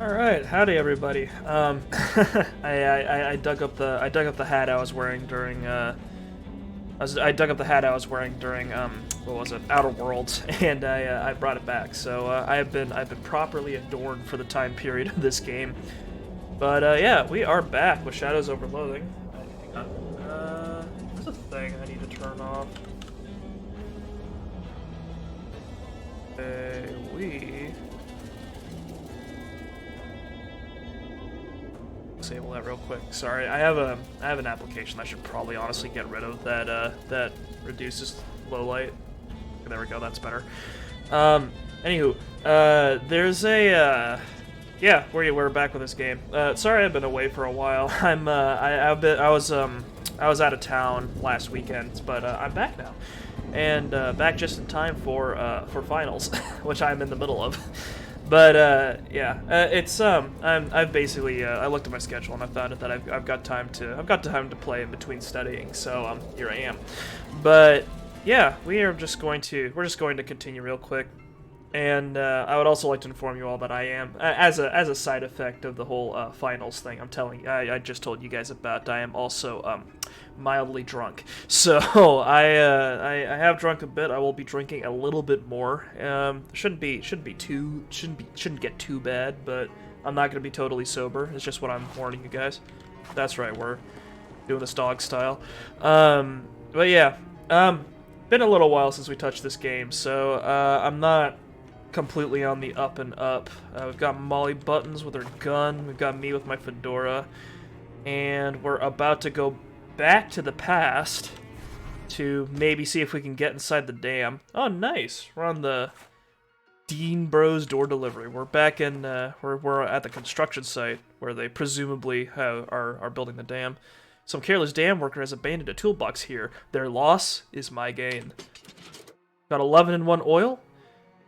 All right, howdy everybody. I dug up the hat I was wearing during I dug up the hat I was wearing during what was it, Outer Worlds, and I brought it back. So I've been properly adorned for the time period of this game. But yeah, we are back with Shadows over Loathing. Hang on. There's a thing I need to turn off. We disable that real quick. Sorry, I have an application I should probably honestly get rid of that reduces low light. Okay, there we go, that's better. Anywho, there's a yeah, we're back with this game. Sorry I've been away for a while. I was out of town last weekend, but I'm back now, and back just in time for finals, which I'm in the middle of. But yeah, it's I've basically I looked at my schedule and I found out that I've got time to play in between studying. So here I am. But yeah, we're just going to continue real quick. And I would also like to inform you all that I am, as a side effect of the whole finals thing, I just told you guys about, I am also mildly drunk. So I have drunk a bit. I will be drinking a little bit more. Shouldn't get too bad, but I'm not gonna be totally sober. It's just what I'm warning you guys. That's right, we're doing this dog style. But yeah, been a little while since we touched this game, so I'm not completely on the up and up. We've got Molly Buttons with her gun, we've got me with my fedora, and we're about to go back to the past to maybe see if we can get inside the dam. Oh, nice! We're on the Dean Bros door delivery. We're back in, we're at the construction site where they presumably are building the dam. Some careless dam worker has abandoned a toolbox here. Their loss is my gain. Got 11 in 1 oil.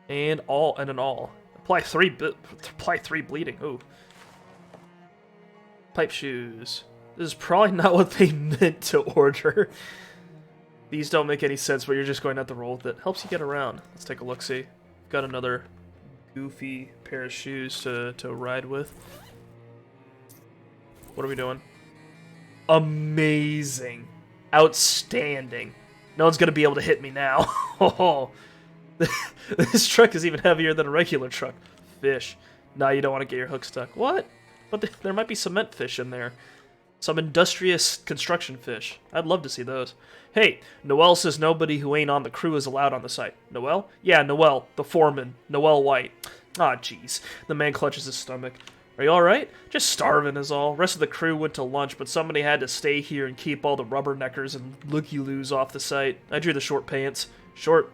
And an all. Apply three bleeding. Ooh. Pipe shoes. This is probably not what they meant to order. These don't make any sense, but you're just going to have to roll with it. Helps you get around. Let's take a look-see. Got another goofy pair of shoes to ride with. What are we doing? Amazing. Outstanding. No one's going to be able to hit me now. Oh. This truck is even heavier than a regular truck. Fish. Nah, you don't want to get your hook stuck. What? But there might be cement fish in there. Some industrious construction fish. I'd love to see those. Hey, Noel says nobody who ain't on the crew is allowed on the site. Noel? Yeah, Noel, the foreman. Noel White. Ah, jeez. The man clutches his stomach. Are you alright? Just starving is all. Rest of the crew went to lunch, but somebody had to stay here and keep all the rubberneckers and looky-loos off the site. I drew the short pants. Short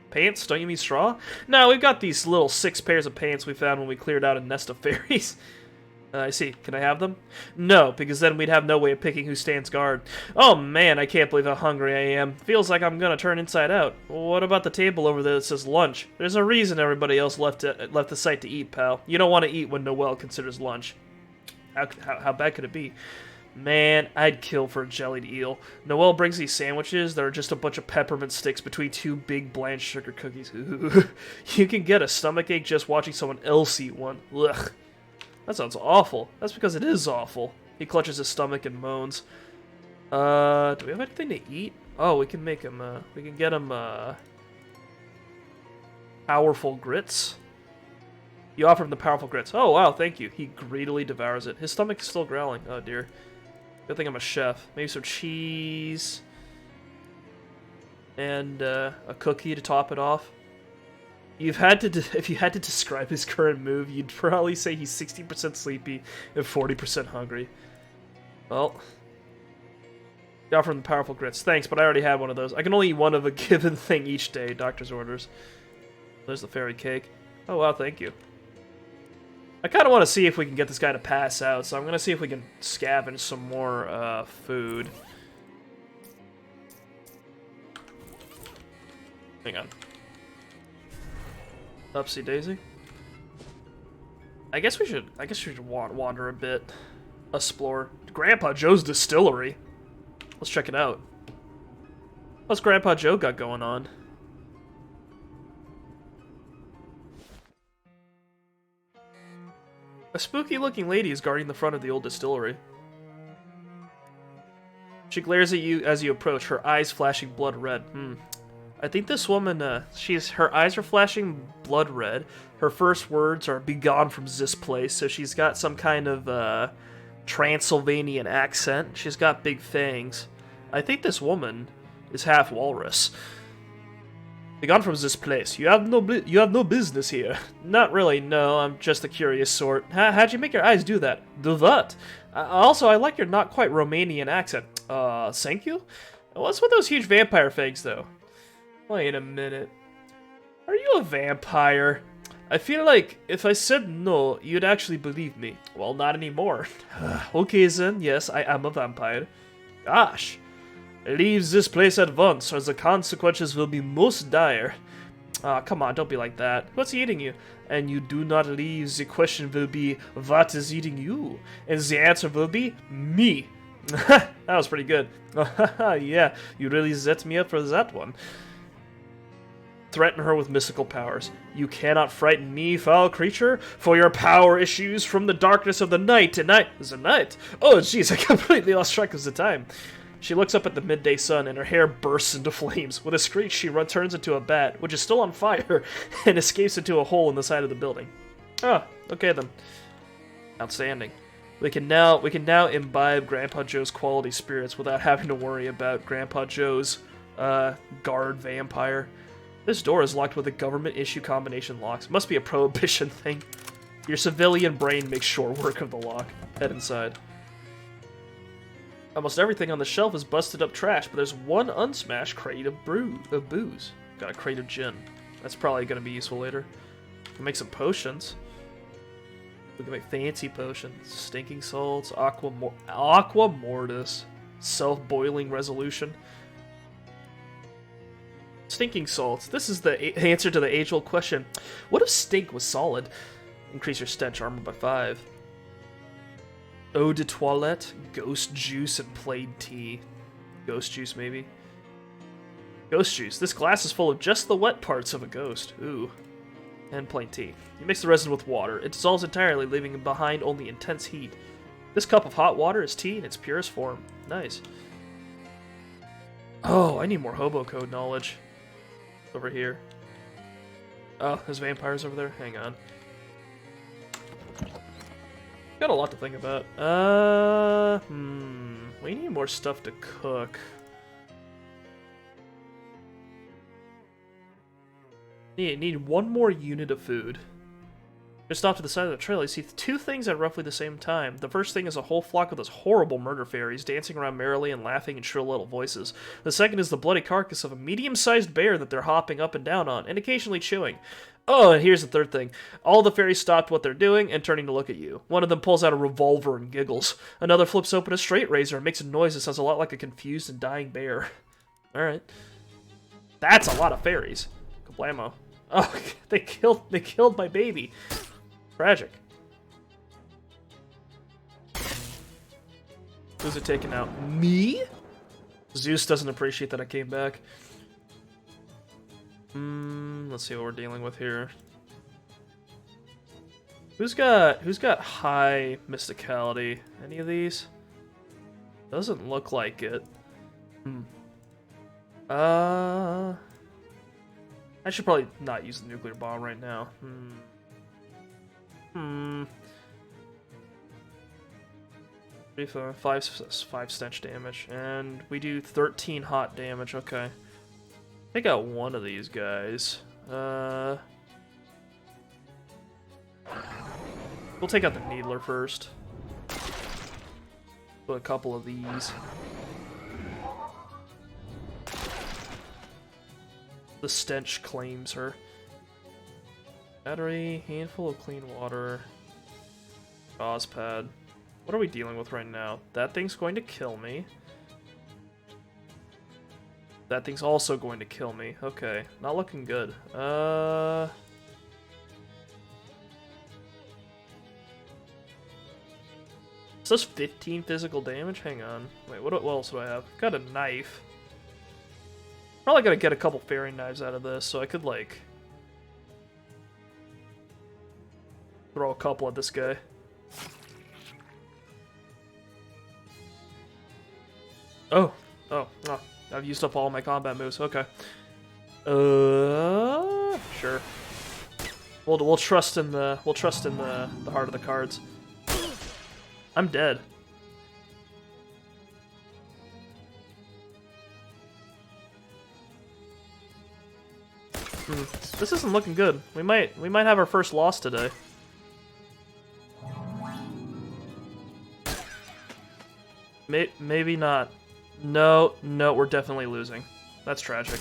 pants? Don't you mean straw? No, we've got these little 6 pairs of pants we found when we cleared out a nest of fairies. I see. Can I have them? No, because then we'd have no way of picking who stands guard. Oh man, I can't believe how hungry I am. Feels like I'm gonna turn inside out. What about the table over there that says lunch? There's a reason everybody else left the site to eat, pal. You don't want to eat when Noel considers lunch. How bad could it be? Man, I'd kill for a jellied eel. Noel brings these sandwiches that are just a bunch of peppermint sticks between 2 big bland sugar cookies. Ooh. You can get a stomachache just watching someone else eat one. Ugh. That sounds awful. That's because it is awful. He clutches his stomach and moans. Do we have anything to eat? Oh, we can make him, we can get him, powerful grits. You offer him the powerful grits. Oh, wow, thank you. He greedily devours it. His stomach is still growling. Oh, dear. Good thing I'm a chef. Maybe some cheese. And, a cookie to top it off. If you had to describe his current mood, you'd probably say he's 60% sleepy and 40% hungry. Well, you offer him the powerful grits. Thanks, but I already had one of those. I can only eat one of a given thing each day, doctor's orders. There's the fairy cake. Oh, wow, thank you. I kind of want to see if we can get this guy to pass out, so I'm going to see if we can scavenge some more food. Hang on. Upsy daisy. I guess we should wander a bit. Explore. Grandpa Joe's distillery. Let's check it out. What's Grandpa Joe got going on? A spooky-looking lady is guarding the front of the old distillery. She glares at you as you approach, her eyes flashing blood red. I think this woman, her eyes are flashing blood red. Her first words are "begone from this place," so she's got some kind of, Transylvanian accent. She's got big fangs. I think this woman is half walrus. Begone from this place. You have no business here. Not really, no. I'm just a curious sort. How'd you make your eyes do that? Do what? Also, I like your not quite Romanian accent. Thank you? What's with those huge vampire fangs, though? Wait a minute. Are you a vampire? I feel like if I said no, you'd actually believe me. Well, not anymore. Okay then, yes, I am a vampire. Gosh. Leave this place at once, or the consequences will be most dire. Come on, don't be like that. What's eating you? And you do not leave, the question will be, what is eating you? And the answer will be, me. That was pretty good. Yeah, you really set me up for that one. Threaten her with mystical powers. You cannot frighten me, foul creature, for your power issues from the darkness of the night. And night is a night. Oh, jeez, I completely lost track of the time. She looks up at the midday sun, and her hair bursts into flames. With a screech, she turns into a bat, which is still on fire, and escapes into a hole in the side of the building. Ah, okay then. Outstanding. We can now imbibe Grandpa Joe's quality spirits without having to worry about Grandpa Joe's guard vampire. This door is locked with a government-issue combination locks. Must be a prohibition thing. Your civilian brain makes short work of the lock. Head inside. Almost everything on the shelf is busted up trash, but there's one unsmashed crate of booze. Got a crate of gin. That's probably going to be useful later. Can make some potions. We can make fancy potions. Stinking salts, aqua mortis, self-boiling resolution. Stinking salts. This is the answer to the age-old question. What if stink was solid? Increase your stench armor by 5. Eau de toilette, ghost juice, and plain tea. Ghost juice, maybe? Ghost juice. This glass is full of just the wet parts of a ghost. Ooh. And plain tea. You mix the resin with water. It dissolves entirely, leaving behind only intense heat. This cup of hot water is tea in its purest form. Nice. Oh, I need more hobo code knowledge. Over here. Oh, there's vampires over there? Hang on. Got a lot to think about. We need more stuff to cook. Need one more unit of food. Just off to the side of the trail, you see two things at roughly the same time. The first thing is a whole flock of those horrible murder fairies dancing around merrily and laughing in shrill little voices. The second is the bloody carcass of a medium-sized bear that they're hopping up and down on, and occasionally chewing. Oh, and here's the third thing. All the fairies stopped what they're doing and turning to look at you. One of them pulls out a revolver and giggles. Another flips open a straight razor and makes a noise that sounds a lot like a confused and dying bear. Alright. That's a lot of fairies. Kablamo. Oh, they killed my baby. Tragic. Who's it taking out? Me? Zeus doesn't appreciate that I came back. Let's see what we're dealing with here. Who's got high mysticality? Any of these? Doesn't look like it. I should probably not use the nuclear bomb right now. Five stench damage, and we do 13 hot damage. Okay, take out one of these guys. We'll take out the needler first. Put a couple of these. The stench claims her. Battery, handful of clean water. Gauze pad. What are we dealing with right now? That thing's going to kill me. That thing's also going to kill me. Okay, not looking good. It says 15 physical damage? Hang on. Wait, what else do I have? Got a knife. Probably gotta get a couple fairy knives out of this, so I could, like, throw a couple at this guy. Oh, oh, I've used up all my combat moves. Okay. Sure. We'll trust in the heart of the cards. I'm dead. This isn't looking good. We might have our first loss today. Maybe not. No, we're definitely losing. That's tragic.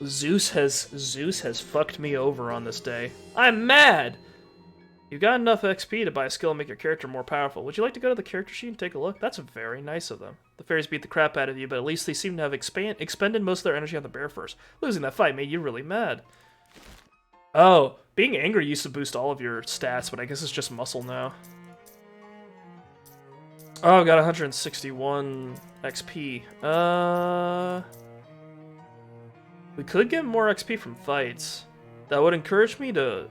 Zeus has fucked me over on this day. I'm mad! You got enough XP to buy a skill and make your character more powerful. Would you like to go to the character sheet and take a look? That's very nice of them. The fairies beat the crap out of you, but at least they seem to have expended most of their energy on the bear first. Losing that fight made you really mad. Oh, being angry used to boost all of your stats, but I guess it's just muscle now. Oh, I've got 161 XP. We could get more XP from fights. That would encourage me to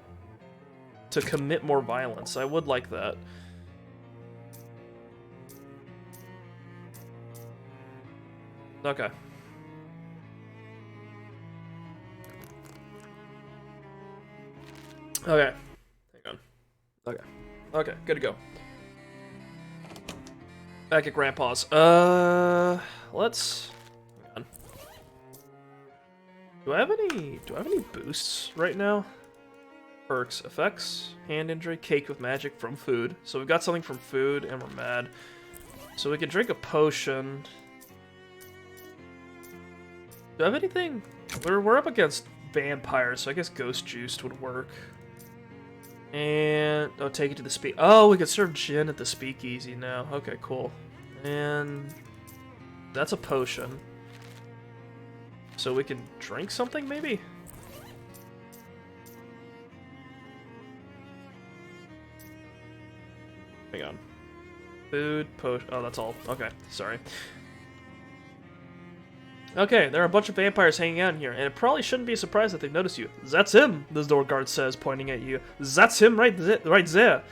commit more violence. I would like that. Okay. Okay. Hang on. Okay. Okay, good to go. Back at Grandpa's. Let's... Hang on. Do I have any boosts right now? Perks, effects, hand injury, cake with magic from food. So we've got something from food, and we're mad. So we can drink a potion. Do I have anything? We're up against vampires, so I guess ghost juice would work. And oh, take it to the speak. Oh, we could serve gin at the speakeasy now. Okay, cool. And that's a potion. So we can drink something, maybe. Hang on. Food, potion. Oh, that's all. Okay, sorry. Okay, there are a bunch of vampires hanging out in here, and it probably shouldn't be a surprise that they've noticed you. That's him, the door guard says, pointing at you. That's him right there.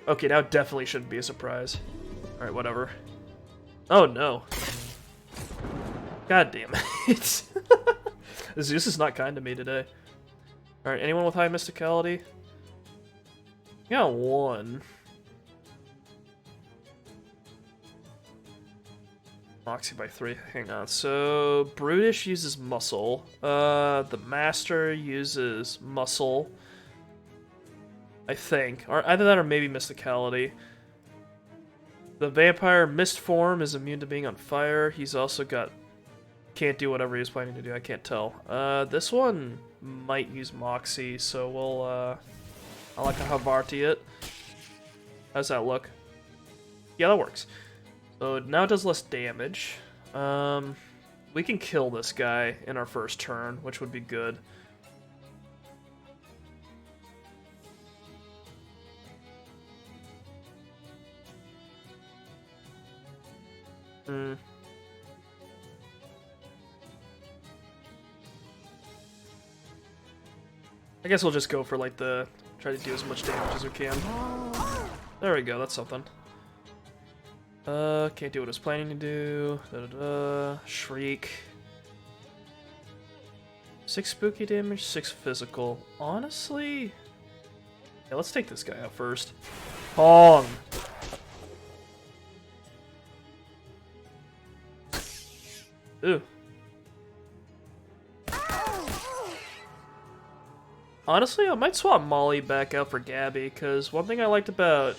Okay, now it definitely shouldn't be a surprise. Alright, whatever. Oh, no. God damn it. Zeus is not kind to me today. Alright, anyone with high mysticality? I got one. Moxie by 3. Hang on. So Brutish uses muscle. The Master uses muscle. I think. Or either that or maybe mysticality. The Vampire Mist form is immune to being on fire. He's also got... Can't do whatever he was planning to do. I can't tell. This one might use Moxie, so we'll I'll like to Havarti it. How's that look? Yeah, that works. So now it does less damage. We can kill this guy in our first turn, which would be good. I guess we'll just go for like try to do as much damage as we can. There we go, that's something. Can't do what I was planning to do. Shriek. 6 spooky damage, 6 physical. Honestly... Yeah, let's take this guy out first. Pong! Ooh. Honestly, I might swap Molly back out for Gabby, because one thing I liked about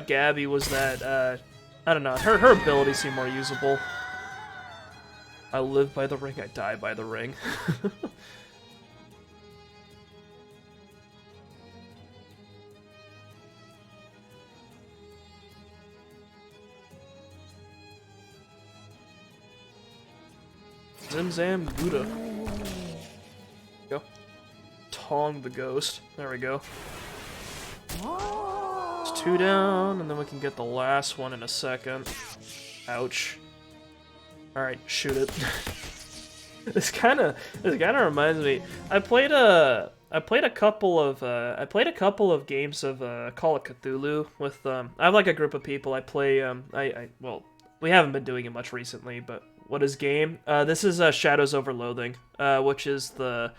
Gabby was that, I don't know, her abilities seem more usable. I live by the ring, I die by the ring. Zim Zam Buddha. Go. Tong the ghost. There we go. It's 2 down, and then we can get the last one in a second. Ouch. Alright, shoot it. This kinda reminds me. I played I played a couple of games of Call of Cthulhu with I have like a group of people. I play well, we haven't been doing it much recently, but what is game? This is Shadows over Loathing, which is the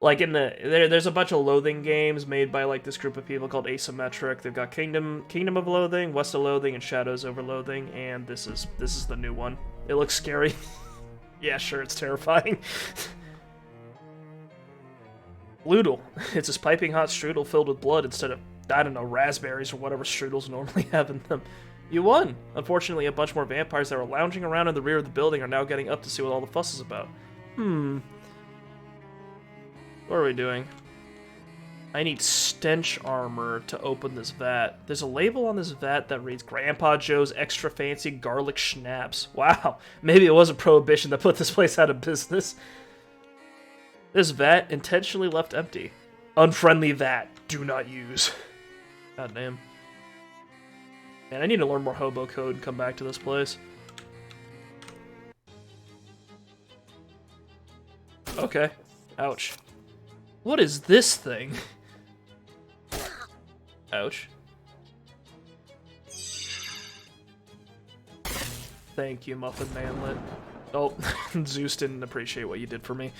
like in the there's a bunch of Loathing games made by like this group of people called Asymmetric. They've got Kingdom of Loathing, West of Loathing, and Shadows over Loathing, and this is the new one. It looks scary. Yeah, sure, it's terrifying. Bloodle. It's this piping hot strudel filled with blood instead of, I don't know, raspberries or whatever strudels normally have in them. You won! Unfortunately, a bunch more vampires that were lounging around in the rear of the building are now getting up to see what all the fuss is about. What are we doing? I need stench armor to open this vat. There's a label on this vat that reads Grandpa Joe's Extra Fancy Garlic Schnapps. Wow, maybe it wasn't Prohibition that put this place out of business. This vat intentionally left empty. Unfriendly vat. Do not use. God damn. Man, I need to learn more hobo code and come back to this place. Okay. Ouch. What is this thing? Ouch. Thank you, Muffin Manlet. Oh, Zeus didn't appreciate what you did for me.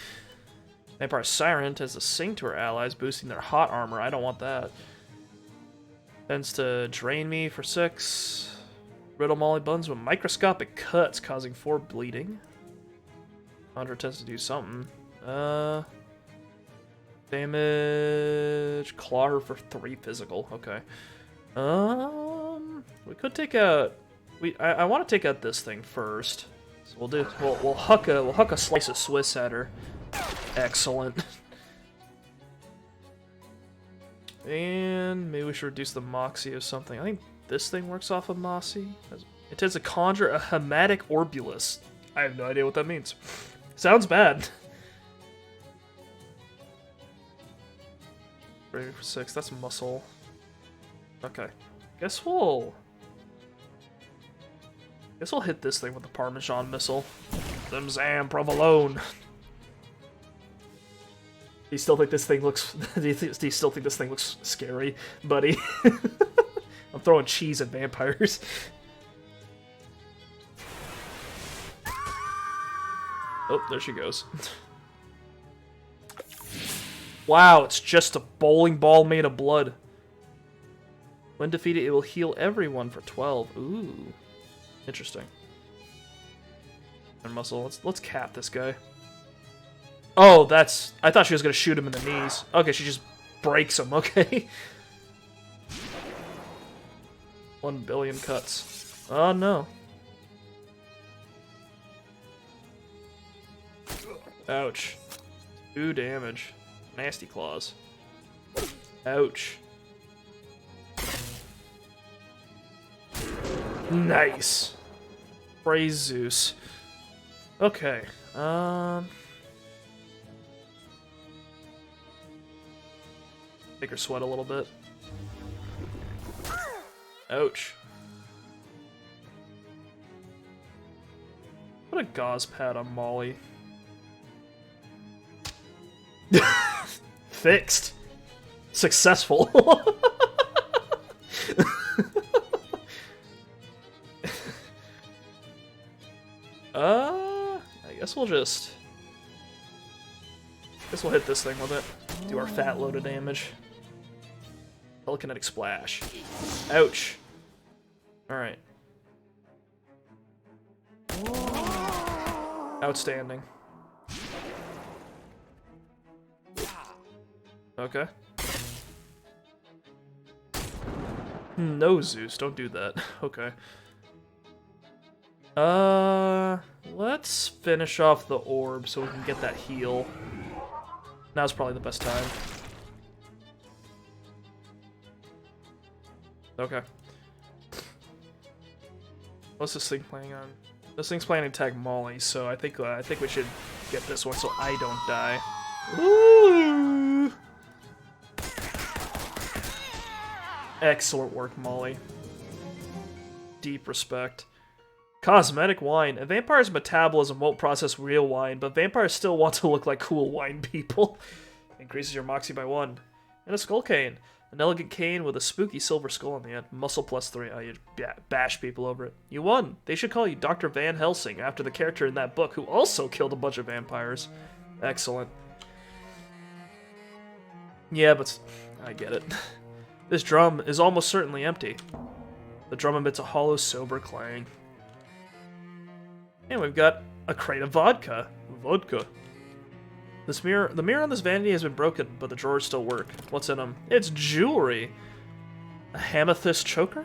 Vampire Siren tends to sing to her allies, boosting their hot armor. I don't want that. Tends to drain me for 6. Riddle Molly buns with microscopic cuts, causing 4 bleeding. Conjure tends to do something. Damage. Claw her for 3 physical. Okay. We could take out. I want to take out this thing first. So we'll huck a slice of Swiss at her. Excellent. And maybe we should reduce the Moxie or something. I think this thing works off of Moxie. It tends to conjure a hematic orbulus. I have no idea what that means. Sounds bad. Ready for 6. That's muscle. Okay. Guess we'll hit this thing with the Parmesan missile. Zam provolone. Do you still think this thing looks? Do you still think this thing looks scary, buddy? I'm throwing cheese at vampires. Oh, there she goes. Wow, it's just a bowling ball made of blood. When defeated, it will heal everyone for 12. Ooh, interesting. And muscle. Let's cap this guy. Oh, that's... I thought she was going to shoot him in the knees. Okay, she just breaks him. Okay. 1 billion cuts. Oh, no. Ouch. 2 damage. Nasty claws. Ouch. Nice. Praise Zeus. Okay. Make her sweat a little bit. Ouch. Put a gauze pad on Molly. Fixed. Successful. I guess we'll just... guess we'll hit this thing with it. Do our fat load of damage. Telekinetic splash. Ouch. Alright. Outstanding. Okay. No, Zeus, don't do that. Okay. Let's finish off the orb so we can get that heal. Now's probably the best time. Okay. What's this thing planning on? This thing's planning to tag Molly, so I think we should get this one so I don't die. Ooh. Excellent work, Molly. Deep respect. Cosmetic wine. A vampire's metabolism won't process real wine, but vampires still want to look like cool wine people. Increases your moxie by 1. And a skull cane. An elegant cane with a spooky silver skull on the end. Muscle +3. Oh, you bash people over it. You won. They should call you Dr. Van Helsing after the character in that book who also killed a bunch of vampires. Excellent. Yeah, but I get it. This drum is almost certainly empty. The drum emits a hollow, sober clang. And we've got a crate of vodka. Vodka. The mirror on this vanity has been broken, but the drawers still work. What's in them? It's jewelry. A amethyst choker?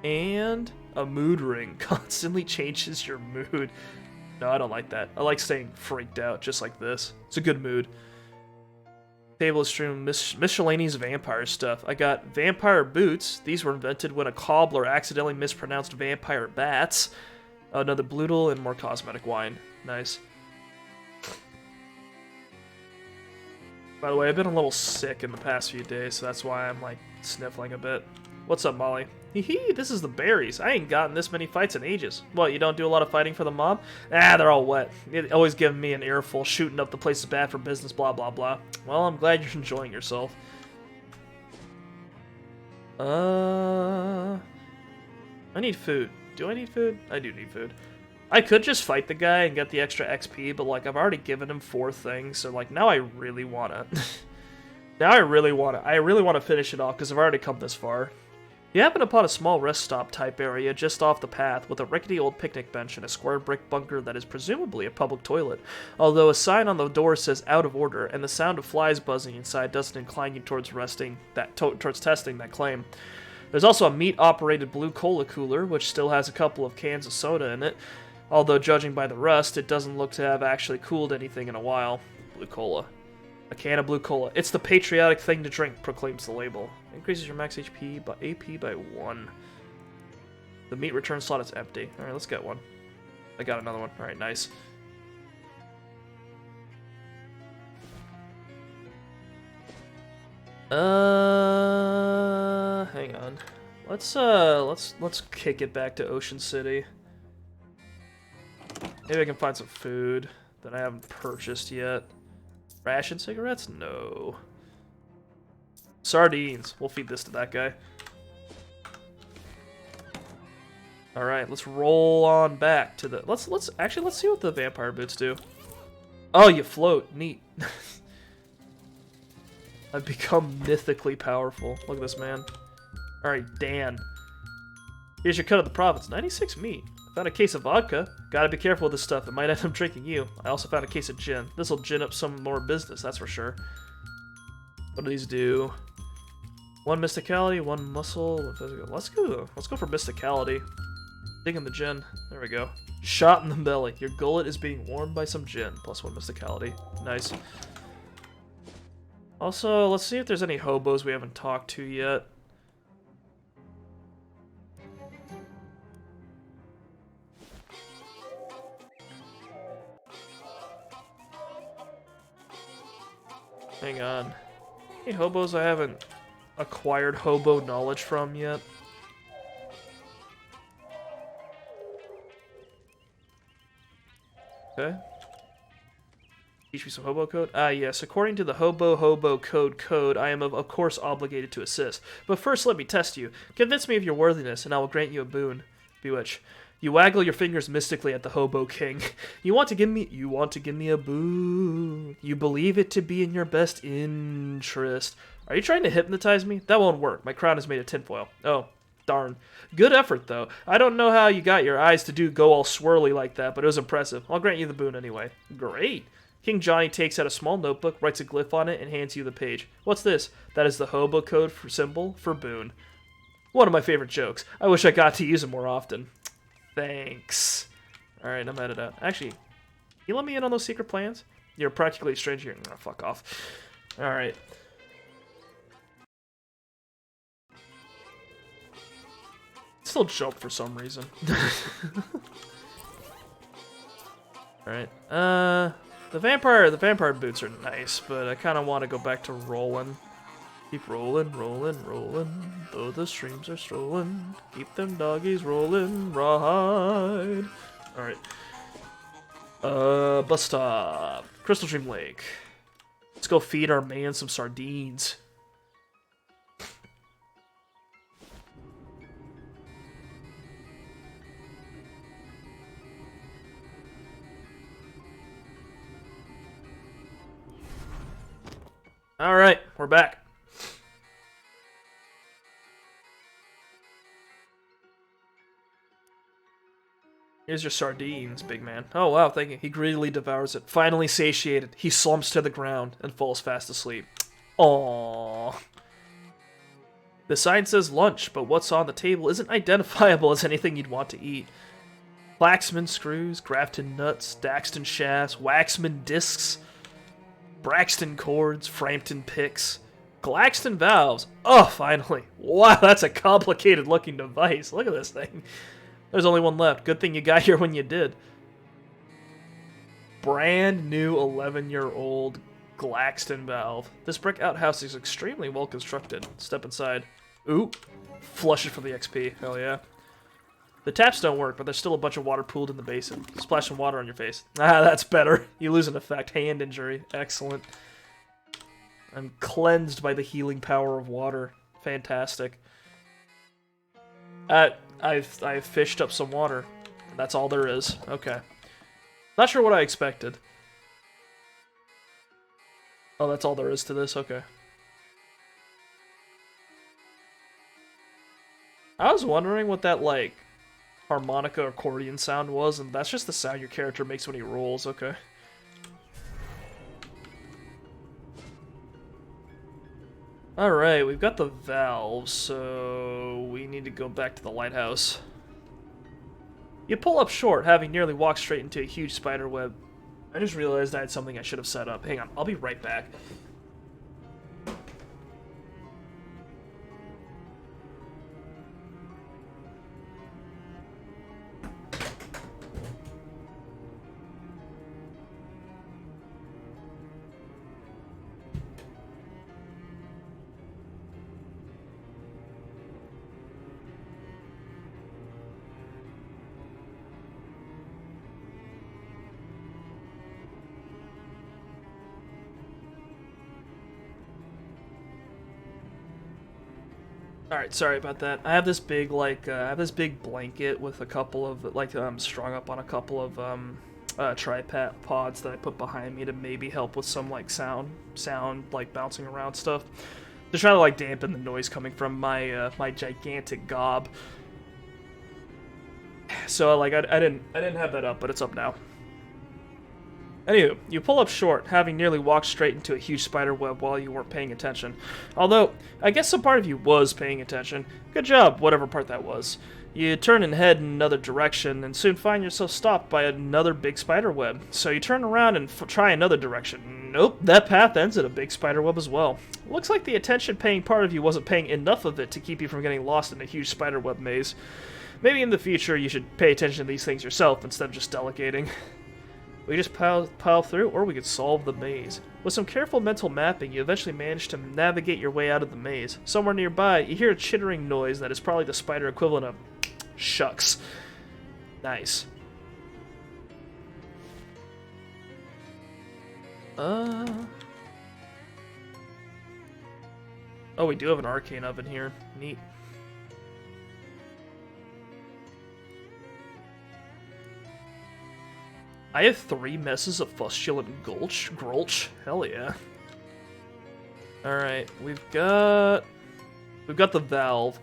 And a mood ring. Constantly changes your mood. No, I don't like that. I like staying freaked out, just like this. It's a good mood. Table is strewn miscellaneous vampire stuff. I got vampire boots. These were invented when a cobbler accidentally mispronounced vampire bats. Another bloodle and more cosmetic wine. Nice. By the way, I've been a little sick in the past few days, so that's why I'm, like, sniffling a bit. What's up, Molly? Hee, this is the berries. I ain't gotten this many fights in ages. What, you don't do a lot of fighting for the mob? Ah, they're all wet. It always giving me an earful, shooting up the place is bad for business, blah, blah, blah. Well, I'm glad you're enjoying yourself. I need food. Do I need food? I do need food. I could just fight the guy and get the extra XP, but, like, I've already given him 4 things, so, like, now I really wanna... now I really wanna finish it off, because I've already come this far. You happen upon a small rest stop type area just off the path with a rickety old picnic bench and a square brick bunker that is presumably a public toilet, although a sign on the door says out of order, and the sound of flies buzzing inside doesn't incline you towards towards testing that claim. There's also a meat-operated blue cola cooler, which still has a couple of cans of soda in it, although judging by the rust, it doesn't look to have actually cooled anything in a while. Blue cola. A can of blue cola. It's the patriotic thing to drink, proclaims the label. Increases your max HP by AP by 1. The meat return slot is empty. Alright, let's get one. I got another one. Alright, nice. Hang on. Let's kick it back to Ocean City. Maybe I can find some food that I haven't purchased yet. Ration cigarettes? No. Sardines. We'll feed this to that guy. Alright, let's roll on back to the... Let's see what the vampire boots do. Oh, you float. Neat. I've become mythically powerful. Look at this, man. Alright, Dan. Here's your cut of the profits. 96 meat. Found a case of vodka. Gotta be careful with this stuff. It might end up drinking you. I also found a case of gin. This'll gin up some more business, that's for sure. What do these do? 1 mysticality, 1 muscle, 1 physical. Let's go for mysticality. Dig in the gin. There we go. Shot in the belly. Your gullet is being warmed by some gin. Plus 1 mysticality. Nice. Also, let's see if there's any hobos we haven't talked to yet. Hang on. Any hobos I haven't acquired hobo knowledge from yet? Okay. Teach me some hobo code? Ah, yes. According to the hobo code, I am of course obligated to assist. But first, let me test you. Convince me of your worthiness, and I will grant you a boon. Bewitch. You waggle your fingers mystically at the Hobo King. You want to give me a boon. You believe it to be in your best interest. Are you trying to hypnotize me? That won't work. My crown is made of tinfoil. Oh, darn. Good effort, though. I don't know how you got your eyes to go all swirly like that, but it was impressive. I'll grant you the boon anyway. Great. King Johnny takes out a small notebook, writes a glyph on it, and hands you the page. What's this? That is the Hobo code for symbol for boon. One of my favorite jokes. I wish I got to use it more often. Thanks. Alright, I'm headed out. Actually, can you let me in on those secret plans? You're practically a stranger here. Oh, fuck off. Alright. Still jump for some reason. Alright. The vampire boots are nice, but I kind of want to go back to rolling. Keep rolling, rolling, rolling, though the streams are strolling. Keep them doggies rolling, ride. Alright. Bus stop. Crystal Stream Lake. Let's go feed our man some sardines. Alright, we're back. Here's your sardines, big man. Oh wow, thank you. He greedily devours it. Finally satiated, he slumps to the ground and falls fast asleep. Aww. The sign says lunch, but what's on the table isn't identifiable as anything you'd want to eat. Flaxman screws, Grafton nuts, Daxton shafts, Waxman discs, Braxton cords, Frampton picks, Glaxton valves. Oh, finally. Wow, that's a complicated looking device. Look at this thing. There's only one left. Good thing you got here when you did. Brand new 11-year-old Glaxton valve. This brick outhouse is extremely well constructed. Step inside. Ooh. Flush it for the XP. Hell yeah. The taps don't work, but there's still a bunch of water pooled in the basin. Splash some water on your face. Ah, that's better. You lose an effect. Hand injury. Excellent. I'm cleansed by the healing power of water. Fantastic. I've fished up some water. That's all there is. Okay. Not sure what I expected. Oh, that's all there is to this? Okay. I was wondering what that, like, harmonica accordion sound was, and that's just the sound your character makes when he rolls. Okay. Alright, we've got the valves, so we need to go back to the lighthouse. You pull up short, having nearly walked straight into a huge spider web. I just realized I had something I should have set up. Hang on, I'll be right back. Alright, sorry about that. I have this big, like, I have this big blanket with a couple of, like, strung up on a couple of, tripods that I put behind me to maybe help with some, like, sound, like, bouncing around stuff. Just trying to, like, dampen the noise coming from my, my gigantic gob. So, like, I didn't have that up, but it's up now. Anywho, you pull up short, having nearly walked straight into a huge spider web while you weren't paying attention. Although, I guess some part of you was paying attention. Good job, whatever part that was. You turn and head in another direction, and soon find yourself stopped by another big spider web. So you turn around and try another direction. Nope, that path ends at a big spider web as well. Looks like the attention-paying part of you wasn't paying enough of it to keep you from getting lost in a huge spider web maze. Maybe in the future you should pay attention to these things yourself instead of just delegating. We just pile through, or we could solve the maze. With some careful mental mapping, you eventually manage to navigate your way out of the maze. Somewhere nearby, you hear a chittering noise that is probably the spider equivalent of shucks. Nice. Oh, we do have an arcane oven here. Neat. I have 3 messes of fustulent grulch. Hell yeah. Alright, we've got the valve.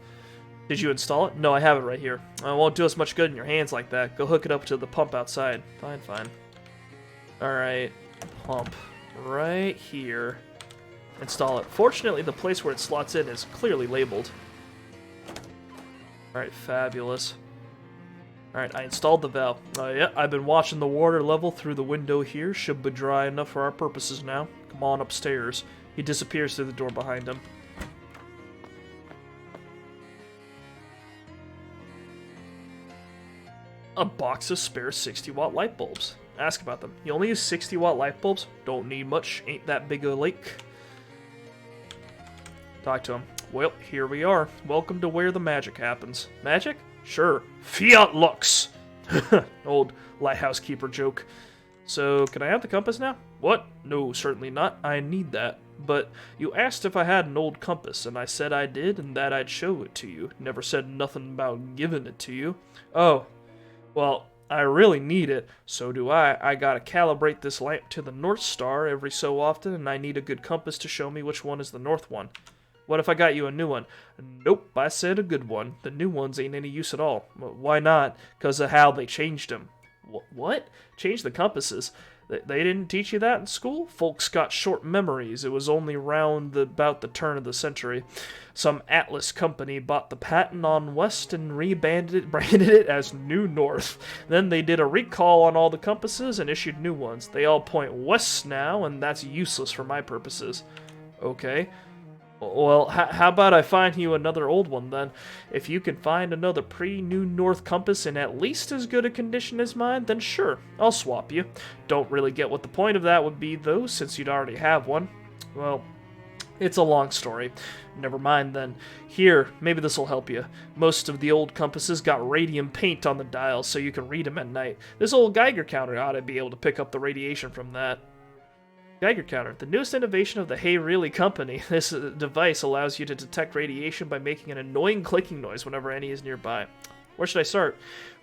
Did you install it? No, I have it right here. It won't do us much good in your hands like that. Go hook it up to the pump outside. Fine. Alright, pump right here. Install it. Fortunately, the place where it slots in is clearly labeled. Alright, fabulous. Alright, I installed the valve. Yeah, I've been watching the water level through the window here. Should be dry enough for our purposes now. Come on upstairs. He disappears through the door behind him. A box of spare 60-watt light bulbs. Ask about them. You only use 60-watt light bulbs? Don't need much. Ain't that big a lake. Talk to him. Well, here we are. Welcome to where the magic happens. Magic? Sure. Fiat Lux! Old lighthouse keeper joke. So, can I have the compass now? What? No, certainly not. I need that. But you asked if I had an old compass, and I said I did, and that I'd show it to you. Never said nothing about giving it to you. Oh, well, I really need it. So do I. I gotta calibrate this lamp to the North Star every so often, and I need a good compass to show me which one is the north one. What if I got you a new one? Nope, I said a good one. The new ones ain't any use at all. Why not? 'Cause of how they changed them. What? Changed the compasses? They didn't teach you that in school? Folks got short memories. It was only round about the turn of the century. Some Atlas company bought the patent on West and branded it as New North. Then they did a recall on all the compasses and issued new ones. They all point west now, and that's useless for my purposes. Okay. Well, how about I find you another old one, then? If you can find another pre-New North compass in at least as good a condition as mine, then sure, I'll swap you. Don't really get what the point of that would be, though, since you'd already have one. Well, it's a long story. Never mind, then. Here, maybe this'll help you. Most of the old compasses got radium paint on the dials, so you can read them at night. This old Geiger counter ought to be able to pick up the radiation from that. Geiger counter, the newest innovation of the Hey Really company. This device allows you to detect radiation by making an annoying clicking noise whenever any is nearby. Where should I start?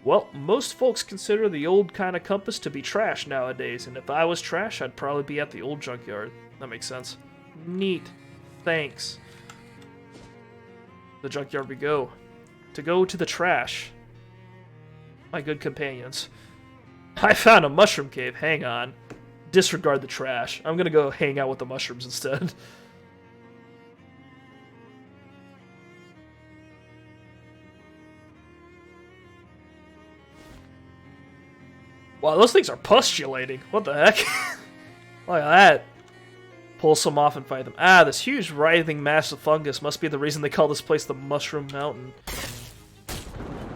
Well, most folks consider the old kind of compass to be trash nowadays, and if I was trash, I'd probably be at the old junkyard. That makes sense. Neat. Thanks. The junkyard we go. To go to the trash. My good companions. I found a mushroom cave. Hang on. Disregard the trash. I'm gonna go hang out with the mushrooms instead. Wow, those things are postulating. What the heck? Look at that. Pull some off and fight them. Ah, this huge writhing mass of fungus must be the reason they call this place the Mushroom Mountain.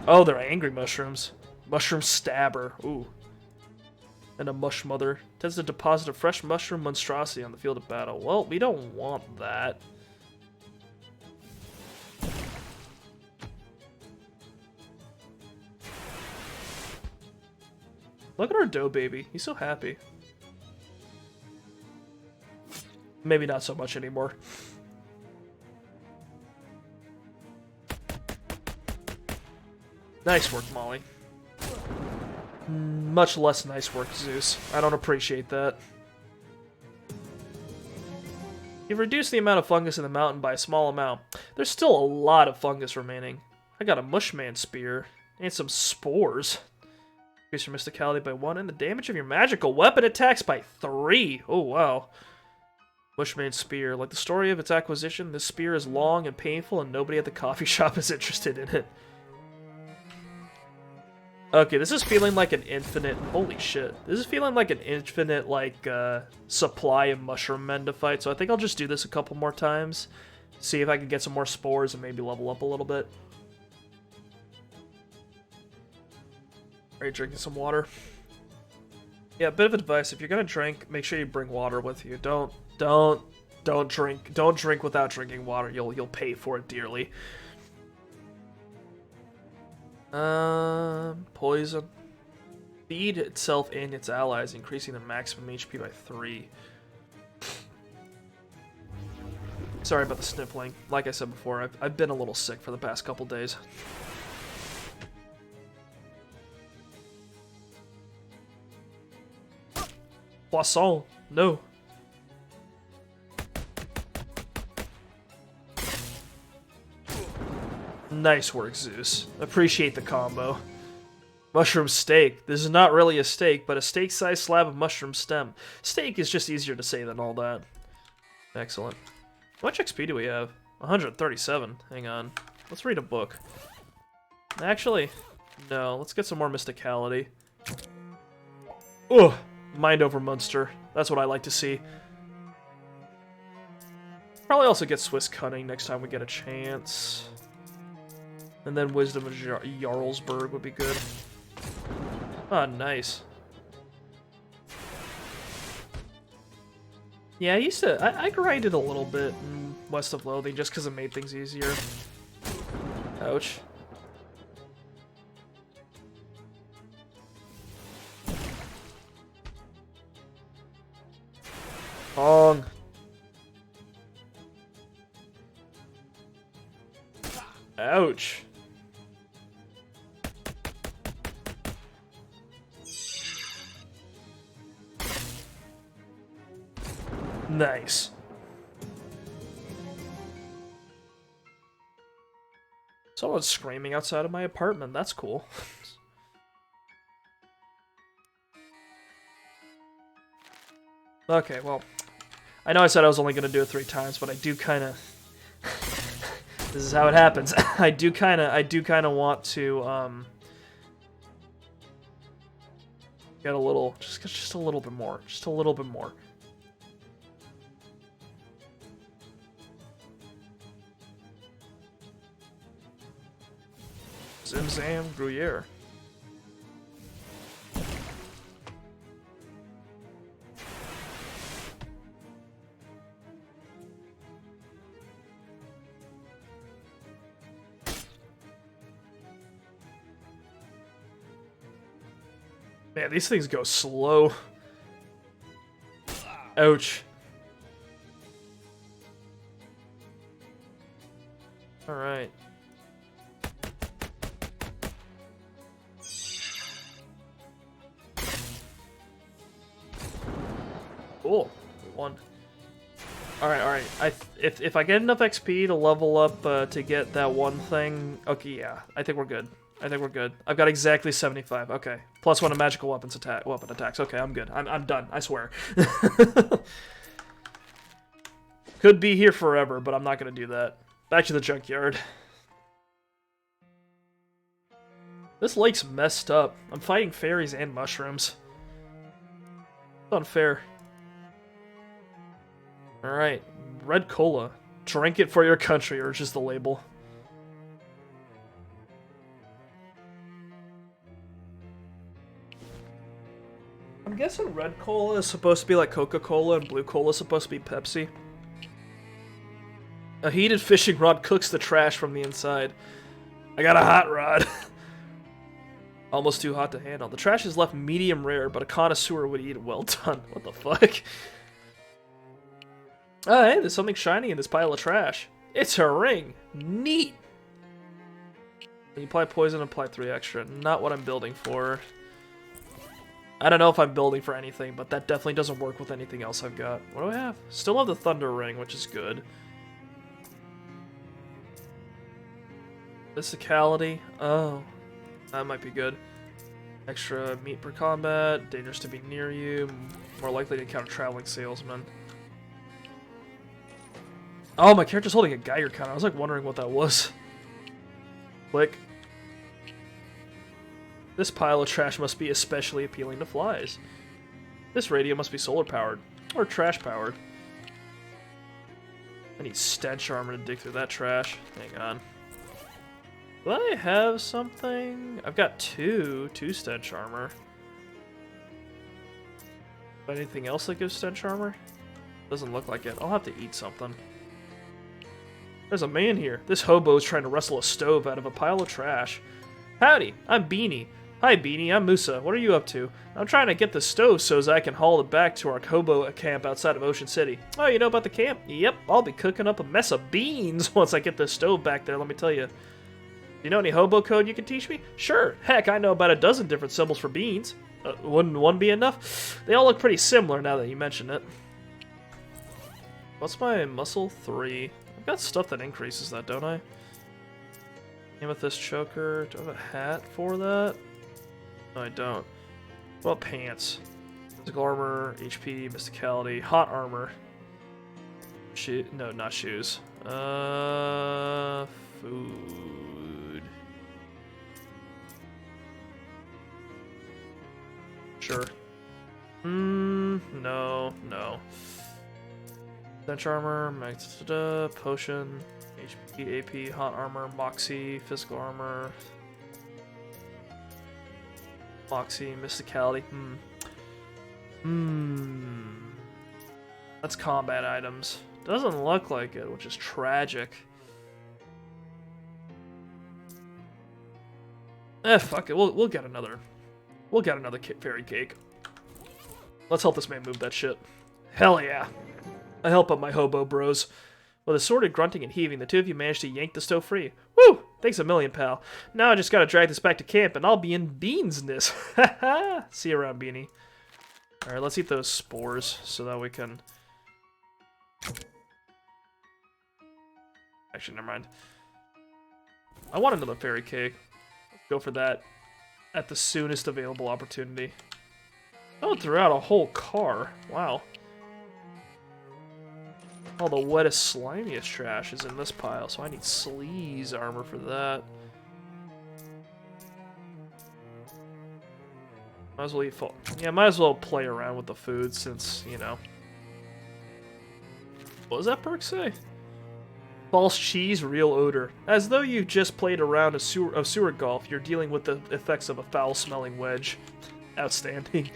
Oh, they're angry mushrooms. Mushroom stabber. Ooh. And a mush mother tends to deposit a fresh mushroom monstrosity on the field of battle. Well, we don't want that. Look at our dough baby. He's so happy. Maybe not so much anymore. Nice work, Molly. Much less nice work, Zeus. I don't appreciate that. You've reduced the amount of fungus in the mountain by a small amount. There's still a lot of fungus remaining. I got a Mushman spear and some spores. Increase your mysticality by 1 and the damage of your magical weapon attacks by 3. Oh, wow. Mushman spear. Like the story of its acquisition, this spear is long and painful and nobody at the coffee shop is interested in it. Okay, this is feeling like an infinite... Holy shit. This is feeling like an infinite, like, supply of mushroom men to fight, so I think I'll just do this a couple more times. See if I can get some more spores and maybe level up a little bit. Are you drinking some water? Yeah, a bit of advice. If you're gonna drink, make sure you bring water with you. Don't drink without drinking water. You'll pay for it dearly. Poison. Feed itself and its allies, increasing their maximum HP by 3. Sorry about the sniffling. Like I said before, I've been a little sick for the past couple days. Poisson! No! Nice work, Zeus. Appreciate the combo. Mushroom steak. This is not really a steak, but a steak-sized slab of mushroom stem. Steak is just easier to say than all that. Excellent. How much XP do we have? 137. Hang on. Let's read a book. Actually, no. Let's get some more mysticality. Ugh! Mind over Munster. That's what I like to see. Probably also get Swiss Cunning next time we get a chance. And then Wisdom of Jarlsberg would be good. Ah, nice. Yeah, I grinded a little bit in West of Loathing just because it made things easier. Ouch. Pong. Ouch. Nice. Someone's screaming outside of my apartment. That's cool. Okay, well, I know I said I was only going to do it 3 times, but I do kind of... This is how it happens. I do kind of want to, get a little, just a little bit more. Just a little bit more. Zim Zam Gruyere. Man, these things go slow. Ouch. Alright. Cool. 1. Alright. If I get enough XP to level up to get that one thing... Okay, yeah. I think we're good. I've got exactly 75. Okay. +1 to magical weapon attacks. Okay, I'm good. I'm done. I swear. Could be here forever, but I'm not gonna do that. Back to the junkyard. This lake's messed up. I'm fighting fairies and mushrooms. It's unfair. Alright. Red cola. Drink it for your country, urges the label. I'm guessing red cola is supposed to be like Coca-Cola and blue cola is supposed to be Pepsi. A heated fishing rod cooks the trash from the inside. I got a hot rod. Almost too hot to handle. The trash is left medium rare, but a connoisseur would eat it well done. What the fuck? Oh, hey, there's something shiny in this pile of trash. It's a ring. Neat. When you apply poison, apply 3 extra. Not what I'm building for. I don't know if I'm building for anything, but that definitely doesn't work with anything else I've got. What do I have? Still have the Thunder Ring, which is good. Physicality. Oh. That might be good. Extra meat per combat. Dangerous to be near you. More likely to encounter traveling salesmen. Oh, my character's holding a Geiger counter. I was like wondering what that was. Click. This pile of trash must be especially appealing to flies. This radio must be solar powered. Or trash powered. I need stench armor to dig through that trash. Hang on. Do I have something? I've got two stench armor. Anything else that gives stench armor? Doesn't look like it. I'll have to eat something. There's a man here. This hobo is trying to wrestle a stove out of a pile of trash. Howdy, I'm Beanie. Hi Beanie, I'm Musa. What are you up to? I'm trying to get the stove so as I can haul it back to our hobo camp outside of Ocean City. Oh, you know about the camp? Yep, I'll be cooking up a mess of beans once I get the stove back there, let me tell you. You know any hobo code you can teach me? Sure, heck, I know about a dozen different symbols for beans. Wouldn't one be enough? They all look pretty similar now that you mention it. What's my muscle? 3. I've got stuff that increases that, don't I? Amethyst choker. Do I have a hat for that? No, I don't. What about pants? Physical armor, HP, mysticality, hot armor. No, not shoes. Food. Sure. No. Stench armor, potion, HP, AP, hot armor, moxie, physical armor, moxie, mysticality. That's combat items. Doesn't look like it, which is tragic. Fuck it. We'll get another. We'll get another fairy cake. Let's help this man move that shit. Hell yeah. I help out my hobo bros. With assorted grunting and heaving, the two of you managed to yank the stove free. Woo! Thanks a million, pal. Now I just gotta drag this back to camp, and I'll be in beansness. Ha. See you around, Beanie. Alright, let's eat those spores, so that we can... Actually, never mind. I want another fairy cake. Let's go for that at the soonest available opportunity. Oh, threw out a whole car. Wow. All the wettest, slimiest trash is in this pile, so I need sleaze armor for that. Might as well eat full. Yeah, might as well play around with the food since, you know. What does that perk say? False cheese, real odor. As though you just played a round of sewer golf, you're dealing with the effects of a foul-smelling wedge. Outstanding.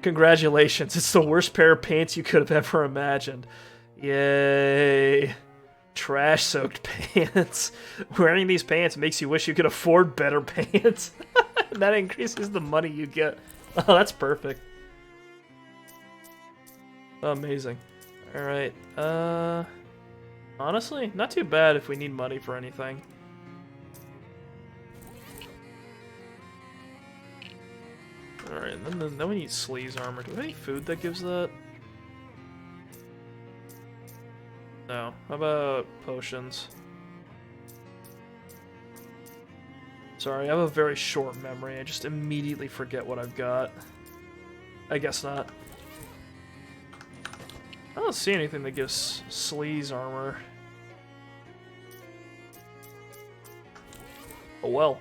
Congratulations, it's the worst pair of pants you could have ever imagined. Yay. Trash-soaked pants. Wearing these pants makes you wish you could afford better pants. That increases the money you get. Oh, that's perfect. Amazing. Alright, honestly, not too bad if we need money for anything. Alright, then we need sleaze armor. Do we have any food that gives that? No. How about potions? Sorry, I have a very short memory. I just immediately forget what I've got. I guess not. I don't see anything that gives sleaze armor. Oh well.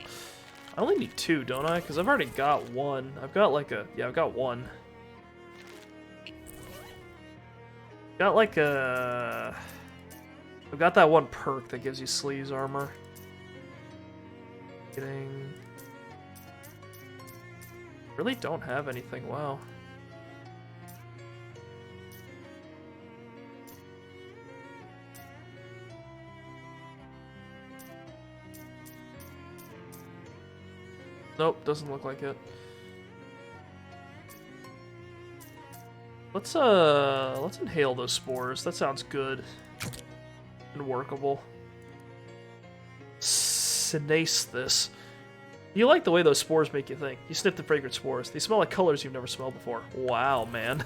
I only need 2, don't I? Because I've already got 1. I've got like a... Yeah, I've got 1. Got like a... I've got that 1 perk that gives you sleaze armor. Getting... Really don't have anything, wow. Nope, doesn't look like it. Let's inhale those spores. That sounds good and workable. Sinace this. You like the way those spores make you think. You sniff the fragrant spores. They smell like colors you've never smelled before. Wow, man.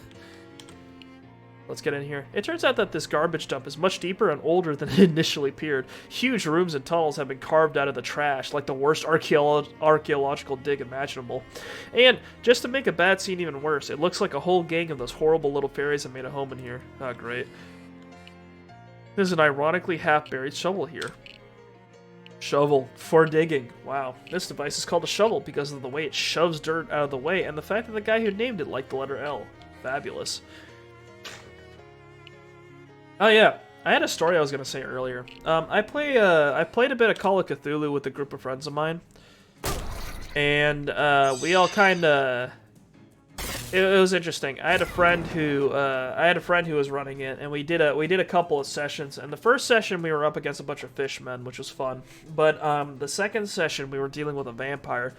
Let's get in here. It turns out that this garbage dump is much deeper and older than it initially appeared. Huge rooms and tunnels have been carved out of the trash, like the worst archaeological dig imaginable. And, just to make a bad scene even worse, it looks like a whole gang of those horrible little fairies have made a home in here. Oh, great. There's an ironically half-buried shovel here. Shovel. For digging. Wow. This device is called a shovel because of the way it shoves dirt out of the way and the fact that the guy who named it liked the letter L. Fabulous. Oh yeah, I had a story I was gonna say earlier. I played a bit of Call of Cthulhu with a group of friends of mine, and we all kind of. It was interesting. I had a friend who was running it, and we did a couple of sessions. And the first session we were up against a bunch of fishmen, which was fun. But the second session we were dealing with a vampire.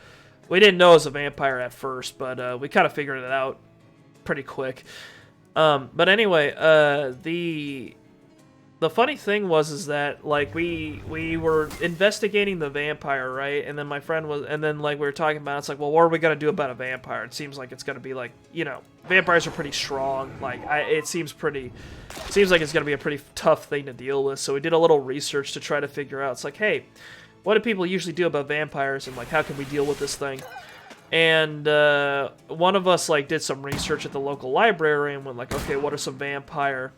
We didn't know it was a vampire at first, but we kind of figured it out pretty quick. But anyway, the funny thing was that like we were investigating the vampire, right? And then my friend was, and then like we were talking about, it's like, well, what are we gonna do about a vampire? It seems like it's gonna be like, you know, vampires are pretty strong. Like it seems like it's gonna be a pretty tough thing to deal with. So we did a little research to try to figure out. It's like, hey, what do people usually do about vampires, and like how can we deal with this thing? And one of us like did some research at the local library and went like, okay, what are some vampire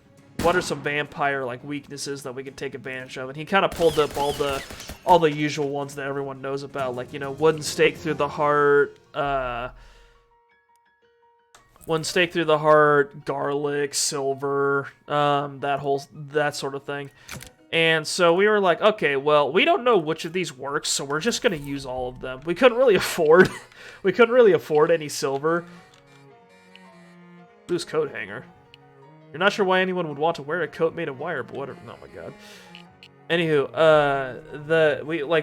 like weaknesses that we can take advantage of? And he kind of pulled up all the usual ones that everyone knows about, like, you know, wooden stake through the heart, garlic, silver, that sort of thing. And so we were like, okay, well, we don't know which of these works, so we're just gonna use all of them. We couldn't really afford any silver. Loose coat hanger. You're not sure why anyone would want to wear a coat made of wire, but whatever. Oh my god. Anywho,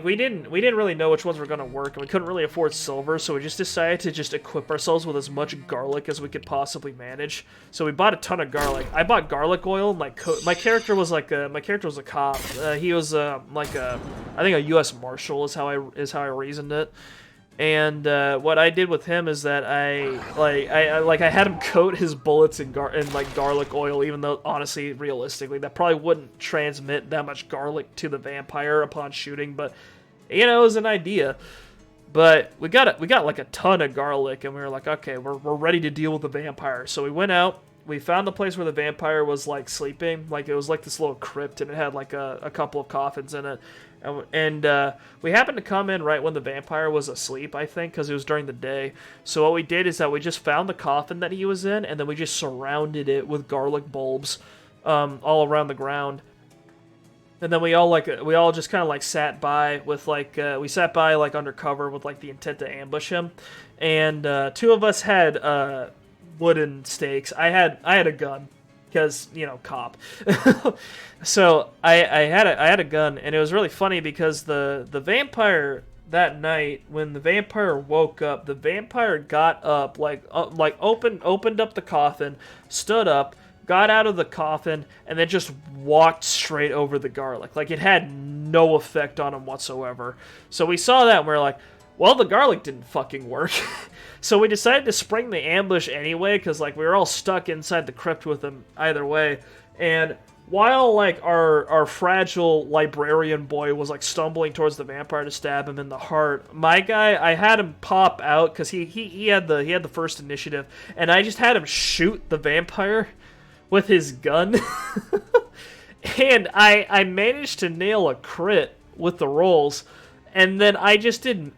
we didn't really know which ones were gonna work, and we couldn't really afford silver, so we just decided to just equip ourselves with as much garlic as we could possibly manage. So we bought a ton of garlic. I bought garlic oil. My character was a cop. He was like I think a U.S. Marshal is how I reasoned it. And what I did with him is that I had him coat his bullets in garlic oil, even though honestly, realistically, that probably wouldn't transmit that much garlic to the vampire upon shooting. But you know, it was an idea. But we got like a ton of garlic, and we were like, okay, we're ready to deal with the vampire. So we went out. We found the place where the vampire was like sleeping. Like it was like this little crypt, and it had like a couple of coffins in it. And we happened to come in right when the vampire was asleep, I think, because it was during the day. So what we did is that we just found the coffin that he was in, and then we just surrounded it with garlic bulbs all around the ground. And then we all just kind of like sat by with like undercover with like the intent to ambush him. And two of us had wooden stakes. I had a gun. Because, you know, cop. So I had a gun, and it was really funny because the vampire that night, when the vampire woke up, the vampire got up, opened up the coffin, stood up, got out of the coffin, and then just walked straight over the garlic. Like, it had no effect on him whatsoever. So we saw that, and we were like, well, the garlic didn't fucking work. So we decided to spring the ambush anyway, because like we were all stuck inside the crypt with him either way. And while like our fragile librarian boy was like stumbling towards the vampire to stab him in the heart, my guy, I had him pop out because he had the first initiative, and I just had him shoot the vampire with his gun. And I managed to nail a crit with the rolls. And then I didn't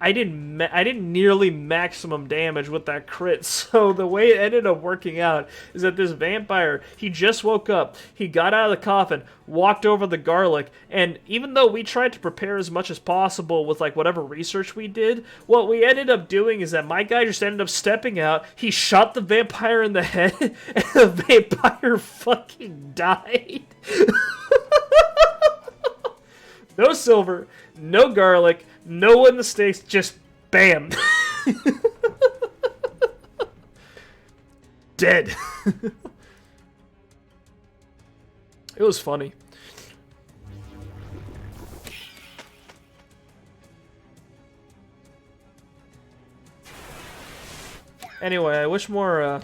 nearly maximum damage with that crit. So the way it ended up working out is that this vampire, he just woke up, he got out of the coffin, walked over the garlic, and even though we tried to prepare as much as possible with like whatever research we did, what we ended up doing is that my guy just ended up stepping out, he shot the vampire in the head, and the vampire fucking died. No silver, no garlic, no wooden stakes, just bam. Dead. It was funny. Anyway, I wish more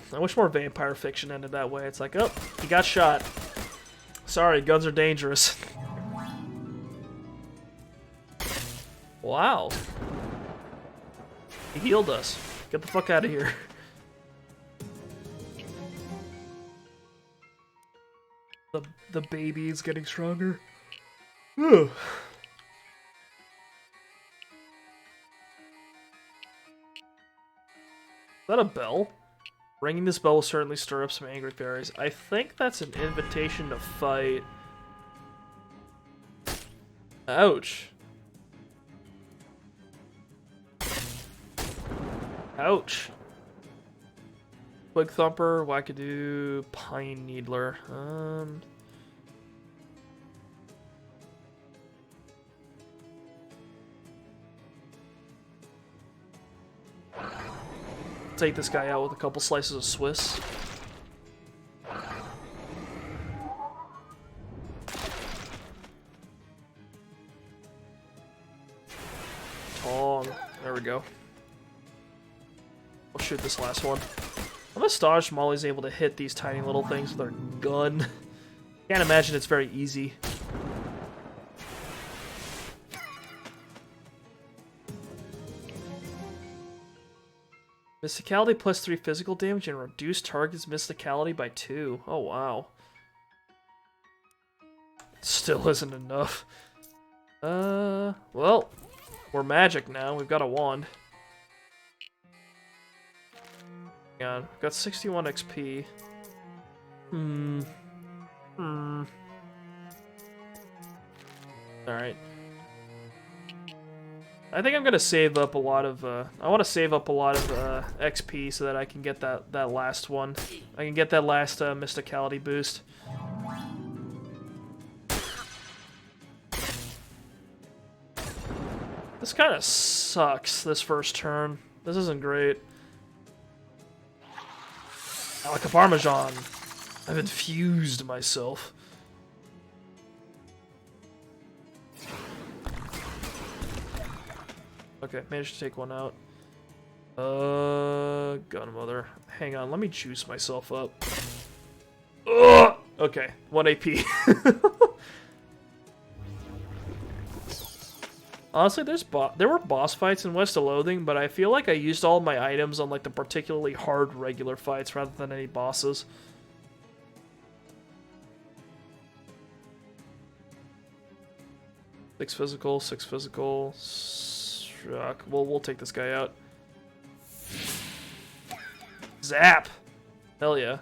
vampire fiction ended that way. It's like, oh, he got shot. Sorry, guns are dangerous. Wow. He healed us. Get the fuck out of here. The baby is getting stronger. Is that a bell? Ringing this bell will certainly stir up some angry fairies. I think that's an invitation to fight. Ouch. Ouch. Twig Thumper, Wackadoo, Pine Needler. Take this guy out with a couple slices of Swiss. Tong. There we go. I'll shoot this last one. I'm astonished Molly's able to hit these tiny little things with her gun. Can't imagine it's very easy. Mysticality plus 3 physical damage and reduce target's mysticality by 2. Oh, wow. Still isn't enough. Well, we're magic now. We've got a wand. Hang on. We've got 61 XP. Alright. I think I'm gonna save up a lot of, I want to save up a lot of, XP so that I can get that last one. I can get that last, Mysticality boost. This kind of sucks, this first turn. This isn't great. Like a Parmesan. I've infused myself. Okay, managed to take one out. Gunmother. Hang on, let me juice myself up. Ugh! Okay, 1 AP. Honestly, there were boss fights in West of Loathing, but I feel like I used all my items on like the particularly hard regular fights rather than any bosses. Six physical, 6 physical. Well, we'll take this guy out. Zap! Hell yeah.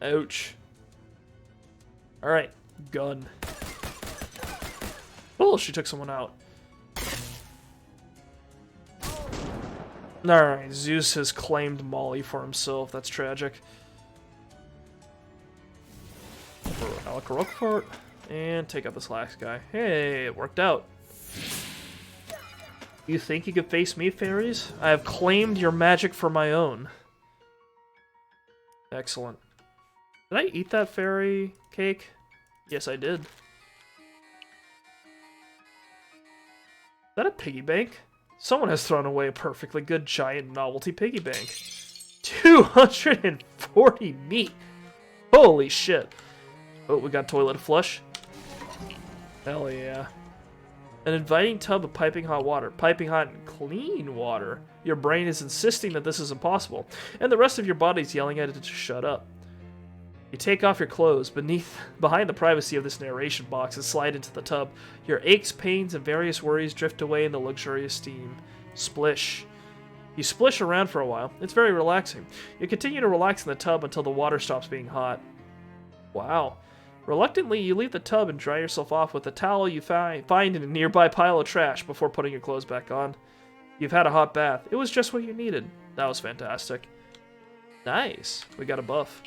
Ouch. Alright, gun. Oh, she took someone out. Alright, Zeus has claimed Molly for himself. That's tragic. For Alec Roquefort. And take out this last guy. Hey, it worked out. You think you could face me, fairies? I have claimed your magic for my own. Excellent. Did I eat that fairy cake? Yes, I did. Is that a piggy bank? Someone has thrown away a perfectly good giant novelty piggy bank. 240 meat! Holy shit. Oh, we got toilet flush. Hell yeah. An inviting tub of piping hot water. Piping hot and clean water. Your brain is insisting that this is impossible, and the rest of your body's yelling at it to shut up. You take off your clothes behind the privacy of this narration box and slide into the tub. Your aches, pains, and various worries drift away in the luxurious steam. Splish. You splish around for a while. It's very relaxing. You continue to relax in the tub until the water stops being hot. Wow. Reluctantly, you leave the tub and dry yourself off with a towel you find in a nearby pile of trash before putting your clothes back on. You've had a hot bath. It was just what you needed. That was fantastic. Nice. We got a buff.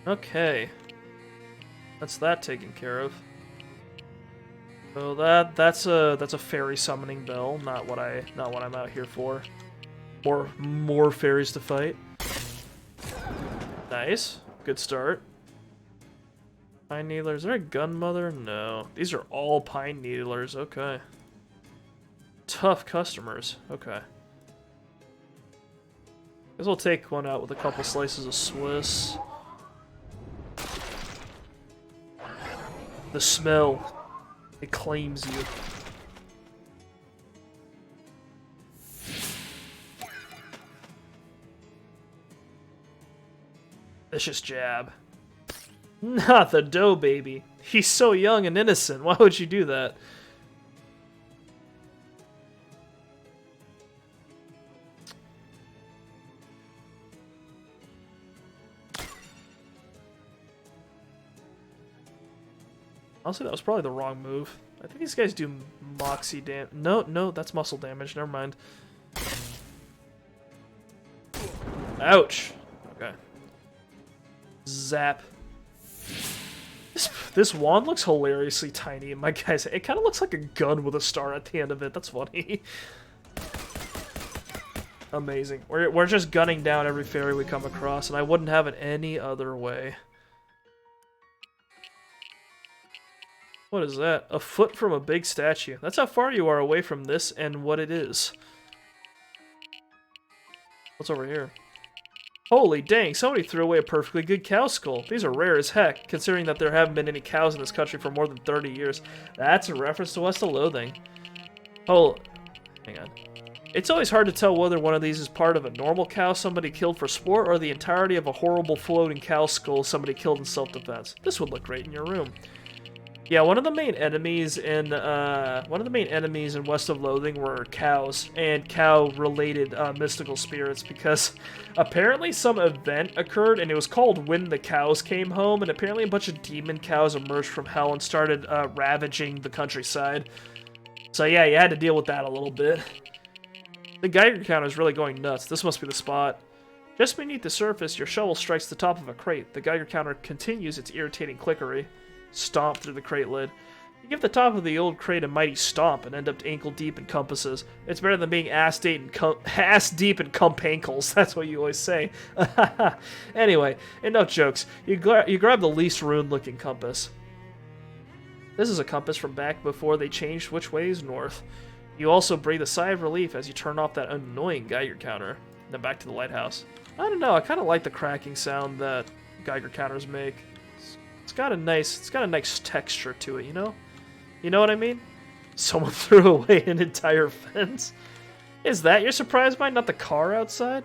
Okay. That's that taken care of. So that's a fairy summoning bell, not what I'm out here for. More fairies to fight. Nice. Good start. Pine needler. Is there a gunmother? No. These are all pine needlers. Okay. Tough customers. Okay. Guess we'll take one out with a couple slices of Swiss. The smell. It claims you. Vicious jab. Not the dough baby. He's so young and innocent. Why would you do that? Honestly, that was probably the wrong move. I think these guys do moxie damage. No, that's muscle damage. Never mind. Ouch. Okay. Zap. This wand looks hilariously tiny, and my guys, it kind of looks like a gun with a star at the end of it. That's funny. Amazing. We're just gunning down every fairy we come across, and I wouldn't have it any other way. What is that? A foot from a big statue. That's how far you are away from this and what it is. What's over here? Holy dang, somebody threw away a perfectly good cow skull. These are rare as heck, considering that there haven't been any cows in this country for more than 30 years. That's a reference to West of Loathing. Oh, hang on. It's always hard to tell whether one of these is part of a normal cow somebody killed for sport or the entirety of a horrible floating cow skull somebody killed in self-defense. This would look great in your room. Yeah, one of the main enemies in West of Loathing were cows and cow-related mystical spirits, because apparently some event occurred and it was called When the Cows Came Home, and apparently a bunch of demon cows emerged from hell and started ravaging the countryside. So yeah, you had to deal with that a little bit. The Geiger counter is really going nuts. This must be the spot. Just beneath the surface, your shovel strikes the top of a crate. The Geiger counter continues its irritating clickery. Stomp through the crate lid. You give the top of the old crate a mighty stomp and end up ankle deep in compasses. It's better than being ass deep in cump ankles. That's what you always say. Anyway, enough jokes. You grab the least ruined looking compass. This is a compass from back before they changed which way is north. You also breathe a sigh of relief as you turn off that annoying Geiger counter. Then back to the lighthouse. I don't know, I kind of like the cracking sound that Geiger counters make. It's got a nice texture to it, you know? You know what I mean? Someone threw away an entire fence. Is that you're surprised by, not the car outside?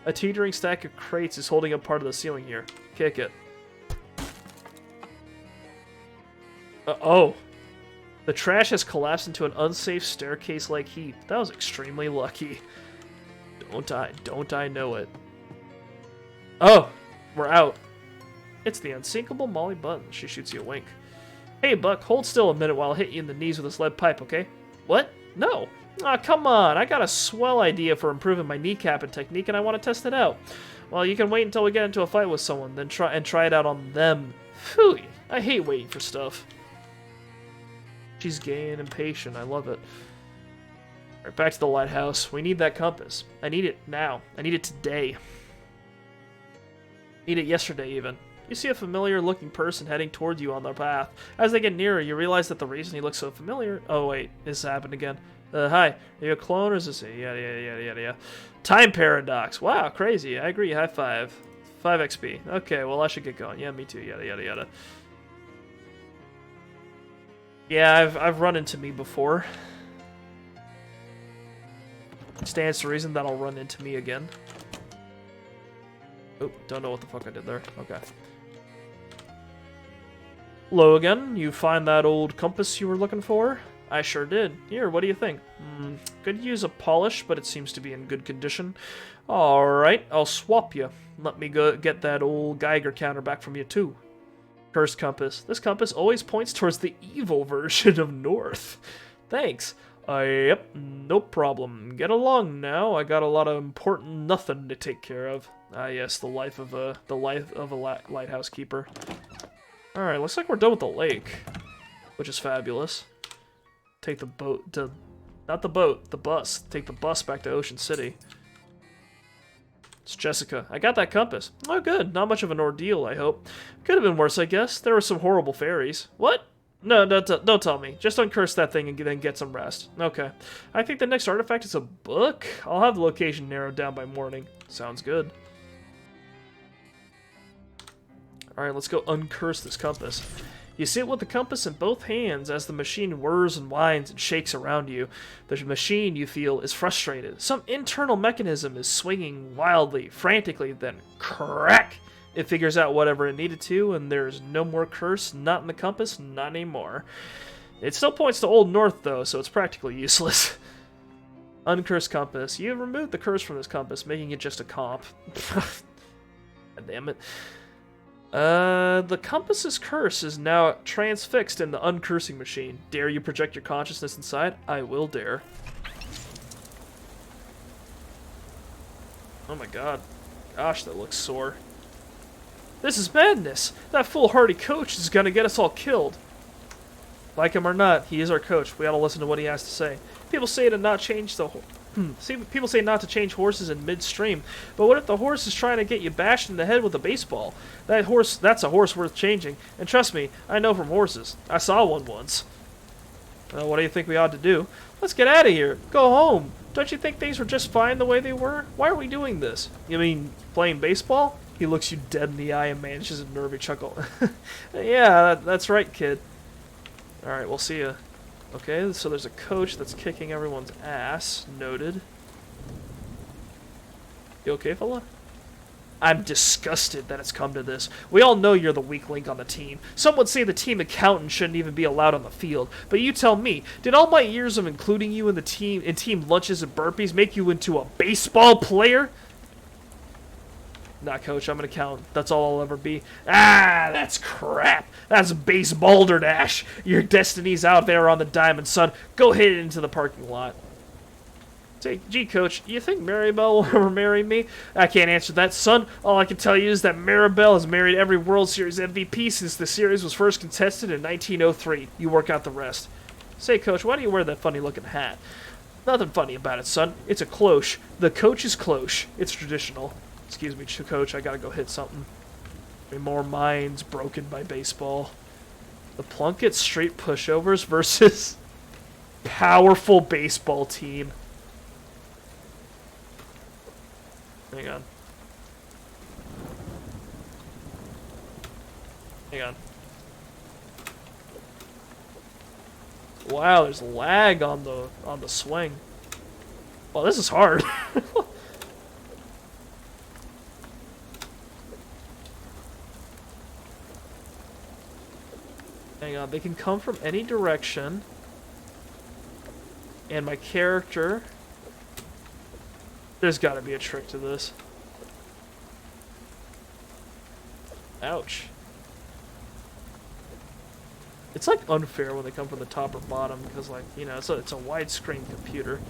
A teetering stack of crates is holding up part of the ceiling here. Kick it. Oh. The trash has collapsed into an unsafe staircase-like heap. That was extremely lucky. Don't I know it. Oh, we're out. It's the unsinkable Molly Button. She shoots you a wink. Hey, Buck, hold still a minute while I hit you in the knees with this lead pipe, okay? What? No. Aw, come on. I got a swell idea for improving my kneecapping technique, and I want to test it out. Well, you can wait until we get into a fight with someone, then try it out on them. Phew, I hate waiting for stuff. She's gay and impatient. I love it. Alright, back to the lighthouse. We need that compass. I need it now. I need it today. Need it yesterday, even. You see a familiar-looking person heading towards you on their path. As they get nearer, you realize that the reason he looks so familiar... Oh, wait. This happened again. Hi. Are you a clone, or is this a... Yada. Time paradox. Wow, crazy. I agree. High five. 5 XP. Okay, well, I should get going. Yeah, me too. Yada. Yeah, I've run into me before. Stands to reason that I'll run into me again. Oh, don't know what the fuck I did there. Okay. Hello again. You find that old compass you were looking for? I sure did. Here, what do you think? Could use a polish, but it seems to be in good condition. Alright, I'll swap you. Let me go get that old Geiger counter back from you, too. Cursed compass. This compass always points towards the evil version of North. Thanks. Yep, no problem. Get along now. I got a lot of important nothing to take care of. Ah, yes, the life of a lighthouse keeper. All right, looks like we're done with the lake, which is fabulous. Take the boat to, not the boat, the bus. Take the bus back to Ocean City. It's Jessica. I got that compass. Oh, good. Not much of an ordeal, I hope. Could have been worse, I guess. There were some horrible fairies. What? No, don't tell me. Just uncurse that thing and then get some rest. Okay. I think the next artifact is a book. I'll have the location narrowed down by morning. Sounds good. Alright, let's go uncurse this compass. You sit with the compass in both hands as the machine whirs and whines and shakes around you. The machine, you feel, is frustrated. Some internal mechanism is swinging wildly, frantically, then crack! It figures out whatever it needed to, and there's no more curse, not in the compass, not anymore. It still points to Old North, though, so it's practically useless. Uncursed compass. You have removed the curse from this compass, making it just a comp. God damn it. The compass's curse is now transfixed in the uncursing machine. Dare you project your consciousness inside? I will dare. Oh my god. Gosh, that looks sore. This is madness! That foolhardy coach is gonna get us all killed. Like him or not, he is our coach. We ought to listen to what he has to say. People say to not change the... people say not to change horses in midstream, but what if the horse is trying to get you bashed in the head with a baseball? That's a horse worth changing. And trust me, I know from horses. I saw one once. What do you think we ought to do? Let's get out of here. Go home. Don't you think things were just fine the way they were? Why are we doing this? You mean playing baseball? He looks you dead in the eye and manages a nervy chuckle. Yeah, that's right, kid. Alright, we'll see ya. Okay, so there's a coach that's kicking everyone's ass. Noted. You okay, fella? I'm disgusted that it's come to this. We all know you're the weak link on the team. Some would say the team accountant shouldn't even be allowed on the field. But you tell me, did all my years of including you in the team lunches and burpees make you into a baseball player? Nah, coach, I'm an accountant. That's all I'll ever be. Ah, that's crap. That's base balderdash. Your destiny's out there on the diamond, son. Go hit it into the parking lot. Say, gee, Coach, you think Maribel will ever marry me? I can't answer that, son. All I can tell you is that Maribel has married every World Series MVP since the series was first contested in 1903. You work out the rest. Say, Coach, why do you wear that funny-looking hat? Nothing funny about it, son. It's a cloche. The coach is cloche. It's traditional. Excuse me, Coach, I gotta go hit something. More minds broken by baseball. The Plunkett Street Pushovers versus powerful baseball team. Hang on. Hang on. Wow, there's lag on the swing. Well, this is hard. Hang on, they can come from any direction. And my character... There's gotta be a trick to this. Ouch. It's like unfair when they come from the top or bottom because, like, you know, it's a widescreen computer.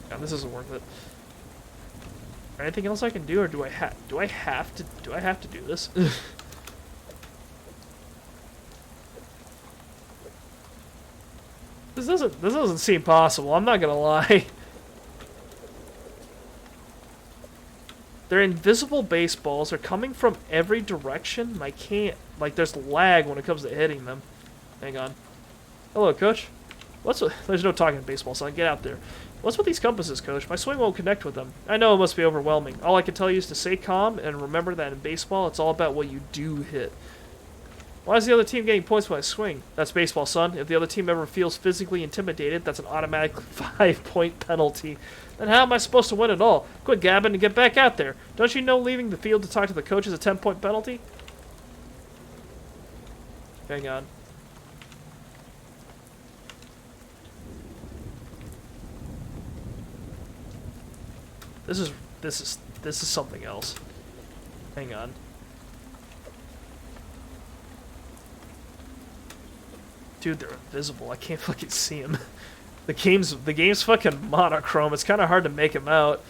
God, this isn't worth it. Anything else I can do, or do I have to do this? This doesn't seem possible. I'm not gonna lie. They're invisible baseballs. They're coming from every direction. I can't... Like, there's lag when it comes to hitting them. Hang on. Hello, Coach. There's no talking baseball, son. Get out there. What's with these compasses, Coach? My swing won't connect with them. I know it must be overwhelming. All I can tell you is to stay calm and remember that in baseball, it's all about what you do hit. Why is the other team getting points when I swing? That's baseball, son. If the other team ever feels physically intimidated, that's an automatic 5-point penalty. Then how am I supposed to win at all? Quit gabbing and get back out there. Don't you know leaving the field to talk to the coach is a 10-point penalty? Hang on. This is something else. Hang on. Dude, they're invisible. I can't fucking see them. The game's fucking monochrome. It's kind of hard to make them out.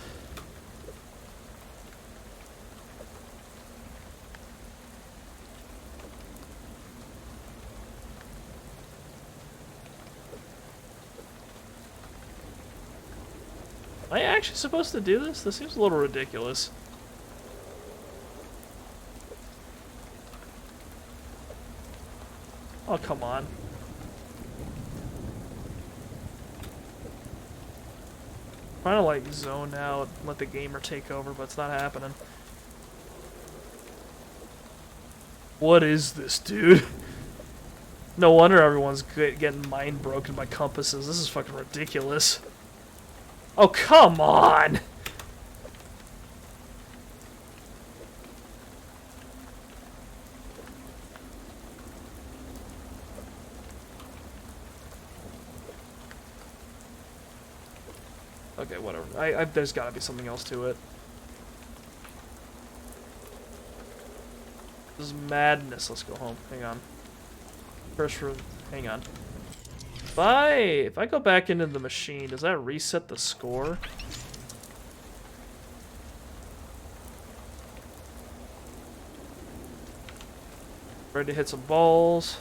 Am I actually supposed to do this? This seems a little ridiculous. Oh, come on. Trying to like zone out, let the gamer take over, but it's not happening. What is this, dude? No wonder everyone's getting mind broken by compasses. This is fucking ridiculous. Oh, come on! Okay, whatever. There's gotta be something else to it. This is madness. Let's go home. Hang on. First room. Hang on. If I go back into the machine, does that reset the score? Ready to hit some balls.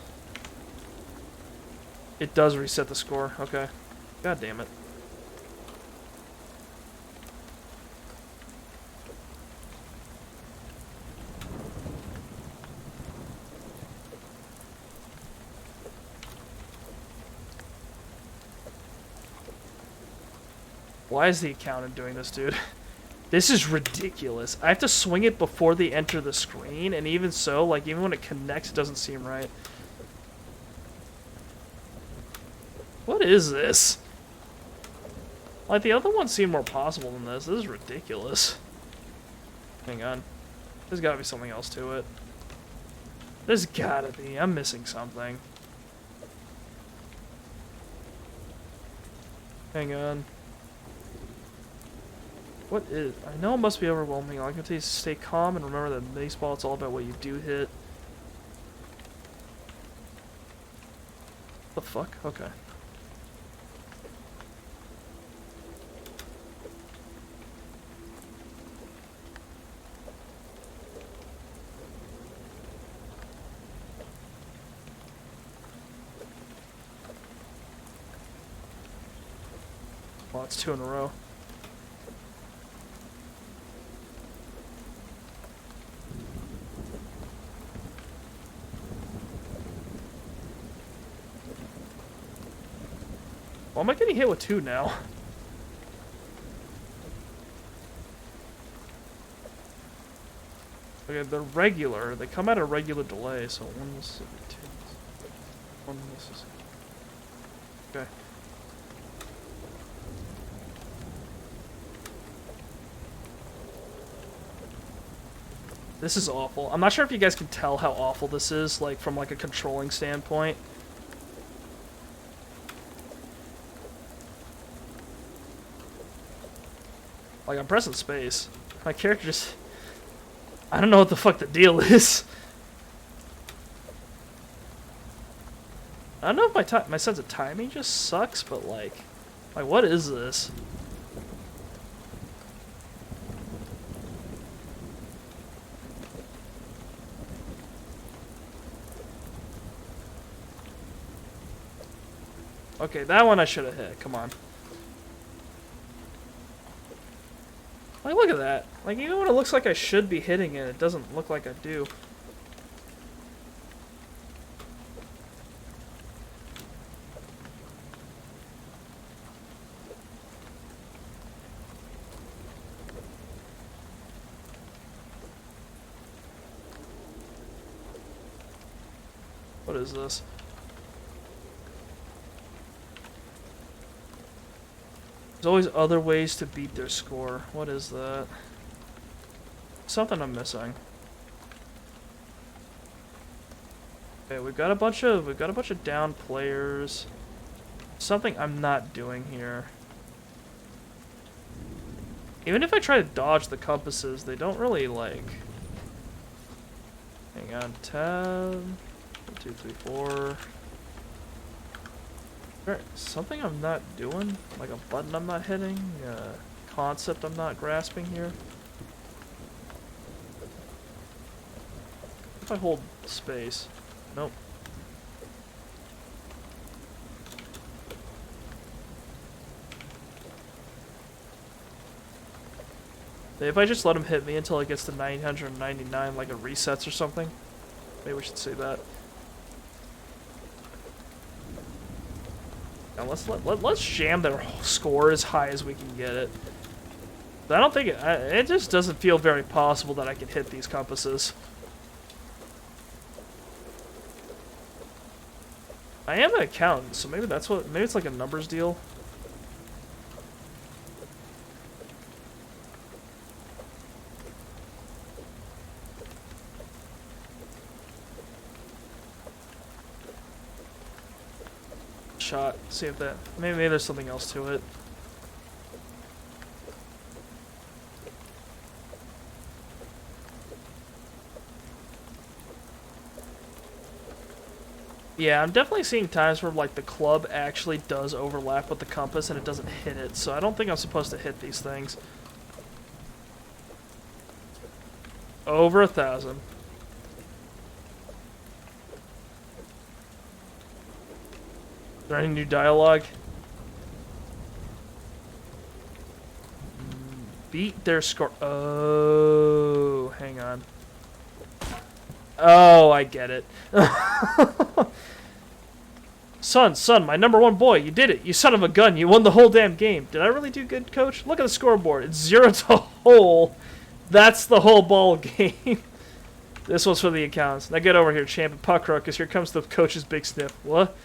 It does reset the score. Okay. God damn it. Why is the accountant doing this, dude? This is ridiculous. I have to swing it before they enter the screen, and even so, like, even when it connects, it doesn't seem right. What is this? Like, the other ones seem more possible than this. This is ridiculous. Hang on. There's gotta be something else to it. There's gotta be. I'm missing something. Hang on. What is... I know it must be overwhelming. All I can tell you is stay calm and remember that in baseball it's all about what you do hit. What the fuck? Okay. Well, it's 2 in a row. Why am I getting hit with 2 now? Okay, they're regular. They come at a regular delay, so 1 Mississippi, 2 Mississippi, 1 Mississippi. Okay. This is awful. I'm not sure if you guys can tell how awful this is, like, from, like, a controlling standpoint. Like, I'm pressing space. My character just... I don't know what the fuck the deal is. I don't know if my sense of timing just sucks, but, like, what is this? Okay, that one I should have hit. Come on. Like, look at that. Like, even when it looks like I should be hitting it, it doesn't look like I do. What is this? There's always other ways to beat their score. What is that? Something I'm missing. Okay, we've got a bunch of down players. Something I'm not doing here. Even if I try to dodge the compasses, they don't really like. Hang on, tab 1, 2, 3, 4. Something I'm not doing? Like a button I'm not hitting? A concept I'm not grasping here? If I hold space. Nope. If I just let him hit me until it gets to 999, like it resets or something. Maybe we should say that. Now let's jam their score as high as we can get it. But I don't think it just doesn't feel very possible that I can hit these compasses. I am an accountant, so maybe that's what. Maybe it's like a numbers deal. Shot. See if that. Maybe there's something else to it. Yeah, I'm definitely seeing times where like the club actually does overlap with the compass and it doesn't hit it, so I don't think I'm supposed to hit these things. Over 1,000. Is there any new dialogue? Beat their score. Oh, hang on. Oh, I get it. Son, my #1 boy, you did it. You son of a gun. You won the whole damn game. Did I really do good, coach? Look at the scoreboard. It's 0 to whole. That's the whole ball game. This one's for the accounts. Now get over here, champ, and puck rock, because here comes the coach's big sniff. What?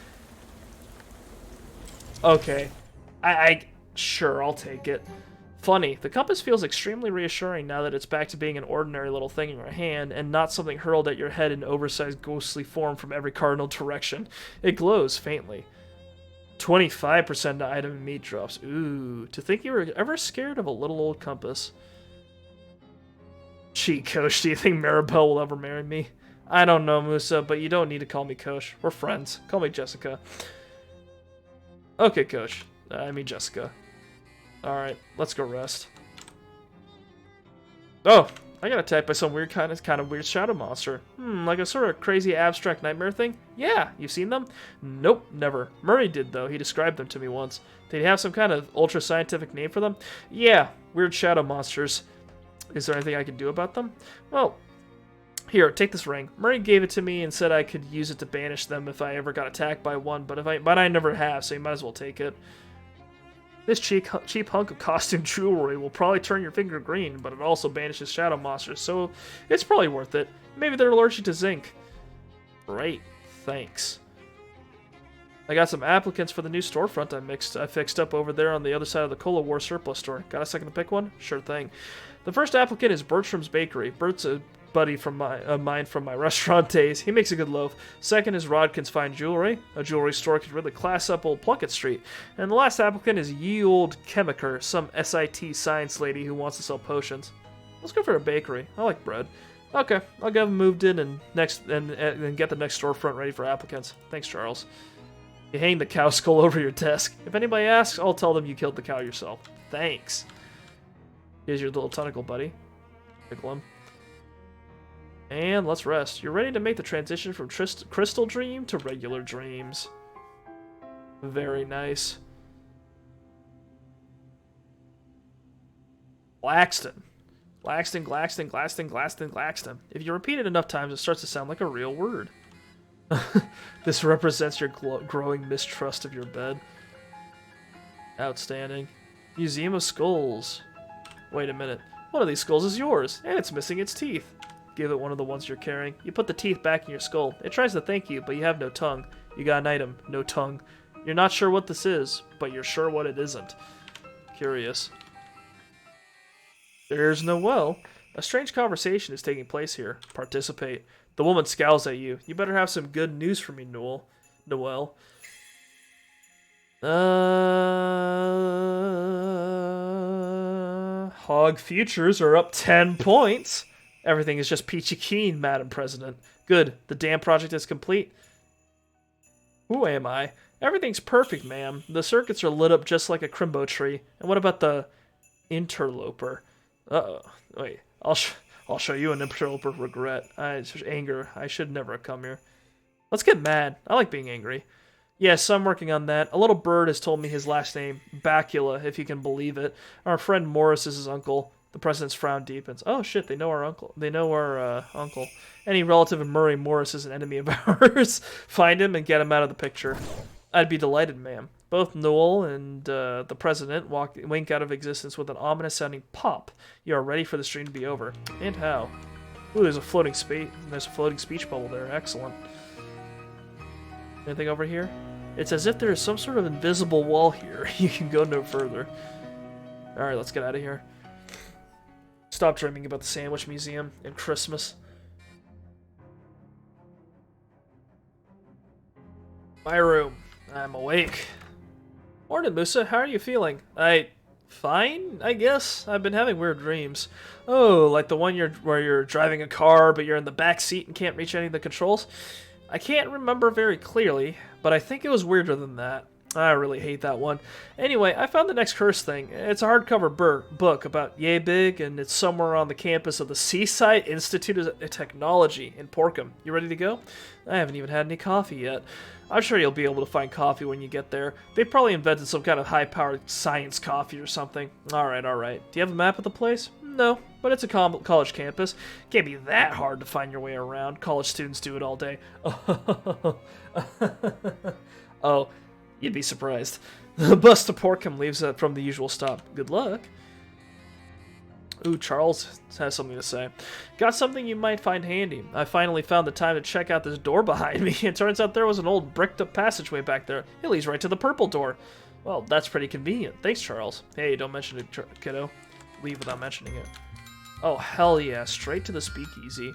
Okay. Sure, I'll take it. Funny, the compass feels extremely reassuring now that it's back to being an ordinary little thing in your hand and not something hurled at your head in oversized ghostly form from every cardinal direction. It glows faintly. 25% to item and meat drops. Ooh, to think you were ever scared of a little old compass. Gee, coach, do you think Maribel will ever marry me? I don't know, Musa, but you don't need to call me coach. We're friends. Call me Jessica. Okay, coach. I mean Jessica. Alright, let's go rest. Oh, I got attacked by some weird kind of weird shadow monster. Like a sort of crazy abstract nightmare thing? Yeah, you've seen them? Nope, never. Murray did, though. He described them to me once. Did he have some kind of ultra-scientific name for them? Yeah, weird shadow monsters. Is there anything I can do about them? Well, here, take this ring. Murray gave it to me and said I could use it to banish them if I ever got attacked by one, but I never have, so you might as well take it. This cheap hunk of costume jewelry will probably turn your finger green, but it also banishes shadow monsters, so it's probably worth it. Maybe they're allergic to zinc. Great, thanks. I got some applicants for the new storefront I fixed up over there on the other side of the Cola War surplus store. Got a second to pick one? Sure thing. The first applicant is Bertram's Bakery. Bert's a buddy from mine from my restaurant days. He makes a good loaf. Second is Rodkin's Fine Jewelry. A jewelry store could really class up old Plunkett Street. And the last applicant is Ye Old Chemiker, some SIT science lady who wants to sell potions. Let's go for a bakery. I like bread. Okay, I'll get them moved in and get the next storefront ready for applicants. Thanks, Charles. You hang the cow skull over your desk. If anybody asks, I'll tell them you killed the cow yourself. Thanks. Here's your little tentacle, buddy. Pickle him. And let's rest. You're ready to make the transition from Crystal Dream to regular dreams. Very nice. Glaxton. Glaxton. If you repeat it enough times, it starts to sound like a real word. This represents your growing mistrust of your bed. Outstanding. Museum of Skulls. Wait a minute. One of these skulls is yours, and it's missing its teeth. Give it one of the ones you're carrying. You put the teeth back in your skull. It tries to thank you, but you have no tongue. You got an item, no tongue. You're not sure what this is, but you're sure what it isn't. Curious. There's Noelle. A strange conversation is taking place here. Participate. The woman scowls at you. You better have some good news for me, Noelle. Hog futures are up 10 points. Everything is just peachy keen, Madam President. Good. The dam project is complete. Who am I? Everything's perfect, ma'am. The circuits are lit up just like a crimbo tree. And what about the interloper? Uh-oh. Wait. I'll show you an interloper regret. Anger. I should never have come here. Let's get mad. I like being angry. Yes, I'm working on that. A little bird has told me his last name, Bacula, if you can believe it. Our friend Morris is his uncle. The president's frown deepens. Oh shit, they know our uncle. Uncle. Any relative of Murray Morris is an enemy of ours. Find him and get him out of the picture. I'd be delighted, ma'am. Both Noel and the president wink out of existence with an ominous-sounding pop. You are ready for the stream to be over. And how? Ooh, there's a floating speech bubble there. Excellent. Anything over here? It's as if there is some sort of invisible wall here. You can go no further. Alright, let's get out of here. Stop dreaming about the Sandwich Museum and Christmas. My room. I'm awake. Morning, Musa. How are you feeling? Fine, I guess. I've been having weird dreams. Oh, like the one where you're driving a car, but you're in the back seat and can't reach any of the controls? I can't remember very clearly, but I think it was weirder than that. I really hate that one. Anyway, I found the next curse thing. It's a hardcover book about yay big, and it's somewhere on the campus of the Seaside Institute of Technology in Porkham. You ready to go? I haven't even had any coffee yet. I'm sure you'll be able to find coffee when you get there. They probably invented some kind of high-powered science coffee or something. Alright. Do you have a map of the place? No, but it's a college campus. Can't be that hard to find your way around. College students do it all day. Oh. You'd be surprised. The bus to Porkham leaves from the usual stop. Good luck. Ooh, Charles has something to say. Got something you might find handy. I finally found the time to check out this door behind me. It turns out there was an old bricked-up passageway back there. It leads right to the purple door. Well, that's pretty convenient. Thanks, Charles. Hey, don't mention it, kiddo. Leave without mentioning it. Oh, hell yeah. Straight to the speakeasy.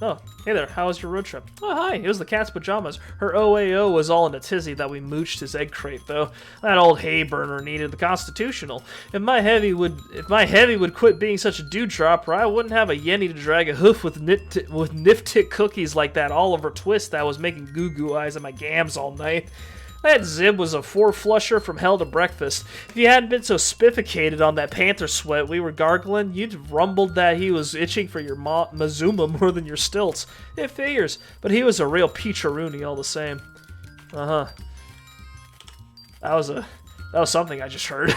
Oh, hey there, how was your road trip? Oh, hi, it was the cat's pajamas. Her OAO was all in a tizzy that we mooched his egg crate, though. That old hay burner needed the constitutional. If my heavy would quit being such a dewdropper, I wouldn't have a yenny to drag a hoof with niftic cookies like that Oliver Twist that was making goo-goo eyes at my gams all night. That Zib was a four-flusher from hell to breakfast. If you hadn't been so spifficated on that panther sweat we were gargling, you'd have rumbled that he was itching for your Mazuma more than your stilts. It figures, but he was a real peacheroonie all the same. Uh-huh. That was something I just heard.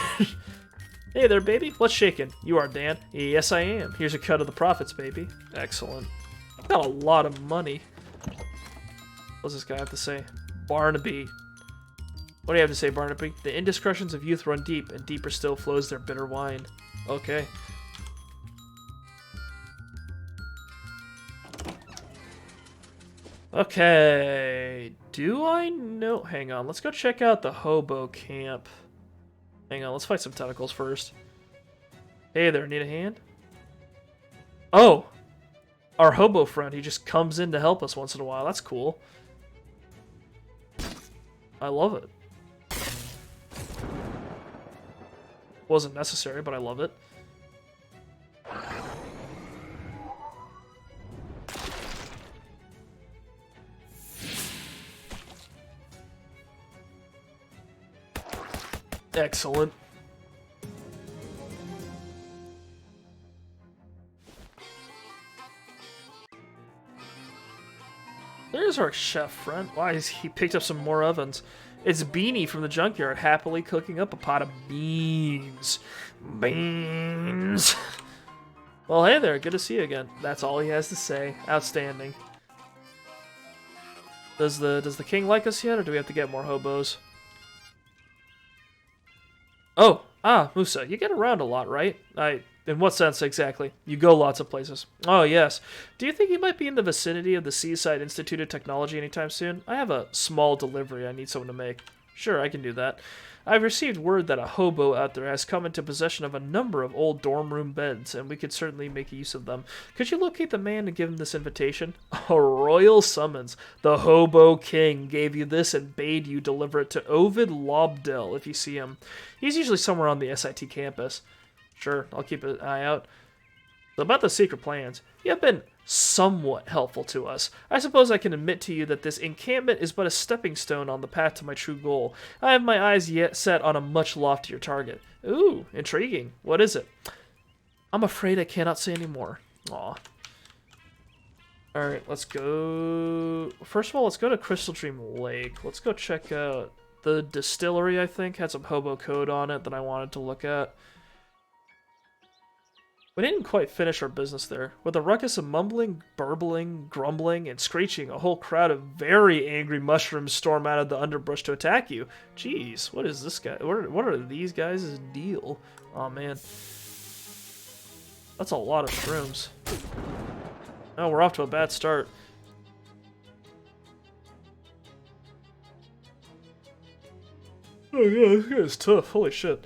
Hey there, baby. What's shaking? You are, Dan. Yes, I am. Here's a cut of the profits, baby. Excellent. Got a lot of money. What's this guy have to say? Barnaby. What do you have to say, Barnaby? The indiscretions of youth run deep, and deeper still flows their bitter wine. Okay. Okay. Do I know? Hang on. Let's go check out the hobo camp. Hang on. Let's fight some tentacles first. Hey there. Need a hand? Oh! Our hobo friend. He just comes in to help us once in a while. That's cool. I love it. Wasn't necessary, but I love it. Excellent. There's our chef friend. Why is he picked up some more ovens? It's Beanie from the junkyard, happily cooking up a pot of beans. Beans. Well, hey there. Good to see you again. That's all he has to say. Outstanding. Does the king like us yet, or do we have to get more hobos? Oh, Musa, you get around a lot, right? In what sense exactly? You go lots of places. Oh, yes. Do you think you might be in the vicinity of the Seaside Institute of Technology anytime soon? I have a small delivery I need someone to make. Sure, I can do that. I've received word that a hobo out there has come into possession of a number of old dorm room beds, and we could certainly make use of them. Could you locate the man and give him this invitation? A royal summons. The Hobo King gave you this and bade you deliver it to Ovid Lobdell if you see him. He's usually somewhere on the SIT campus. Sure, I'll keep an eye out. So about the secret plans, you have been somewhat helpful to us. I suppose I can admit to you that this encampment is but a stepping stone on the path to my true goal. I have my eyes yet set on a much loftier target. Ooh, intriguing. What is it? I'm afraid I cannot say any more. Aw. Alright, let's go... First of all, let's go to Crystal Dream Lake. Let's go check out the distillery, I think. Had some hobo code on it that I wanted to look at. We didn't quite finish our business there. With a ruckus of mumbling, burbling, grumbling, and screeching, a whole crowd of very angry mushrooms storm out of the underbrush to attack you. Jeez, what is this guy? What are these guys' deal? Oh man. That's a lot of shrooms. Oh, we're off to a bad start. Oh yeah, this guy is tough. Holy shit.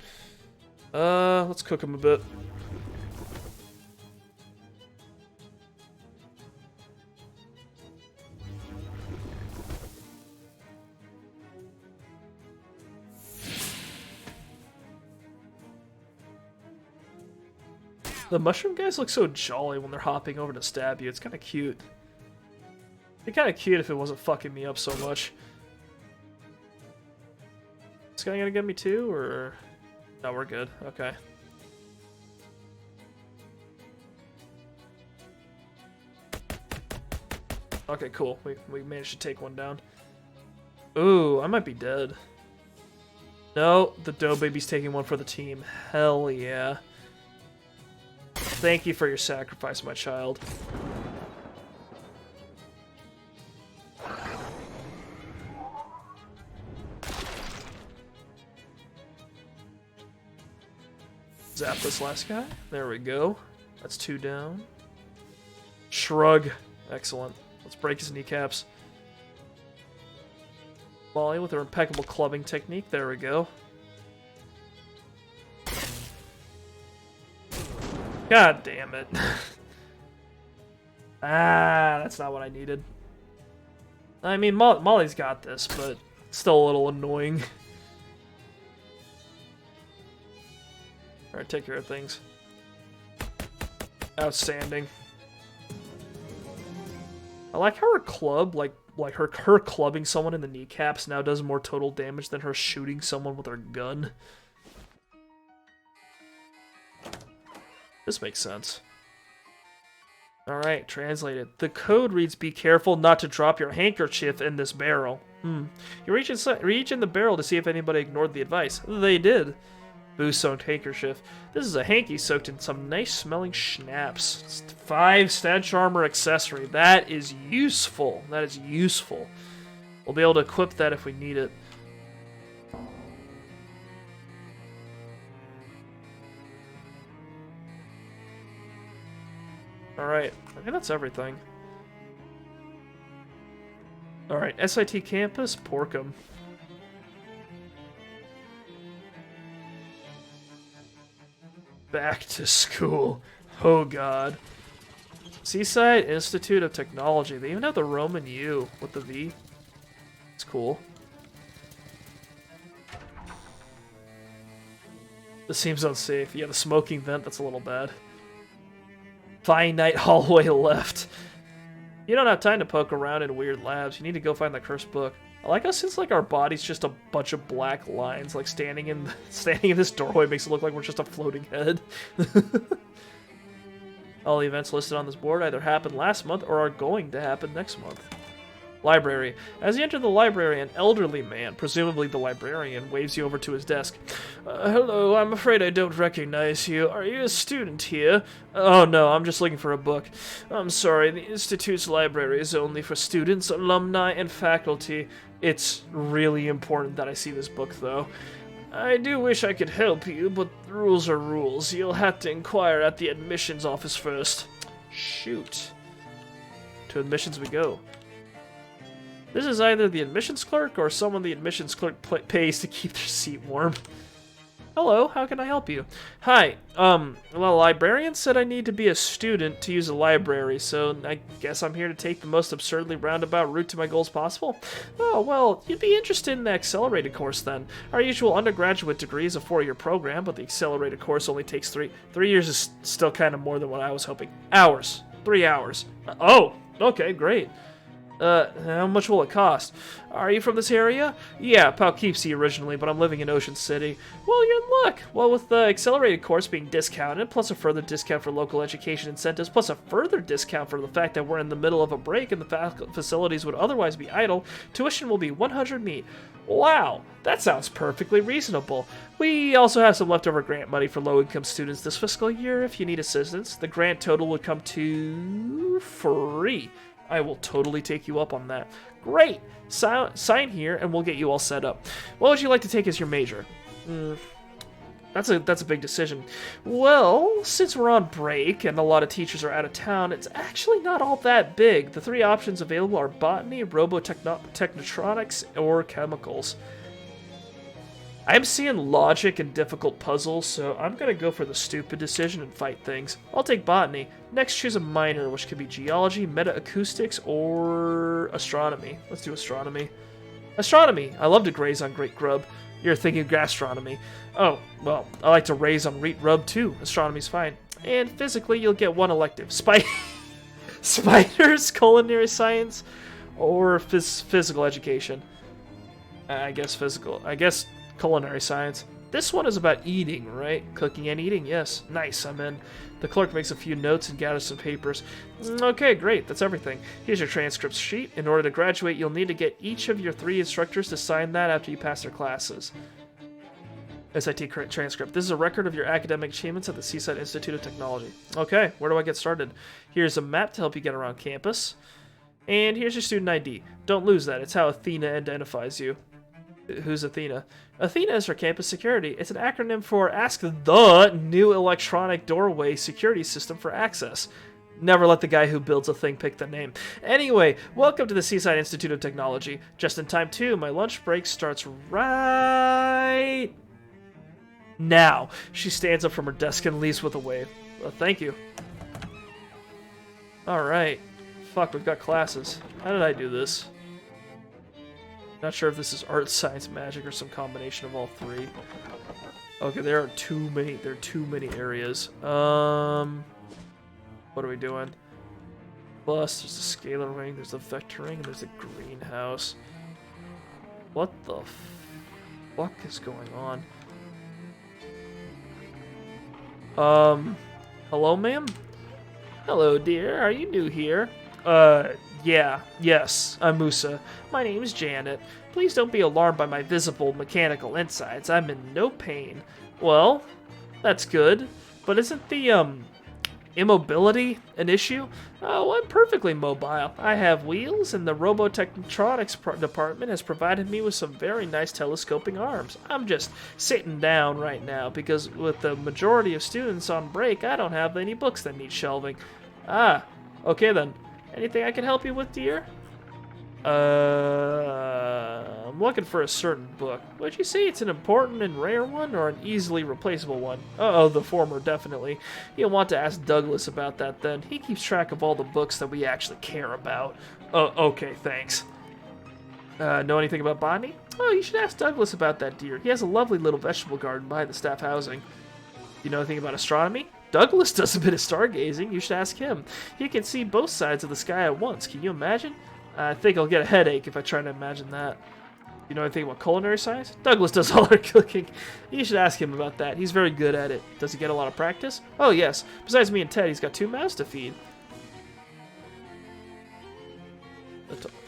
Let's cook him a bit. The mushroom guys look so jolly when they're hopping over to stab you. It's kind of cute. It'd be kind of cute if it wasn't fucking me up so much. This guy gonna get me too, or... No, we're good. Okay. Okay, cool. We managed to take one down. Ooh, I might be dead. No, the dough baby's taking one for the team. Hell yeah. Thank you for your sacrifice, my child. Zap this last guy. There we go. That's 2 down. Shrug. Excellent. Let's break his kneecaps. Molly with her impeccable clubbing technique. There we go. God damn it. That's not what I needed. I mean, Molly's got this, but still a little annoying. Alright, take care of things. Outstanding. I like how her club, like, like her clubbing someone in the kneecaps now does more total damage than her shooting someone with her gun. This makes sense. Alright, translated. The code reads, be careful not to drop your handkerchief in this barrel. You reach in the barrel to see if anybody ignored the advice. They did. Boo-soaked handkerchief. This is a hanky soaked in some nice-smelling schnapps. It's 5 stench armor accessory. That is useful. That is useful. We'll be able to equip that if we need it. Alright, I think that's everything. Alright, SIT campus, Porkum. Back to school. Oh god. Seaside Institute of Technology. They even have the Roman U with the V. It's cool. This seems unsafe. Yeah, the smoking vent, that's a little bad. Finite hallway left. You don't have time to poke around in weird labs. You need to go find the cursed book. I like how since like our body's just a bunch of black lines, like standing in this doorway makes it look like we're just a floating head. All the events listed on this board either happened last month or are going to happen next month. Library. As you enter the library, an elderly man, presumably the librarian, waves you over to his desk. Hello, I'm afraid I don't recognize you. Are you a student here? Oh no, I'm just looking for a book. I'm sorry, the Institute's library is only for students, alumni, and faculty. It's really important that I see this book, though. I do wish I could help you, but the rules are rules. You'll have to inquire at the admissions office first. Shoot. To admissions we go. This is either the admissions clerk or someone the admissions clerk pays to keep their seat warm. Hello, how can I help you? Hi, well, the librarian said I need to be a student to use a library, so I guess I'm here to take the most absurdly roundabout route to my goals possible. Oh, well, you'd be interested in the accelerated course then. Our usual undergraduate degree is a 4-year program, but the accelerated course only takes 3. 3 years is still kind of more than what I was hoping. Hours. 3 hours. Oh, okay, great. How much will it cost? Are you from this area? Yeah, Poughkeepsie originally, but I'm living in Ocean City. Well, you're in luck. Well, with the accelerated course being discounted, plus a further discount for local education incentives, plus a further discount for the fact that we're in the middle of a break and the facilities would otherwise be idle, tuition will be 100 meat. Wow, that sounds perfectly reasonable. We also have some leftover grant money for low-income students this fiscal year if you need assistance. The grant total would come to free. I will totally take you up on that. Great! Sign here and we'll get you all set up. What would you like to take as your major? That's a big decision. Well, since we're on break and a lot of teachers are out of town, it's actually not all that big. The 3 options available are botany, robotechnotronics, or chemicals. I'm seeing logic and difficult puzzles, so I'm gonna go for the stupid decision and fight things. I'll take botany. Next, choose a minor, which could be geology, meta-acoustics, or astronomy. Let's do astronomy. Astronomy! I love to graze on great grub. You're thinking gastronomy. Oh, well, I like to raise on wheat rub too. Astronomy's fine. And physically, you'll get 1 elective. Spiders, culinary science, or physical education. I guess physical. I guess culinary science. This one is about eating, right? Cooking and eating, yes. Nice, I'm in. The clerk makes a few notes and gathers some papers. Okay, great, that's everything. Here's your transcript sheet. In order to graduate, you'll need to get each of your 3 instructors to sign that after you pass their classes. SIT transcript. This is a record of your academic achievements at the Seaside Institute of Technology. Okay, where do I get started? Here's a map to help you get around campus. And here's your student ID. Don't lose that, it's how Athena identifies you. Who's Athena? Athena is for campus security. It's an acronym for Ask the New Electronic Doorway Security System for Access. Never let the guy who builds a thing pick the name. Anyway, welcome to the Seaside Institute of Technology. Just in time, too. My lunch break starts right now. She stands up from her desk and leaves with a wave. Thank you. Alright. Fuck, we've got classes. How did I do this? Not sure if this is art, science, magic, or some combination of all 3. Okay, there are too many. There are too many areas. What are we doing? bus, there's a scalar ring, there's a vector ring, and there's a greenhouse. What the fuck is going on? Hello, ma'am? Hello, dear. Are you new here? Yes, I'm Musa. My name's Janet. Please don't be alarmed by my visible mechanical insides. I'm in no pain. Well, that's good. But isn't the, immobility an issue? Oh, I'm perfectly mobile. I have wheels, and the robotechtronics department has provided me with some very nice telescoping arms. I'm just sitting down right now because with the majority of students on break, I don't have any books that need shelving. Ah, okay then. Anything I can help you with, dear? I'm looking for a certain book. Would you say it's an important and rare one, or an easily replaceable one? Oh, the former, definitely. You'll want to ask Douglas about that then. He keeps track of all the books that we actually care about. Oh, okay, thanks. Know anything about botany? Oh, you should ask Douglas about that, dear. He has a lovely little vegetable garden behind the staff housing. You know anything about astronomy? Douglas does a bit of stargazing. You should ask him. He can see both sides of the sky at once. Can you imagine? I think I'll get a headache if I try to imagine that. You know anything about culinary science? Douglas does all our cooking. You should ask him about that. He's very good at it. Does he get a lot of practice? Oh, yes. Besides me and Ted, he's got 2 mouths to feed.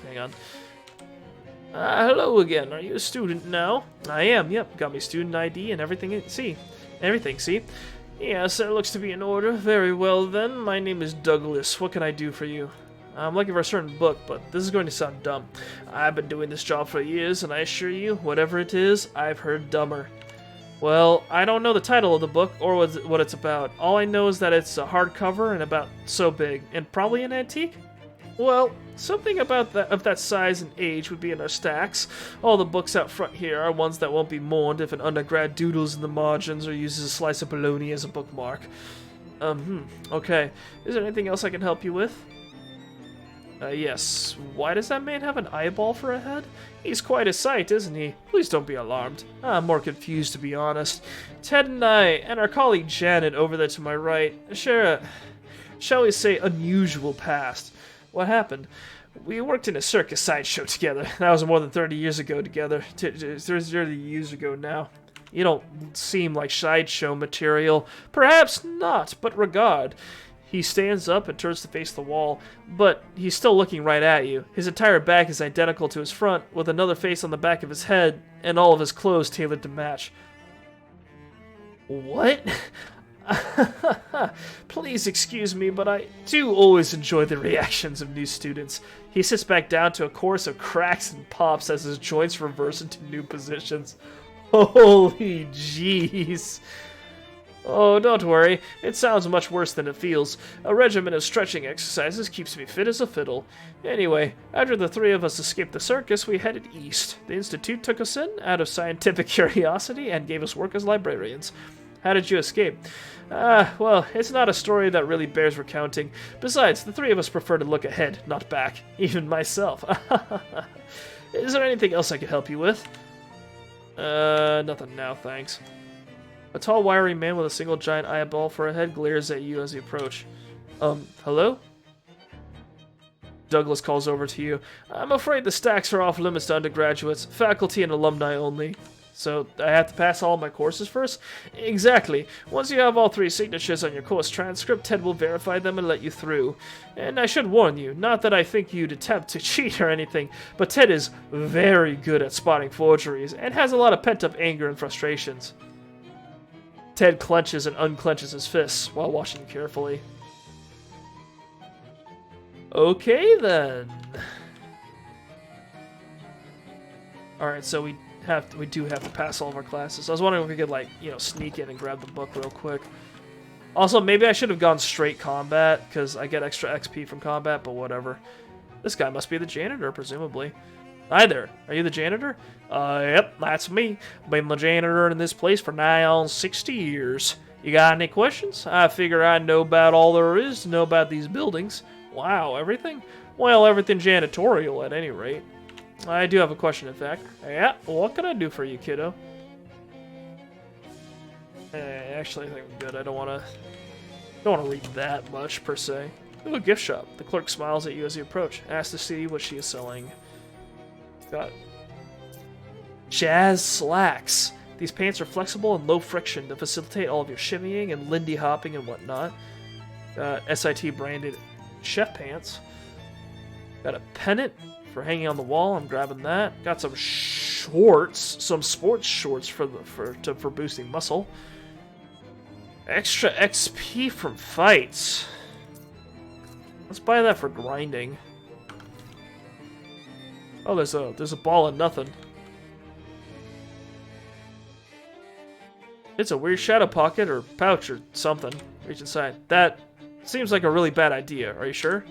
Hang on. Hello again. Are you a student now? I am, yep. Got my student ID and everything. See? Yes, that looks to be in order. Very well, then. My name is Douglas. What can I do for you? I'm looking for a certain book, but this is going to sound dumb. I've been doing this job for years, and I assure you, whatever it is, I've heard dumber. Well, I don't know the title of the book or what it's about. All I know is that it's a hardcover and about so big, and probably an antique? Well, something about that size and age would be in our stacks. All the books out front here are ones that won't be mourned if an undergrad doodles in the margins or uses a slice of bologna as a bookmark. Okay. Is there anything else I can help you with? Yes. Why does that man have an eyeball for a head? He's quite a sight, isn't he? Please don't be alarmed. I'm more confused, to be honest. Ted and I, and our colleague Janet over there to my right, share a, shall we say, unusual past. What happened? We worked in a circus sideshow together. That was more than 30 years ago together. 30 years ago now. You don't seem like sideshow material. Perhaps not, but regard. He stands up and turns to face the wall, but he's still looking right at you. His entire back is identical to his front, with another face on the back of his head, and all of his clothes tailored to match. What? Please excuse me, but I do always enjoy the reactions of new students. He sits back down to a chorus of cracks and pops as his joints reverse into new positions. Holy jeez. Oh, don't worry. It sounds much worse than it feels. A regimen of stretching exercises keeps me fit as a fiddle. Anyway, after the 3 of us escaped the circus, we headed east. The Institute took us in out of scientific curiosity and gave us work as librarians. How did you escape? Well, it's not a story that really bears recounting. Besides, the 3 of us prefer to look ahead, not back. Even myself. Is there anything else I could help you with? Nothing now, thanks. A tall, wiry man with a single giant eyeball for a head glares at you as you approach. Hello? Douglas calls over to you. I'm afraid the stacks are off limits to undergraduates, faculty and alumni only. So, I have to pass all my courses first? Exactly. Once you have all 3 signatures on your course transcript, Ted will verify them and let you through. And I should warn you, not that I think you'd attempt to cheat or anything, but Ted is very good at spotting forgeries, and has a lot of pent-up anger and frustrations. Ted clenches and unclenches his fists while watching you carefully. Okay, then. Alright, so we do have to pass all of our classes. I was wondering if we could, like, sneak in and grab the book real quick. Also, maybe I should have gone straight combat, because I get extra XP from combat, but whatever. This guy must be the janitor, presumably. Hi there. Are you the janitor? Yep, that's me. Been the janitor in this place for nigh on 60 years. You got any questions? I figure I know about all there is to know about these buildings. Wow, everything? Well, everything janitorial, at any rate. I do have a question, in fact. Yeah, what can I do for you, kiddo? Actually, I think I'm good. I don't want to read that much, per se. Ooh, a gift shop. The clerk smiles at you as you approach. Ask to see what she is selling. Got jazz slacks. These pants are flexible and low friction to facilitate all of your shimmying and Lindy hopping and whatnot. SIT branded chef pants. Got a pennant for hanging on the wall. I'm grabbing that. Got some shorts, some sports shorts for boosting muscle. Extra XP from fights. Let's buy that for grinding. Oh, there's a ball of nothing. It's a weird shadow pocket or pouch or something. Reach inside. That seems like a really bad idea. Are you sure?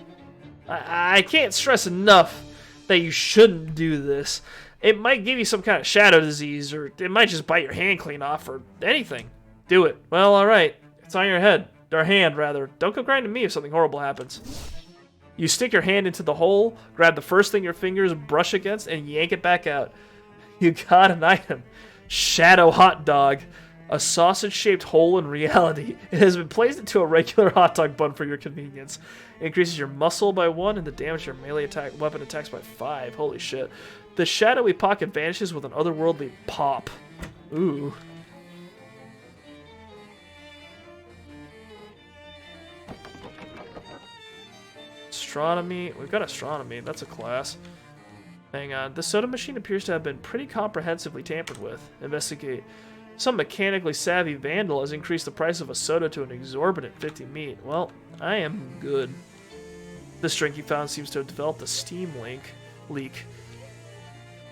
I can't stress enough that you shouldn't do this. It might give you some kind of shadow disease, or it might just bite your hand clean off, or anything. Do it. Well, alright. It's on your head. Or hand, rather. Don't go grinding me if something horrible happens. You stick your hand into the hole, grab the first thing your fingers brush against, and yank it back out. You got an item. Shadow hot dog. A sausage-shaped hole in reality. It has been placed into a regular hot dog bun for your convenience. It increases your muscle by 1 and the damage your melee weapon attacks by 5. Holy shit. The shadowy pocket vanishes with an otherworldly pop. Ooh. Astronomy. We've got astronomy. That's a class. Hang on. The soda machine appears to have been pretty comprehensively tampered with. Investigate. Some mechanically savvy vandal has increased the price of a soda to an exorbitant 50 meat. Well, I am good. This drink you found seems to have developed a steam leak.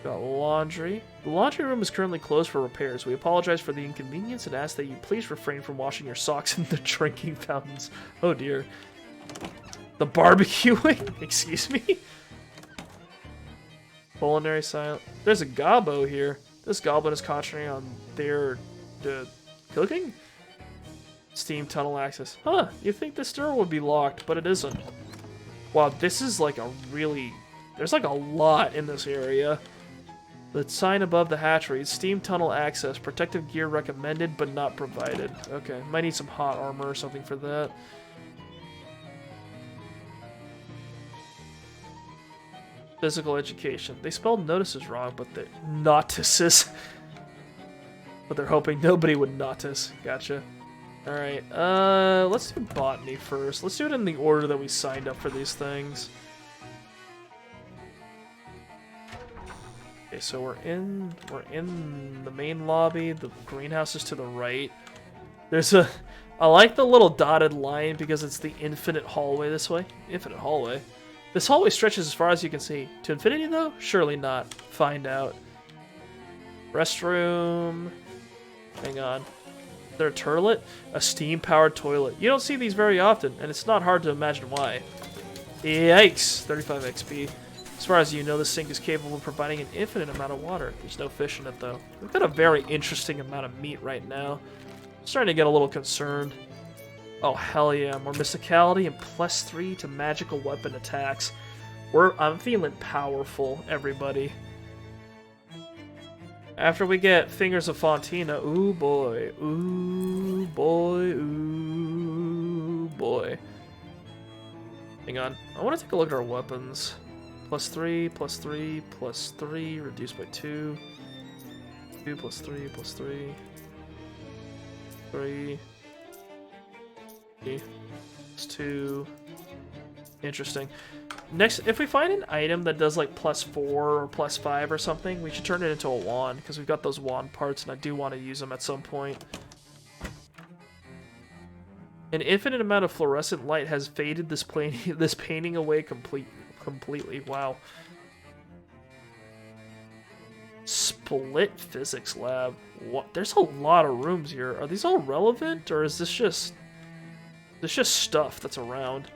Got laundry. The laundry room is currently closed for repairs. We apologize for the inconvenience and ask that you please refrain from washing your socks in the drinking fountains. Oh dear. The barbecuing? Excuse me? Culinary silence. There's a gobbo here. This goblin is concentrating on their cooking? Steam tunnel access. Huh, you'd think this door would be locked, but it isn't. Wow, this is like a really... There's like a lot in this area. The sign above the hatch reads, Steam tunnel access. Protective gear recommended, but not provided. Okay, might need some hot armor or something for that. Physical education. They spelled notices wrong, but they're notices. But they're hoping nobody would notice. Gotcha. Alright, let's do botany first. Let's do it in the order that we signed up for these things. Okay, so we're in the main lobby. The greenhouse is to the right. I like the little dotted line because it's the infinite hallway this way. Infinite hallway. This hallway stretches as far as you can see. To infinity, though? Surely not. Find out. Restroom. Hang on. Is there a turlet? A steam-powered toilet. You don't see these very often, and it's not hard to imagine why. Yikes! 35 XP. As far as you know, this sink is capable of providing an infinite amount of water. There's no fish in it, though. We've got a very interesting amount of meat right now. I'm starting to get a little concerned. Oh, hell yeah. More mysticality and +3 to magical weapon attacks. I'm feeling powerful, everybody. After we get Fingers of Fontina, ooh boy, ooh boy, ooh boy. Hang on. I want to take a look at our weapons. +3, +3, +3, reduced by 2. 2 +3, +3. 3. +2. Interesting. Next, if we find an item that does like +4 or +5 or something, we should turn it into a wand, because we've got those wand parts and I do want to use them at some point. An infinite amount of fluorescent light has faded this painting away completely. Wow. Split physics lab. What? There's a lot of rooms here. Are these all relevant, or is this just stuff that's around?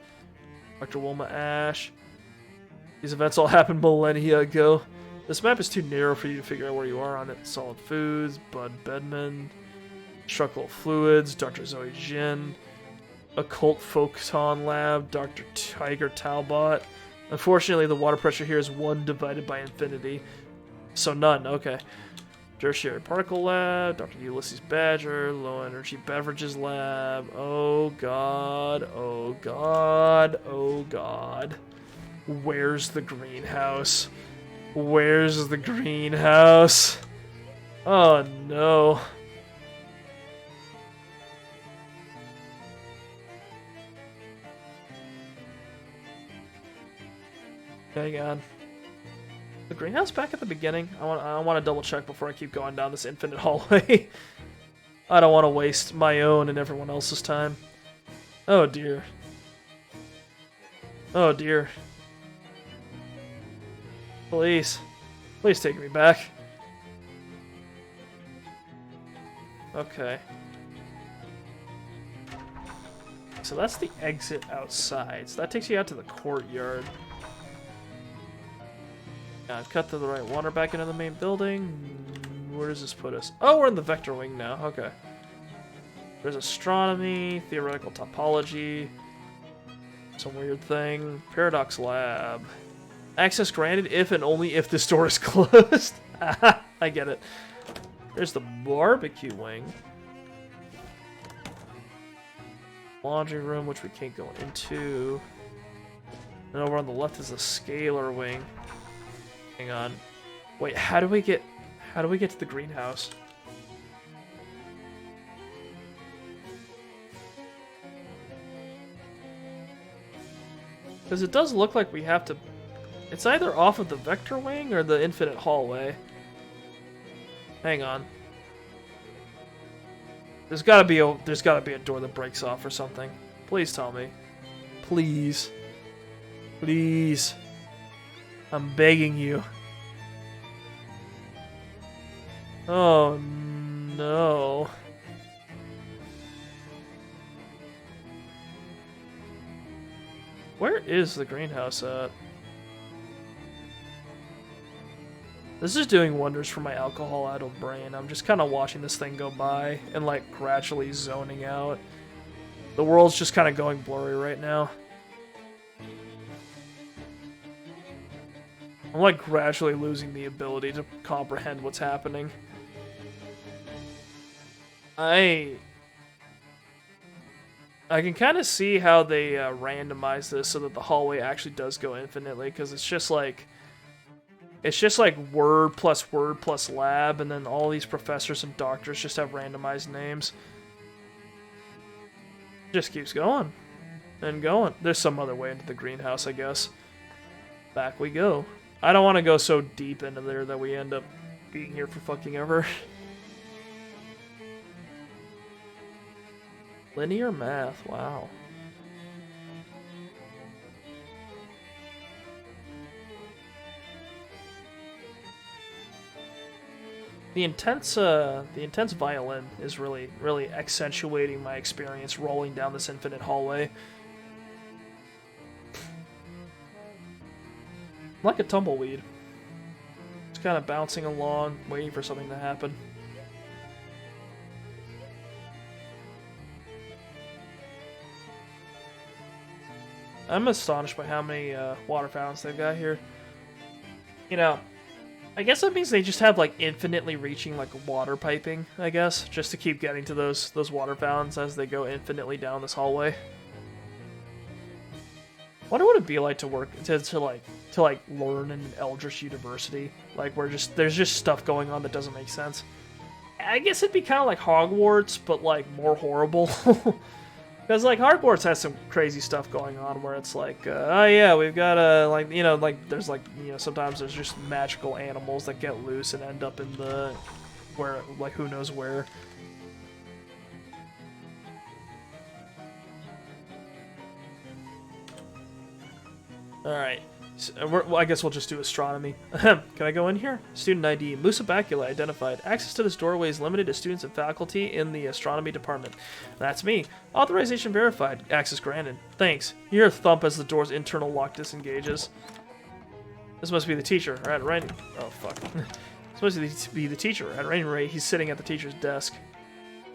Dr. Wilma Ash. These events all happened millennia ago. This map is too narrow for you to figure out where you are on it. Solid Foods, Bud Bedman, Structural Fluids, Dr. Zoe Jin, Occult Photon Lab, Dr. Tiger Talbot. Unfortunately, the water pressure here is 1 divided by infinity. So none, okay. Tertiary Particle Lab, Dr. Ulysses Badger, Low Energy Beverages Lab. Oh god, oh god, oh god. Where's the greenhouse? Where's the greenhouse? Oh no. Hang on. The greenhouse back at the beginning? I want to double check before I keep going down this infinite hallway. I don't want to waste my own and everyone else's time. Oh dear. Oh dear. Please. Please take me back. Okay. So that's the exit outside. So that takes you out to the courtyard. Yeah, I've cut to the right water back into the main building. Where does this put us? Oh, we're in the vector wing now. Okay. There's astronomy, theoretical topology, some weird thing. Paradox lab. Access granted if and only if this door is closed. I get it. There's the barbecue wing. Laundry room, which we can't go into. And over on the left is the scalar wing. Hang on. Wait, how do we get to the greenhouse? Because it does look like we have to... It's either off of the vector wing or the infinite hallway. Hang on. There's gotta be a door that breaks off or something. Please tell me. Please. Please. I'm begging you. Oh no. Where is the greenhouse at? This is doing wonders for my alcohol-addled brain. I'm just kind of watching this thing go by and like gradually zoning out. The world's just kind of going blurry right now. I'm like gradually losing the ability to comprehend what's happening. I can kind of see how they randomize this so that the hallway actually does go infinitely, because it's just like word plus lab, and then all these professors and doctors just have randomized names. Just keeps going and going. There's some other way into the greenhouse, I guess. Back we go. I don't want to go so deep into there that we end up being here for fucking ever. Linear math, wow. The intense violin is really accentuating my experience rolling down this infinite hallway. Like a tumbleweed. Just kind of bouncing along, waiting for something to happen. I'm astonished by how many water fountains they've got here. You know, I guess that means they just have like infinitely reaching like water piping, I guess, just to keep getting to those water fountains as they go infinitely down this hallway. Wonder what it'd be like to work to learn in an Eldritch University, like where there's just stuff going on that doesn't make sense. I guess it'd be kind of like Hogwarts, but like more horrible. Because like Hogwarts has some crazy stuff going on where it's like, oh yeah, we've got there's sometimes there's just magical animals that get loose and end up in the who knows where. All right, so I guess we'll just do astronomy. Can I go in here? Student ID: Musabacula identified. Access to this doorway is limited to students and faculty in the astronomy department. That's me. Authorization verified. Access granted. Thanks. You hear a thump as the door's internal lock disengages. This must be the teacher. At any oh fuck. This must be the teacher. At any rate, he's sitting at the teacher's desk.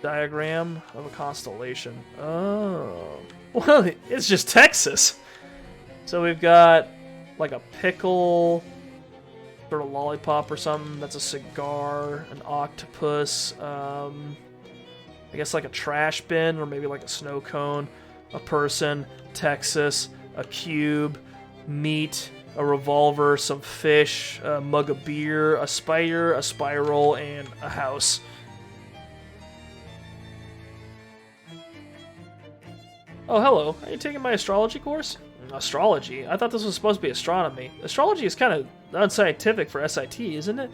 Diagram of a constellation. Oh. Well, it's just Texas. So we've got like a pickle, sort of lollipop or something. That's a cigar, an octopus, I guess like a trash bin or maybe like a snow cone, a person, Texas, a cube, meat, a revolver, some fish, a mug of beer, a spider, a spiral, and a house. Oh, hello. Are you taking my astrology course? Astrology? I thought this was supposed to be astronomy. Astrology is kind of unscientific for SIT, isn't it?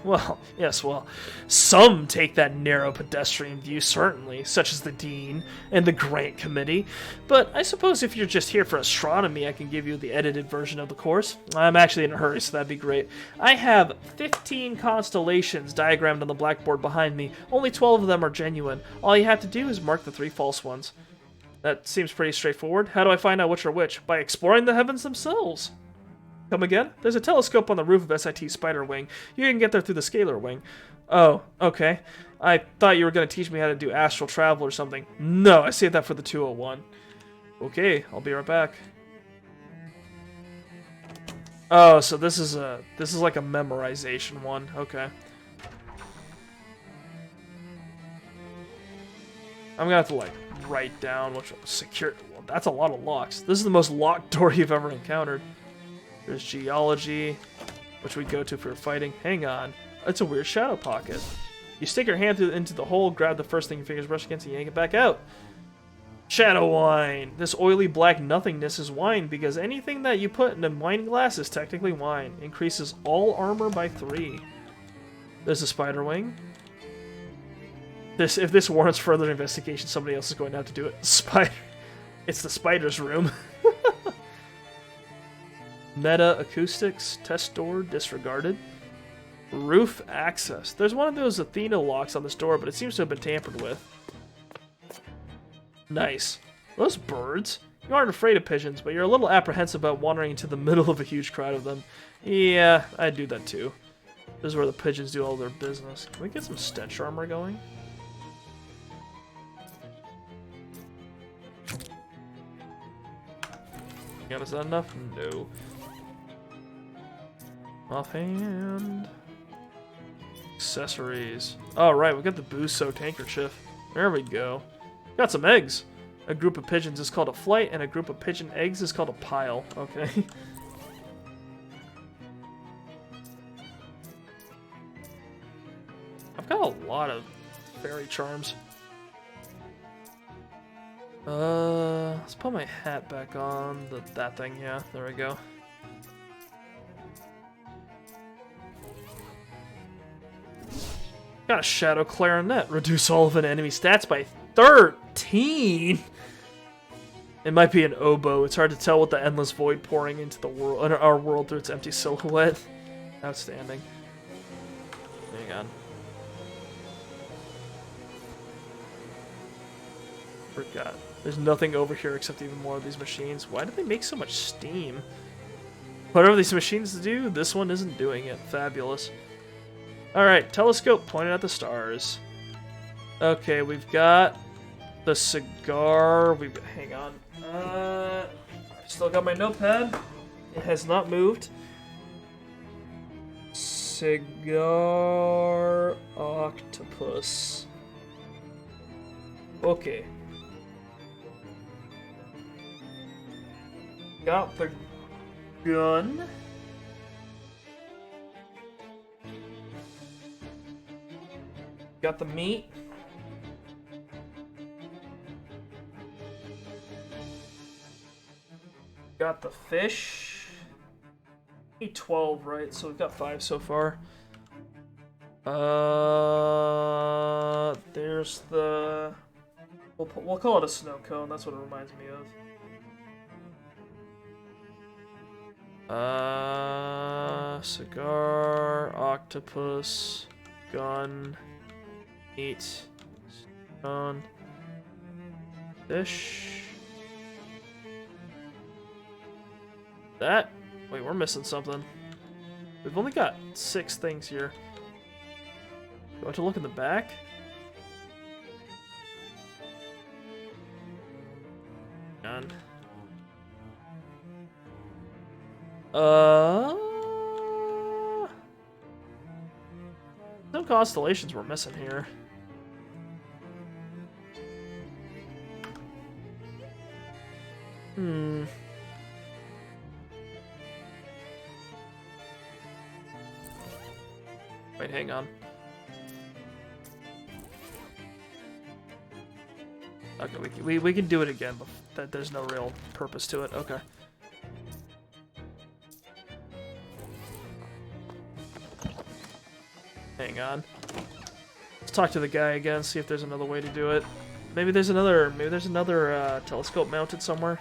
Well, yes, well, some take that narrow pedestrian view, certainly, such as the Dean and the Grant Committee. But I suppose if you're just here for astronomy, I can give you the edited version of the course. I'm actually in a hurry, so that'd be great. I have 15 constellations diagrammed on the blackboard behind me. Only 12 of them are genuine. All you have to do is mark the 3 false ones. That seems pretty straightforward. How do I find out which are which? By exploring the heavens themselves. Come again? There's a telescope on the roof of SIT Spider Wing. You can get there through the Scalar Wing. Oh, okay. I thought you were going to teach me how to do astral travel or something. No, I saved that for the 201. Okay, I'll be right back. Oh, so this is like a memorization one. Okay. I'm gonna have to like write down which secure. Well, that's a lot of locks. This is the most locked door you've ever encountered. There's geology, which we go to for fighting. Hang on, it's a weird shadow pocket. You stick your hand into the hole, grab the first thing your fingers brush against, and yank it back out. Shadow wine. This oily black nothingness is wine because anything that you put in a wine glass is technically wine. Increases all armor by 3. There's a spider wing. If this warrants further investigation, somebody else is going to have to do it. Spider. It's the spider's room. Meta acoustics. Test door disregarded. Roof access. There's one of those Athena locks on this door, but it seems to have been tampered with. Nice. Those birds. You aren't afraid of pigeons, but you're a little apprehensive about wandering into the middle of a huge crowd of them. Yeah, I do that too. This is where the pigeons do all their business. Can we get some stench armor going? God, is that enough? No. Offhand. Accessories. Oh, right, we got the booze-soaked handkerchief. There we go. Got some eggs. A group of pigeons is called a flight, and a group of pigeon eggs is called a pile. Okay. I've got a lot of fairy charms. Let's put my hat back on. That thing, yeah. There we go. Got a shadow clarinet. Reduce all of an enemy stats by 13. It might be an oboe. It's hard to tell with the endless void pouring into the world, our world through its empty silhouette. Outstanding. Hang on. Forgot. There's nothing over here except even more of these machines. Why do they make so much steam? Whatever these machines do, this one isn't doing it. Fabulous. Alright, telescope pointed at the stars. Okay, we've got the cigar. Hang on. Still got my notepad. It has not moved. Cigar octopus. Okay. Got the gun. Got the meat. Got the fish. Need 12, right? So we've got 5 so far. There's the... We'll call it a snow cone. That's what it reminds me of. Cigar, octopus, gun, meat, stone, fish. That? Wait, we're missing something. We've only got 6 things here. You want to look in the back? Gun. constellations we're missing here. Wait, hang on. Okay, we can do it again, but there's no real purpose to it. Okay. Hang on. Let's talk to the guy again, see if there's another way to do it. Maybe there's another telescope mounted somewhere.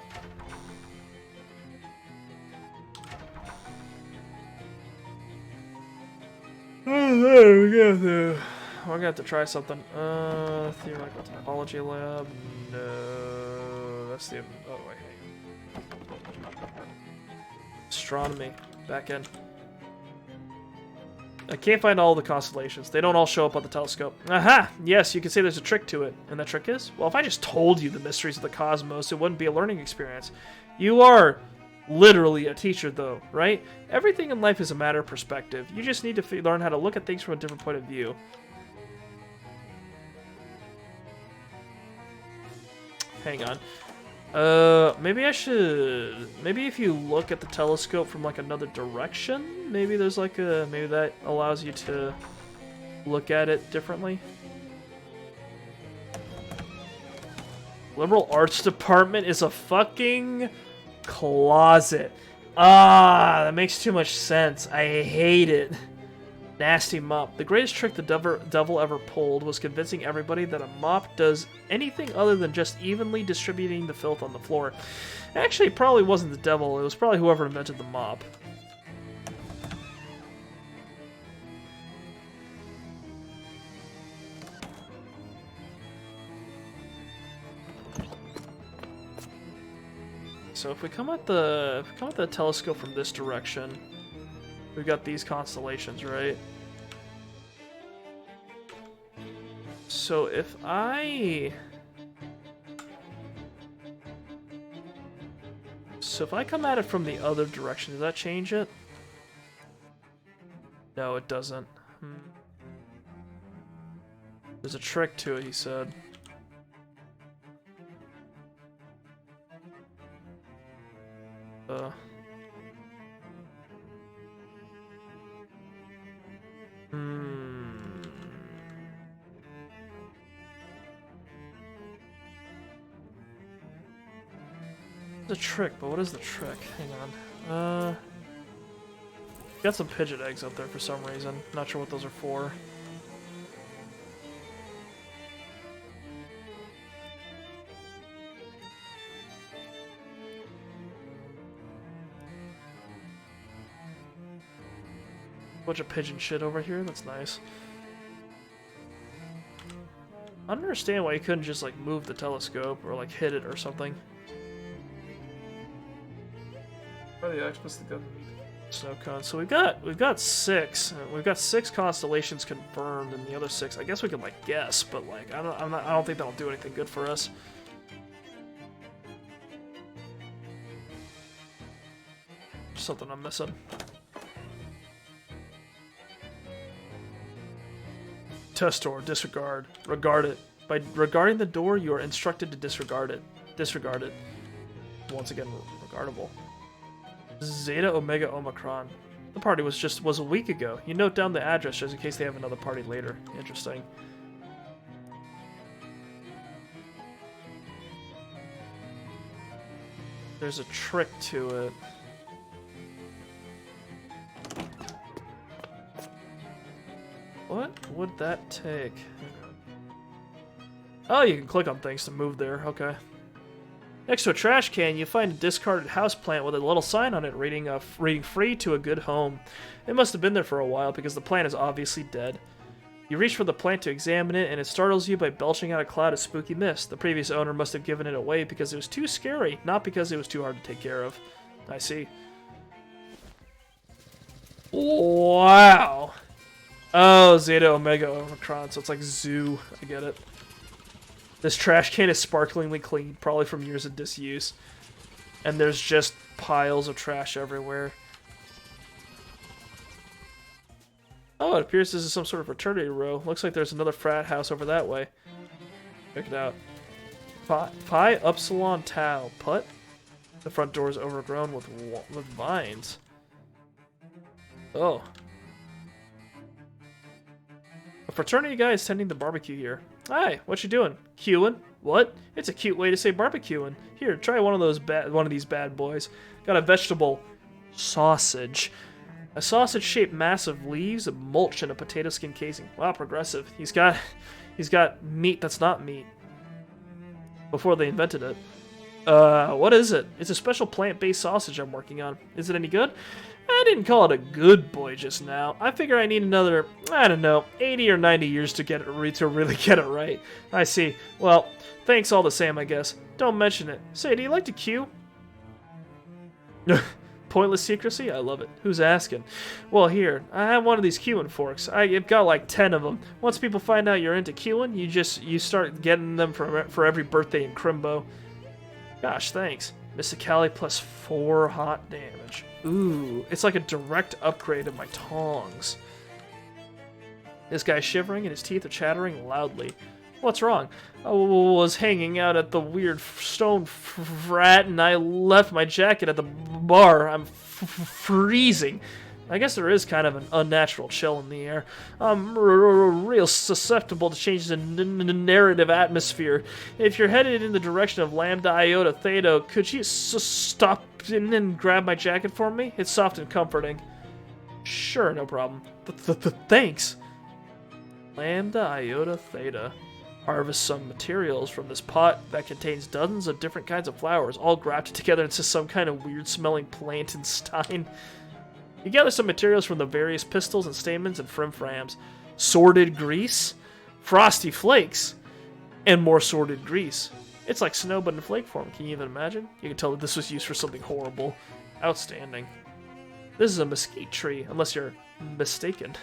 We're gonna have to try something. Theoretical topology lab. No, that's the. Oh wait. Astronomy. Back in. I can't find all the constellations. They don't all show up on the telescope. Aha! Yes, you can say there's a trick to it. And the trick is? Well, if I just told you the mysteries of the cosmos, it wouldn't be a learning experience. You are literally a teacher, though, right? Everything in life is a matter of perspective. You just need to learn how to look at things from a different point of view. Hang on. Maybe I should... Maybe if you look at the telescope from, like, another direction, maybe there's, like, a... Maybe that allows you to look at it differently. Liberal arts department is a fucking closet. Ah, that makes too much sense. I hate it. Nasty mop. The greatest trick the devil ever pulled was convincing everybody that a mop does anything other than just evenly distributing the filth on the floor. Actually, it probably wasn't the devil. It was probably whoever invented the mop. So if we come at the telescope from this direction, we've got these constellations, right? So if I come at it from the other direction, does that change it? No, it doesn't. There's a trick to it, he said. It's a trick, but what is the trick? Hang on. Got some pigeon eggs up there for some reason. Not sure what those are for. Bunch of pigeon shit over here. That's nice. I don't understand why you couldn't just like move the telescope or like hit it or something. The X the snow cone. So we've got six. We've got 6 constellations confirmed, and the other 6. I guess we can like guess, but like I don't think that'll do anything good for us. Something I'm missing. Test door. Disregard. Regard it. By regarding the door, you are instructed to disregard it. Disregard it. Once again, regardable. Zeta Omega Omicron. The party was a week ago. You note down the address just in case they have another party later. Interesting. There's a trick to it. What would that take? Oh, you can click on things to move there. Okay. Next to a trash can, you find a discarded houseplant with a little sign on it reading free to a good home. It must have been there for a while because the plant is obviously dead. You reach for the plant to examine it, and it startles you by belching out a cloud of spooky mist. The previous owner must have given it away because it was too scary, not because it was too hard to take care of. I see. Wow. Oh, Zeta Omega Omicron, so it's like zoo. I get it. This trash can is sparklingly clean, probably from years of disuse. And there's just piles of trash everywhere. Oh, it appears this is some sort of fraternity row. Looks like there's another frat house over that way. Check it out. Phi Upsilon Tau. Put? The front door is overgrown with vines. Oh. A fraternity guy is tending the barbecue here. Hi, what you doing? Queuing? What? It's a cute way to say barbecuing. Here, try one of these bad boys. Got a vegetable sausage. A sausage-shaped mass of leaves, mulch, and a potato skin casing. Wow, progressive. He's got meat that's not meat. Before they invented it. What is it? It's a special plant-based sausage I'm working on. Is it any good? I didn't call it a good boy just now. I figure I need another, I don't know, 80 or 90 years to get it to really get it right. I see. Well, thanks all the same, I guess. Don't mention it. Say, do you like to queue? Pointless secrecy? I love it. Who's asking? Well, here, I have one of these queuing forks. I've got like 10 of them. Once people find out you're into queuing, you start getting them for every birthday in Crimbo. Gosh, thanks. Mysticality plus 4 hot damage. Ooh, it's like a direct upgrade of my tongs. This guy's shivering and his teeth are chattering loudly. What's wrong? I was hanging out at the weird stone frat and I left my jacket at the bar. I'm freezing. I guess there is kind of an unnatural chill in the air. I'm real susceptible to changes in narrative atmosphere. If you're headed in the direction of Lambda Iota Theta, could you stop and grab my jacket for me? It's soft and comforting. Sure, no problem. Thanks. Lambda Iota Theta. Harvest some materials from this pot that contains dozens of different kinds of flowers, all grafted together into some kind of weird-smelling plantenstein. You gather some materials from the various pistils and stamens and frimframs. Sorted grease, frosty flakes, and more sorted grease. It's like snow but in flake form. Can you even imagine? You can tell that this was used for something horrible. Outstanding. This is a mesquite tree, unless you're mistaken.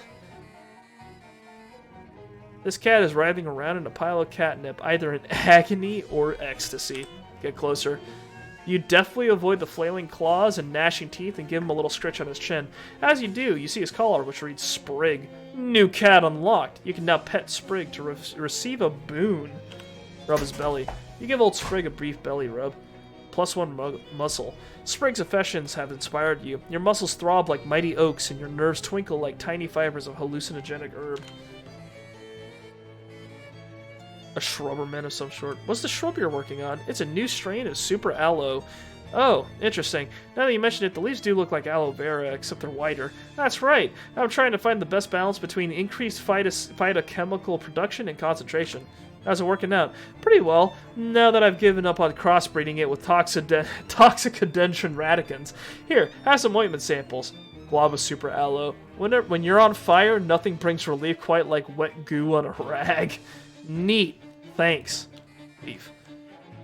This cat is writhing around in a pile of catnip, either in agony or ecstasy. Get closer. You deftly avoid the flailing claws and gnashing teeth and give him a little scratch on his chin. As you do, you see his collar, which reads Sprig. New cat unlocked. You can now pet Sprig to receive a boon. Rub his belly. You give old Sprig a brief belly rub. +1 muscle. Sprig's affections have inspired you. Your muscles throb like mighty oaks and your nerves twinkle like tiny fibers of hallucinogenic herb. A shrubberman of some sort. What's the shrub you're working on? It's a new strain of super aloe. Oh, interesting. Now that you mention it, the leaves do look like aloe vera, except they're whiter. That's right. I'm trying to find the best balance between increased phytochemical production and concentration. How's it working out? Pretty well, now that I've given up on crossbreeding it with Toxicodendron radicans. Here, have some ointment samples. Glob of super aloe. When you're on fire, nothing brings relief quite like wet goo on a rag. Neat. Thanks. Beef.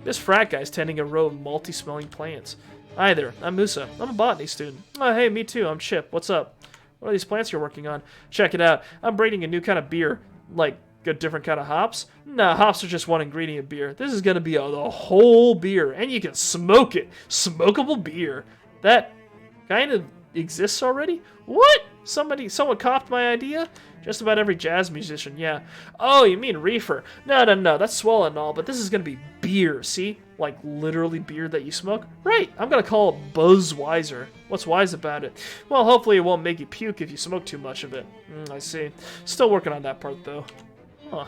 This frat guy's tending a row of multi-smelling plants. Hi there, I'm Musa. I'm a botany student. Oh, hey, me too. I'm Chip. What's up? What are these plants you're working on? Check it out. I'm breeding a new kind of beer. Like, a different kind of hops? Nah, hops are just one ingredient of beer. This is gonna be the whole beer, and you can smoke it. Smokable beer. That kind of exists already? What? Someone copped my idea? Just about every jazz musician, yeah. Oh, you mean reefer? No, that's swell and all, but this is gonna be beer, see? Like literally beer that you smoke? Right, I'm gonna call it Buzzweiser. What's wise about it? Well, hopefully it won't make you puke if you smoke too much of it. I see. Still working on that part, though. Huh.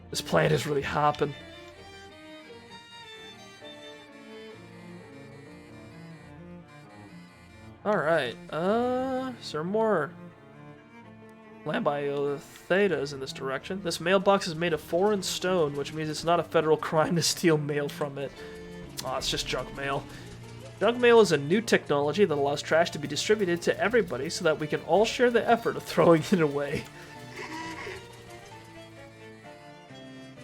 This plant is really hopping. Alright, is there more Lambda Thetas in this direction? This mailbox is made of foreign stone, which means it's not a federal crime to steal mail from it. Aw, it's just junk mail. Junk mail is a new technology that allows trash to be distributed to everybody so that we can all share the effort of throwing it away.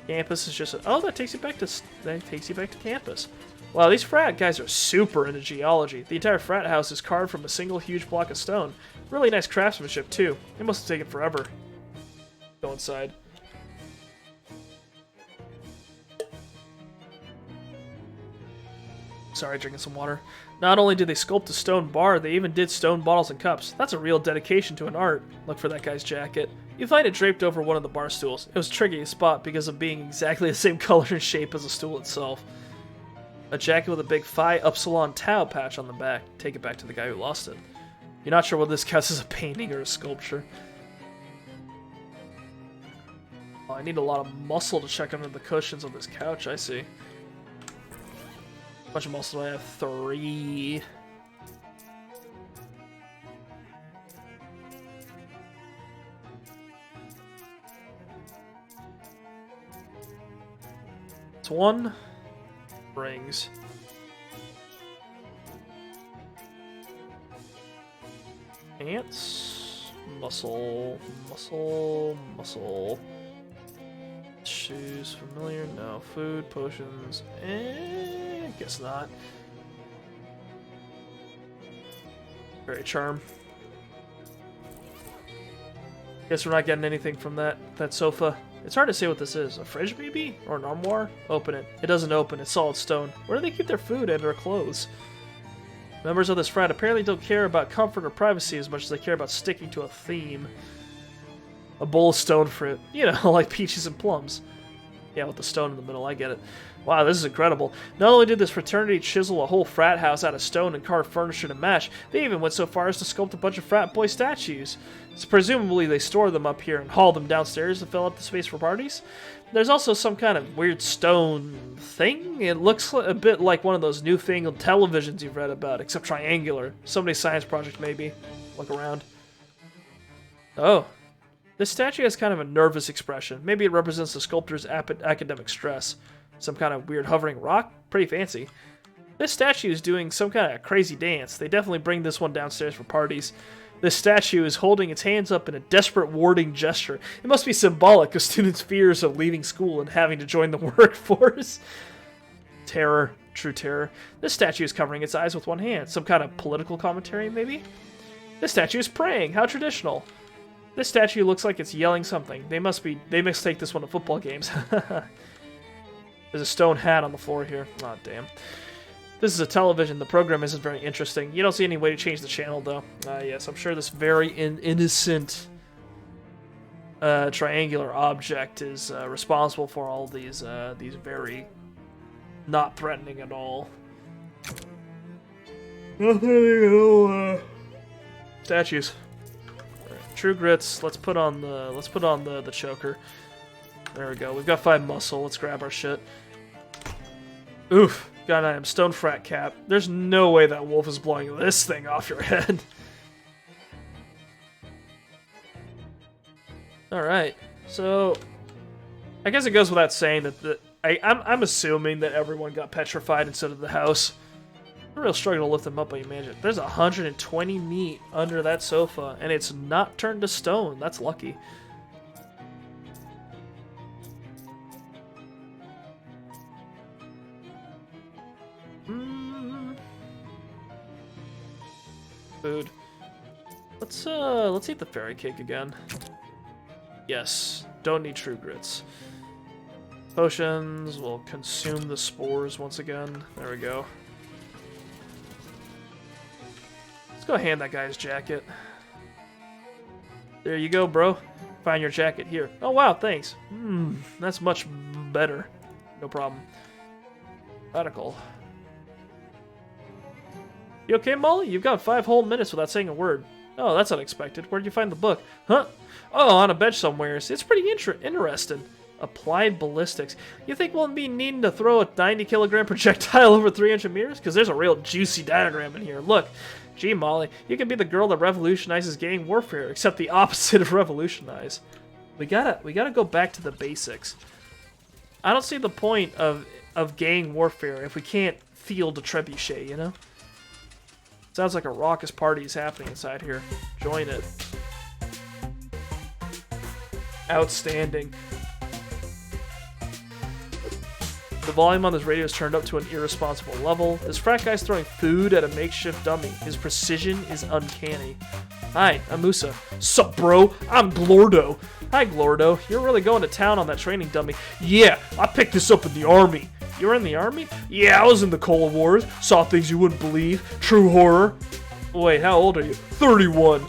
Campus is just oh, that takes you back to campus. Wow, these frat guys are super into geology. The entire frat house is carved from a single huge block of stone. Really nice craftsmanship too. It must have taken forever. Go inside. Sorry, drinking some water. Not only did they sculpt a stone bar, they even did stone bottles and cups. That's a real dedication to an art. Look for that guy's jacket. You find it draped over one of the bar stools. It was tricky to spot because of being exactly the same color and shape as the stool itself. A jacket with a big Phi Upsilon Tau patch on the back. Take it back to the guy who lost it. You're not sure whether this counts as a painting or a sculpture. Oh, I need a lot of muscle to check under the cushions of this couch, I see. How much muscle do I have? 3. It's 1. Rings. Ants. Muscle. Muscle. Muscle. Shoes. Familiar. No. Food. Potions. Guess not. Very charm. Guess we're not getting anything from that sofa. It's hard to say what this is. A fridge, maybe? Or an armoire? Open it. It doesn't open. It's solid stone. Where do they keep their food and their clothes? Members of this frat apparently don't care about comfort or privacy as much as they care about sticking to a theme. A bowl of stone fruit. You know, like peaches and plums. Yeah, with the stone in the middle, I get it. Wow, this is incredible. Not only did this fraternity chisel a whole frat house out of stone and carve furniture to match, they even went so far as to sculpt a bunch of frat boy statues. So presumably they store them up here and haul them downstairs to fill up the space for parties. There's also some kind of weird stone thing. It looks a bit like one of those newfangled televisions you've read about, except triangular. Somebody's science project, maybe. Look around. Oh. This statue has kind of a nervous expression. Maybe it represents the sculptor's academic stress. Some kind of weird hovering rock? Pretty fancy. This statue is doing some kind of crazy dance. They definitely bring this one downstairs for parties. This statue is holding its hands up in a desperate warding gesture. It must be symbolic of students' fears of leaving school and having to join the workforce. Terror. True terror. This statue is covering its eyes with one hand. Some kind of political commentary, maybe? This statue is praying. How traditional. This statue looks like it's yelling something. They mistake this one to football games. There's a stone hat on the floor here. Aw, oh, damn. This is a television. The program isn't very interesting. You don't see any way to change the channel, though. Yes, I'm sure this very innocent triangular object is responsible for all these very not threatening at all. Nothing at all. Statues. Right. True grits. Let's put on the choker. There we go. We've got 5 muscle. Let's grab our shit. Oof. Got an item. Stone frat cap. There's no way that wolf is blowing this thing off your head. Alright. So, I guess it goes without saying that I'm assuming that everyone got petrified instead of the house. A real struggle to lift them up, I imagine. There's 120 meat under that sofa, and it's not turned to stone. That's lucky. Food. Let's eat the fairy cake again. Yes, don't need true grits. Potions will consume the spores once again. There we go. Let's go hand that guy his jacket. There you go, bro. Find your jacket here. Oh wow, thanks. That's much better. No problem. Radical. You okay, Molly? You've got 5 whole minutes without saying a word. Oh, that's unexpected. Where'd you find the book? Huh? Oh, on a bench somewhere. It's pretty interesting. Applied ballistics. You think we'll be needing to throw a 90-kilogram projectile over 300 meters? Because there's a real juicy diagram in here. Look. Gee, Molly, you can be the girl that revolutionizes gang warfare, except the opposite of revolutionize. We gotta go back to the basics. I don't see the point of gang warfare if we can't field a trebuchet, you know? Sounds like a raucous party is happening inside here. Join it. Outstanding. The volume on this radio is turned up to an irresponsible level. This frat guy's throwing food at a makeshift dummy. His precision is uncanny. Hi, I'm Musa. Sup, bro? I'm Glordo. Hi, Glordo. You're really going to town on that training dummy. Yeah, I picked this up in the army. You were in the army? Yeah, I was in the Cold Wars. Saw things you wouldn't believe. True horror. Wait, how old are you? 31.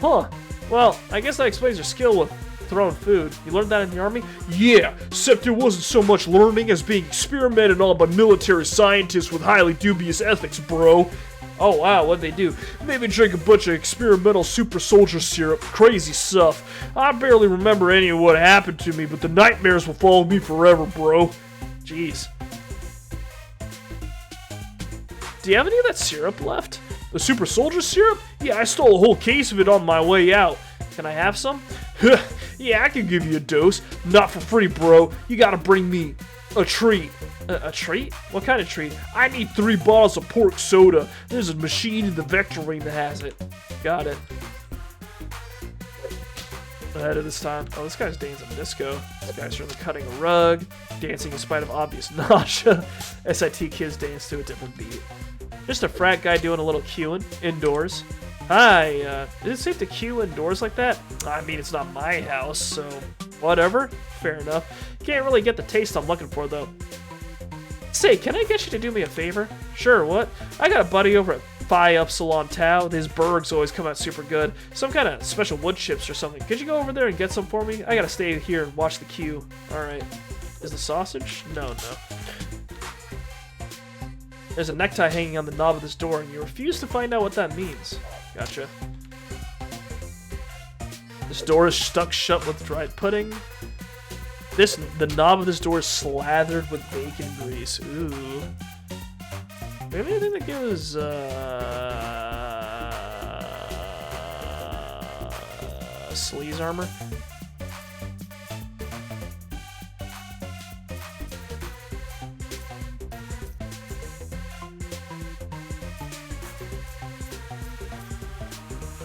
Huh. Well, I guess that explains your skill with throwing food. You learned that in the army? Yeah, except it wasn't so much learning as being experimented on by military scientists with highly dubious ethics, bro. Oh wow, what'd they do? Made me drink a bunch of experimental super soldier syrup. Crazy stuff. I barely remember any of what happened to me, but the nightmares will follow me forever, bro. Jeez. Do you have any of that syrup left? The super soldier syrup? Yeah, I stole a whole case of it on my way out. Can I have some? Yeah, I can give you a dose. Not for free, bro. You gotta bring me a treat. A treat? What kind of treat? I need 3 bottles of pork soda. There's a machine in the vector ring that has it. Got it. Ahead of this time. Oh, this guy's dancing disco. This guy's certainly cutting a rug, dancing in spite of obvious nausea. SIT kids dance to a different beat. Just a frat guy doing a little queuing indoors. Hi, is it safe to queue indoors like that? I mean, it's not my house, so whatever. Fair enough. Can't really get the taste I'm looking for, though. Say, can I get you to do me a favor? Sure, what? I got a buddy over at Phi Upsilon Tau. His burgers always come out super good. Some kind of special wood chips or something. Could you go over there and get some for me? I gotta stay here and watch the queue. Alright. Is the sausage? No. There's a necktie hanging on the knob of this door, and you refuse to find out what that means. Gotcha. This door is stuck shut with dried pudding. The knob of this door is slathered with bacon grease. Ooh. Maybe anything that gives, sleaze armor?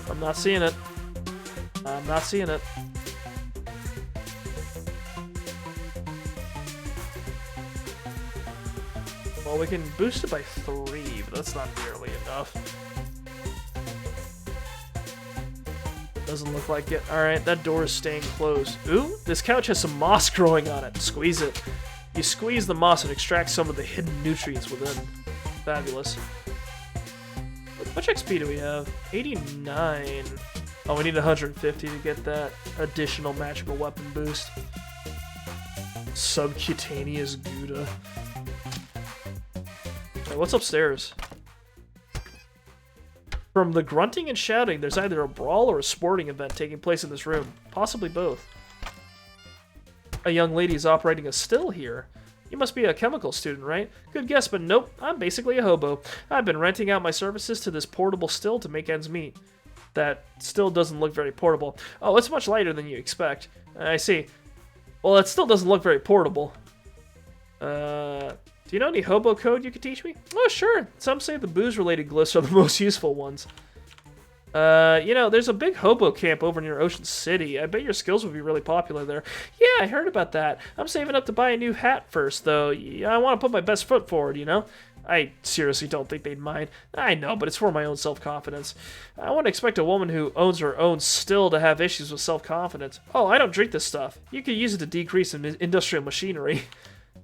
I'm not seeing it. I'm not seeing it. Well, we can boost it by 3, but that's not nearly enough. Doesn't look like it. Alright, that door is staying closed. Ooh, this couch has some moss growing on it. Squeeze it. You squeeze the moss and extract some of the hidden nutrients within. Fabulous. How much XP do we have? 89. Oh, we need 150 to get that additional magical weapon boost. Subcutaneous Gouda. Right, what's upstairs? From the grunting and shouting, there's either a brawl or a sporting event taking place in this room. Possibly both. A young lady is operating a still here. You must be a chemical student, right? Good guess, but nope, I'm basically a hobo. I've been renting out my services to this portable still to make ends meet. That still doesn't look very portable. Oh, it's much lighter than you expect. I see. Well, it still doesn't look very portable. Do you know any hobo code you could teach me? Oh, sure. Some say the booze-related glyphs are the most useful ones. You know, there's a big hobo camp over near Ocean City. I bet your skills would be really popular there. Yeah, I heard about that. I'm saving up to buy a new hat first, though. I want to put my best foot forward, you know? I seriously don't think they'd mind. I know, but it's for my own self-confidence. I wouldn't expect a woman who owns her own still to have issues with self-confidence. Oh, I don't drink this stuff. You could use it to decrease industrial machinery.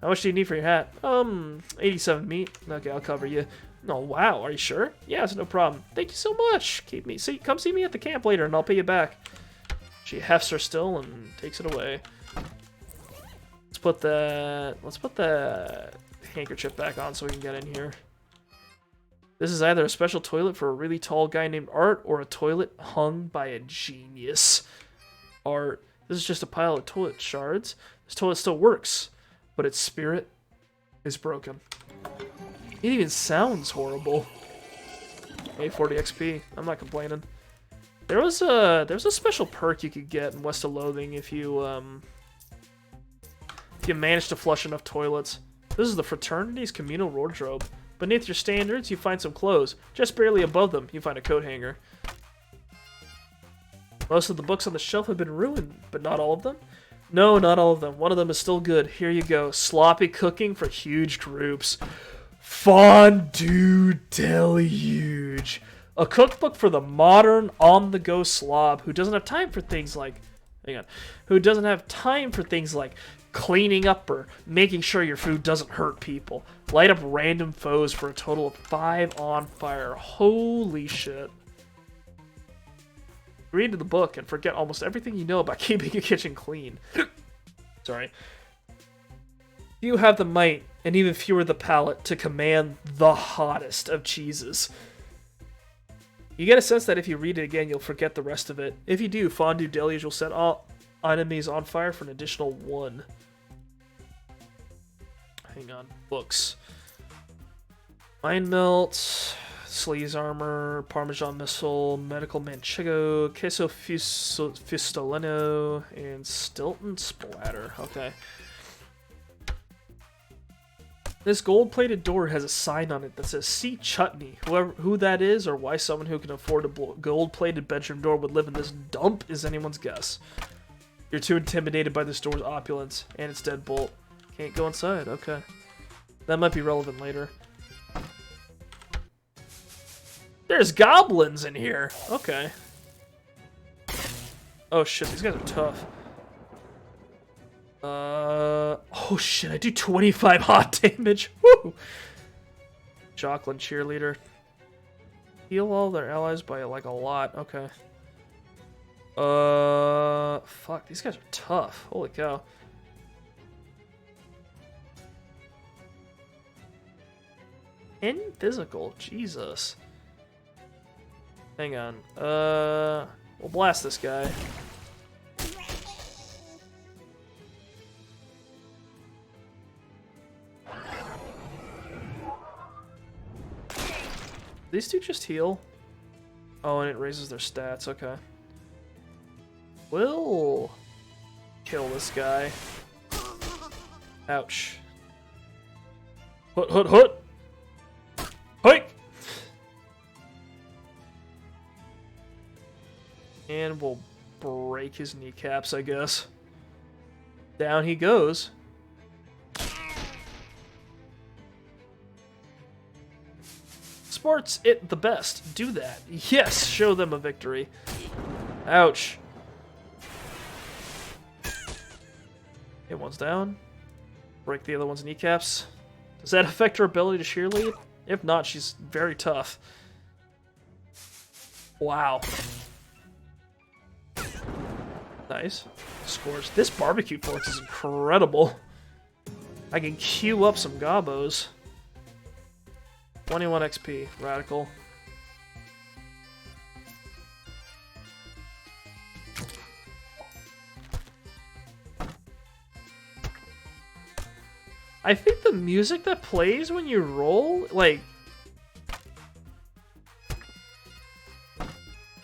How much do you need for your hat? 87 meat. Okay, I'll cover you. Oh, wow, are you sure? Yeah, it's no problem. Thank you so much. Come see me at the camp later and I'll pay you back. She hefts her still and takes it away. Let's put the handkerchief back on so we can get in here. This is either a special toilet for a really tall guy named Art or a toilet hung by a genius. Art. This is just a pile of toilet shards. This toilet still works, but its spirit is broken. It even sounds horrible. 840 XP. I'm not complaining. There's a special perk you could get in West of Loathing if you manage to flush enough toilets. This is the fraternity's communal wardrobe. Beneath your standards, you find some clothes. Just barely above them, you find a coat hanger. Most of the books on the shelf have been ruined, but not all of them. No, not all of them. One of them is still good. Here you go. Sloppy cooking for huge groups. Fondue Deluge. A cookbook for the modern on-the-go slob who doesn't have time for things like... Hang on. Who doesn't have time for things like cleaning up or making sure your food doesn't hurt people. Light up random foes for a total of 5 on fire. Holy shit. Read the book and forget almost everything you know about keeping your kitchen clean. Sorry. You have the might, and even fewer the palate, to command the hottest of cheeses. You get a sense that if you read it again, you'll forget the rest of it. If you do, Fondue Deluge will set all enemies on fire for an additional 1. Hang on. Books. Mind Melt, Sleaze Armor, Parmesan Missile, Medical Manchego, Queso Fistolino, and Stilton Splatter. Okay. This gold-plated door has a sign on it that says, "See Chutney." Who that is, or why someone who can afford a gold-plated bedroom door would live in this dump is anyone's guess. You're too intimidated by this door's opulence and its deadbolt. Can't go inside. Okay. That might be relevant later. There's goblins in here. Okay. Oh shit, these guys are tough. Oh shit, I do 25 hot damage. Woo! Jocelyn Cheerleader. Heal all their allies by like a lot. Okay. Fuck, these guys are tough. Holy cow. Physical, Jesus. Hang on. We'll blast this guy. These two just heal? Oh, and it raises their stats. Okay. We'll kill this guy. Ouch. Hut, hut, hut! Hike! And we'll break his kneecaps, I guess. Down he goes. Sports it the best. Do that. Yes, show them a victory. Ouch. Okay, one's down. Break the other one's kneecaps. Does that affect her ability to cheerlead? If not, she's very tough. Wow. Nice. Scores. This barbecue fork is incredible. I can queue up some gobos. 21 XP. Radical. I think the music that plays when you roll, like...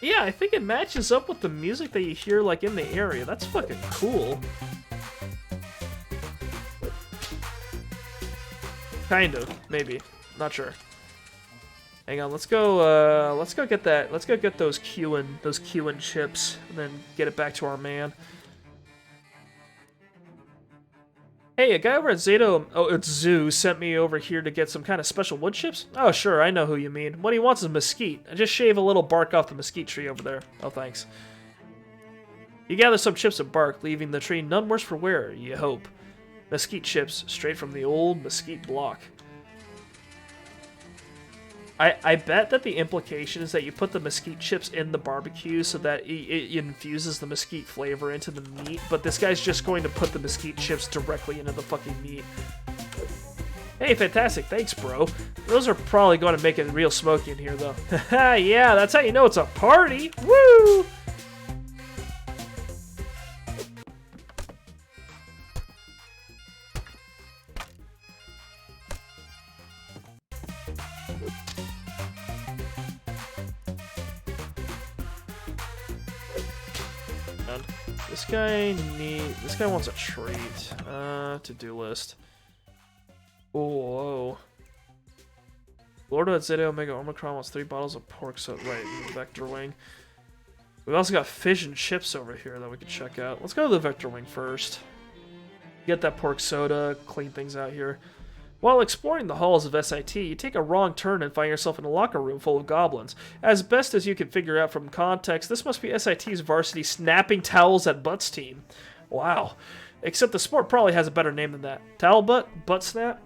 Yeah, I think it matches up with the music that you hear, like, in the area. That's fucking cool. Kind of, maybe. Not sure. Hang on, let's go get that, let's go get those Qin chips, and then get it back to our man. Hey, a guy over at Zato, oh, it's Zoo, sent me over here to get some kind of special wood chips? Oh, sure, I know who you mean. What he wants is mesquite. I just shave a little bark off the mesquite tree over there. Oh, thanks. You gather some chips of bark, leaving the tree none worse for wear, you hope. Mesquite chips, straight from the old mesquite block. I bet that the implication is that you put the mesquite chips in the barbecue so that it infuses the mesquite flavor into the meat, but this guy's just going to put the mesquite chips directly into the fucking meat. Hey, fantastic. Thanks, bro. Those are probably going to make it real smoky in here, though. Haha, yeah, that's how you know it's a party. Woo! This guy wants a treat. To-do list. Oh, whoa. Lord of Zeta Omega Omicron wants 3 bottles of pork soda. Right, Vector Wing. We've also got fish and chips over here that we can check out. Let's go to the Vector Wing first. Get that pork soda, clean things out here. While exploring the halls of SIT, you take a wrong turn and find yourself in a locker room full of goblins. As best as you can figure out from context, this must be SIT's varsity snapping towels at butts team. Wow. Except the sport probably has a better name than that. Towel butt? Butt snap?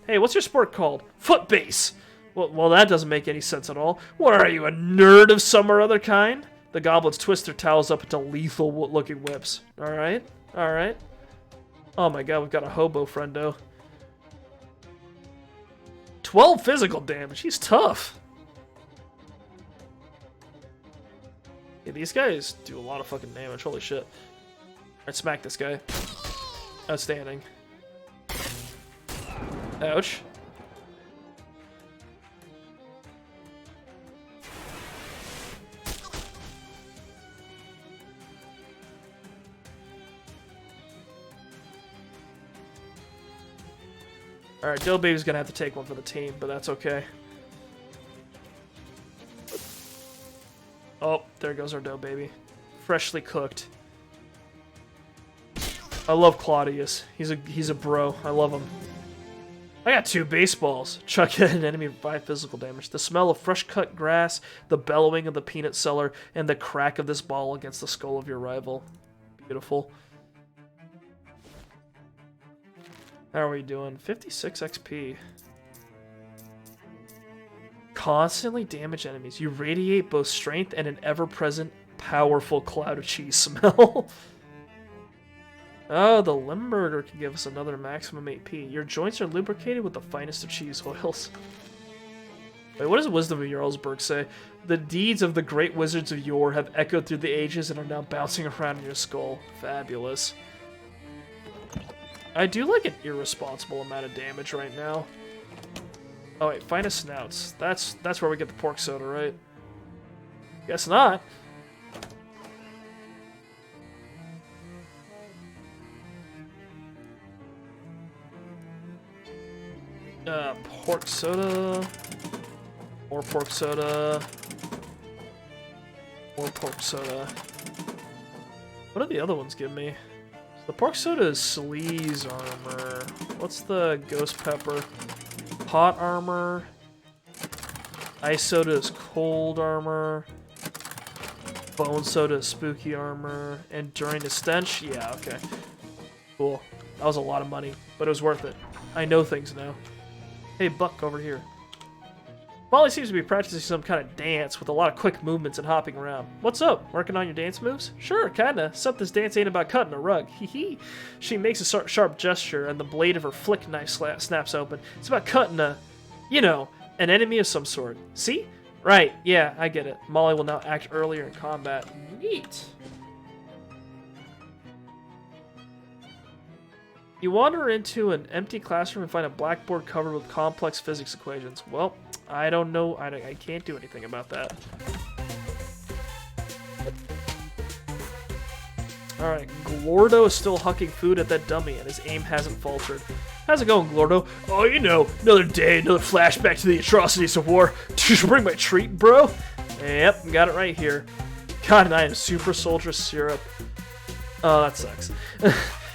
Hey, what's your sport called? Foot base! Well, that doesn't make any sense at all. What are you, a nerd of some or other kind? The goblins twist their towels up into lethal-looking whips. Alright, alright. Oh my god, we've got a hobo friendo. 12 physical damage, he's tough. Yeah, these guys do a lot of fucking damage, holy shit. Alright, smack this guy. Outstanding. Ouch. Alright, Dough Baby's gonna have to take one for the team, but that's okay. Oh, there goes our Dough Baby. Freshly cooked. I love Claudius. He's a bro. I love him. I got 2 baseballs. Chuck at an enemy for 5 physical damage. The smell of fresh cut grass, the bellowing of the peanut cellar, and the crack of this ball against the skull of your rival. Beautiful. How are we doing? 56 XP. Constantly damage enemies. You radiate both strength and an ever-present, powerful cloud of cheese smell. Oh, the Limburger can give us another maximum AP. Your joints are lubricated with the finest of cheese oils. Wait, what does Wisdom of Jarlsberg say? The deeds of the great wizards of yore have echoed through the ages and are now bouncing around in your skull. Fabulous. I do like an irresponsible amount of damage right now. Oh wait, finest snouts. That's where we get the pork soda, right? Guess not. Pork soda. More pork soda. More pork soda. What do the other ones give me? The pork soda is Sleaze armor. What's the ghost pepper? Hot armor. Ice soda is cold armor. Bone soda is spooky armor. Enduring the stench? Yeah, okay. Cool. That was a lot of money, but it was worth it. I know things now. Hey, Buck, over here. Molly seems to be practicing some kind of dance with a lot of quick movements and hopping around. What's up? Working on your dance moves? Sure, kinda. Except this dance ain't about cutting a rug. Hee hee. She makes a sharp gesture, and the blade of her flick knife snaps open. It's about cutting a, you know, an enemy of some sort. See? Right, yeah, I get it. Molly will now act earlier in combat. Neat. You wander into an empty classroom and find a blackboard covered with complex physics equations. Well, I don't know. I can't do anything about that. Alright, Glordo is still hucking food at that dummy, and his aim hasn't faltered. How's it going, Glordo? Oh, you know, another day, another flashback to the atrocities of war. Did you bring my treat, bro? Yep, got it right here. God, and I am super soldier syrup. Oh, that sucks.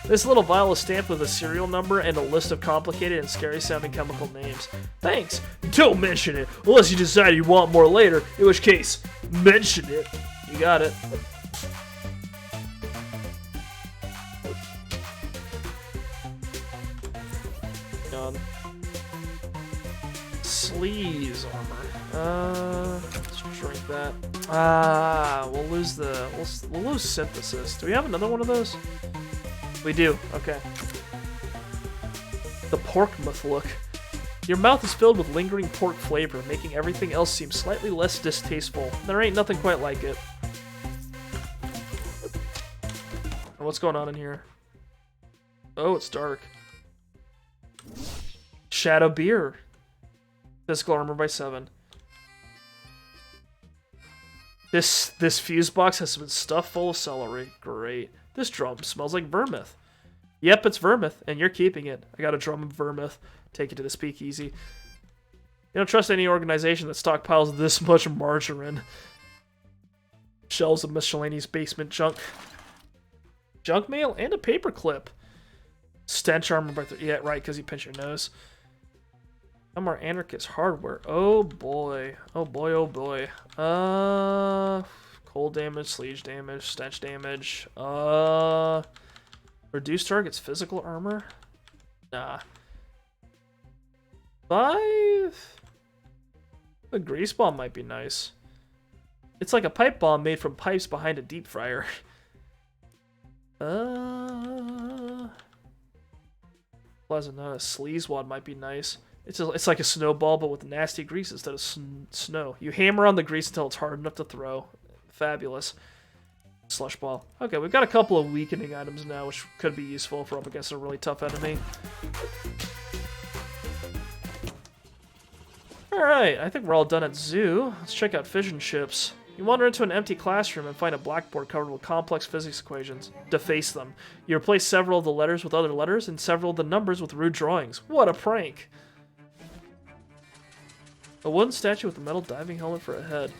This little vial is stamped with a serial number and a list of complicated and scary-sounding chemical names. Thanks. Don't mention it, unless you decide you want more later, in which case, mention it. You got it. Done. Sleaze armor. Let's drink that. We'll lose the... We'll lose synthesis. Do we have another one of those? We do, okay. The pork mouth look. Your mouth is filled with lingering pork flavor, making everything else seem slightly less distasteful. There ain't nothing quite like it. What's going on in here? Oh, it's dark. Shadow beer. Physical armor by 7. This fuse box has been stuffed full of celery. Great. This drum smells like vermouth. Yep, it's vermouth, and you're keeping it. I got a drum of vermouth. Take it to the speakeasy. You don't trust any organization that stockpiles this much margarine. Shelves of miscellaneous basement junk. Junk mail and a paperclip. Stench armor by 3. Yeah, right, because you pinch your nose. Some more anarchist hardware. Oh boy. Oh boy, oh boy. Cold damage, sleeve damage, stench damage. Reduce target's physical armor? Nah. 5? A grease bomb might be nice. It's like a pipe bomb made from pipes behind a deep fryer. Pleasant, a sleaze wad might be nice. It's like a snowball, but with nasty grease instead of snow. You hammer on the grease until it's hard enough to throw. Fabulous. Slush ball. Okay, we've got a couple of weakening items now, which could be useful if we're up against a really tough enemy. Alright, I think we're all done at zoo. Let's check out fission ships. You wander into an empty classroom and find a blackboard covered with complex physics equations. Deface them. You replace several of the letters with other letters and several of the numbers with rude drawings. What a prank! A wooden statue with a metal diving helmet for a head.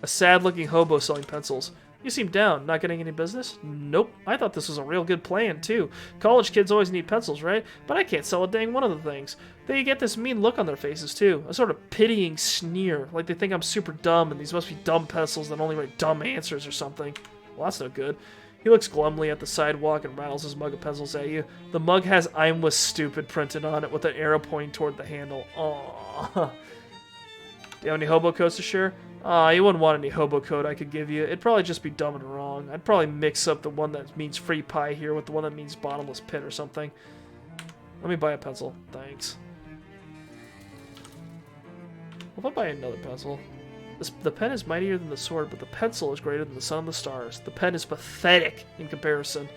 A sad-looking hobo selling pencils. You seem down. Not getting any business? Nope. I thought this was a real good plan, too. College kids always need pencils, right? But I can't sell a dang one of the things. They get this mean look on their faces, too. A sort of pitying sneer, like they think I'm super dumb and these must be dumb pencils that only write dumb answers or something. Well, that's no good. He looks glumly at the sidewalk and rattles his mug of pencils at you. The mug has "I'm was stupid" printed on it with an arrow pointing toward the handle. Aww. Do you have any hobo coats to share? You wouldn't want any hobo coat I could give you. It'd probably just be dumb and wrong. I'd probably mix up the one that means free pie here with the one that means bottomless pit or something. Let me buy a pencil. Thanks. What if I buy another pencil? The pen is mightier than the sword, but the pencil is greater than the sun and the stars. The pen is pathetic in comparison.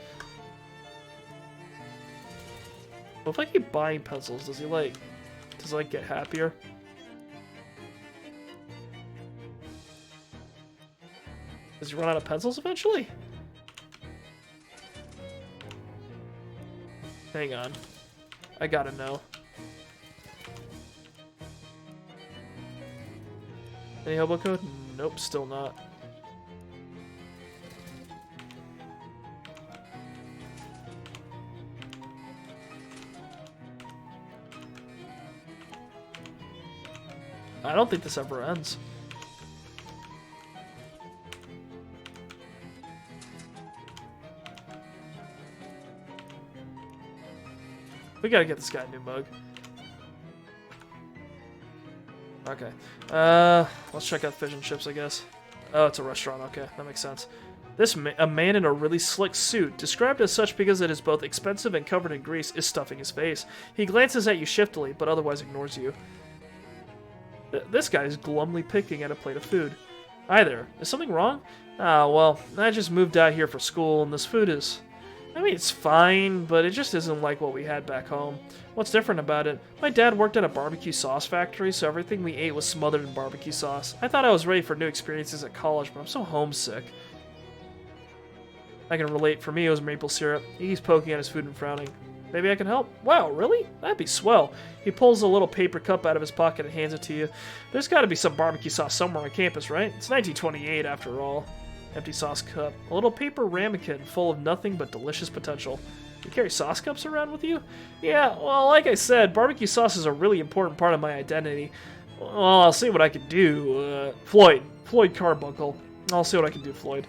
Well, if I keep buying pencils, does he get happier? Does he run out of pencils eventually? Hang on. I gotta know. Any hobo code? Nope, still not. I don't think this ever ends. We gotta get this guy a new mug. Okay. Let's check out fish and chips, I guess. Oh, it's a restaurant. Okay, that makes sense. A man in a really slick suit, described as such because it is both expensive and covered in grease, is stuffing his face. He glances at you shiftily, but otherwise ignores you. This guy is glumly picking at a plate of food. Hi there. Is something wrong? Well, I just moved out here for school, and this food is... I mean, it's fine, but it just isn't like what we had back home. What's different about it? My dad worked at a barbecue sauce factory, so everything we ate was smothered in barbecue sauce. I thought I was ready for new experiences at college, but I'm so homesick. I can relate. For me, it was maple syrup. He's poking at his food and frowning. Maybe I can help? Wow, really? That'd be swell. He pulls a little paper cup out of his pocket and hands it to you. There's got to be some barbecue sauce somewhere on campus, right? It's 1928 after all. Empty sauce cup. A little paper ramekin full of nothing but delicious potential. You carry sauce cups around with you? Yeah, well, like I said, barbecue sauce is a really important part of my identity. Well, I'll see what I can do. Floyd Carbuncle. I'll see what I can do, Floyd.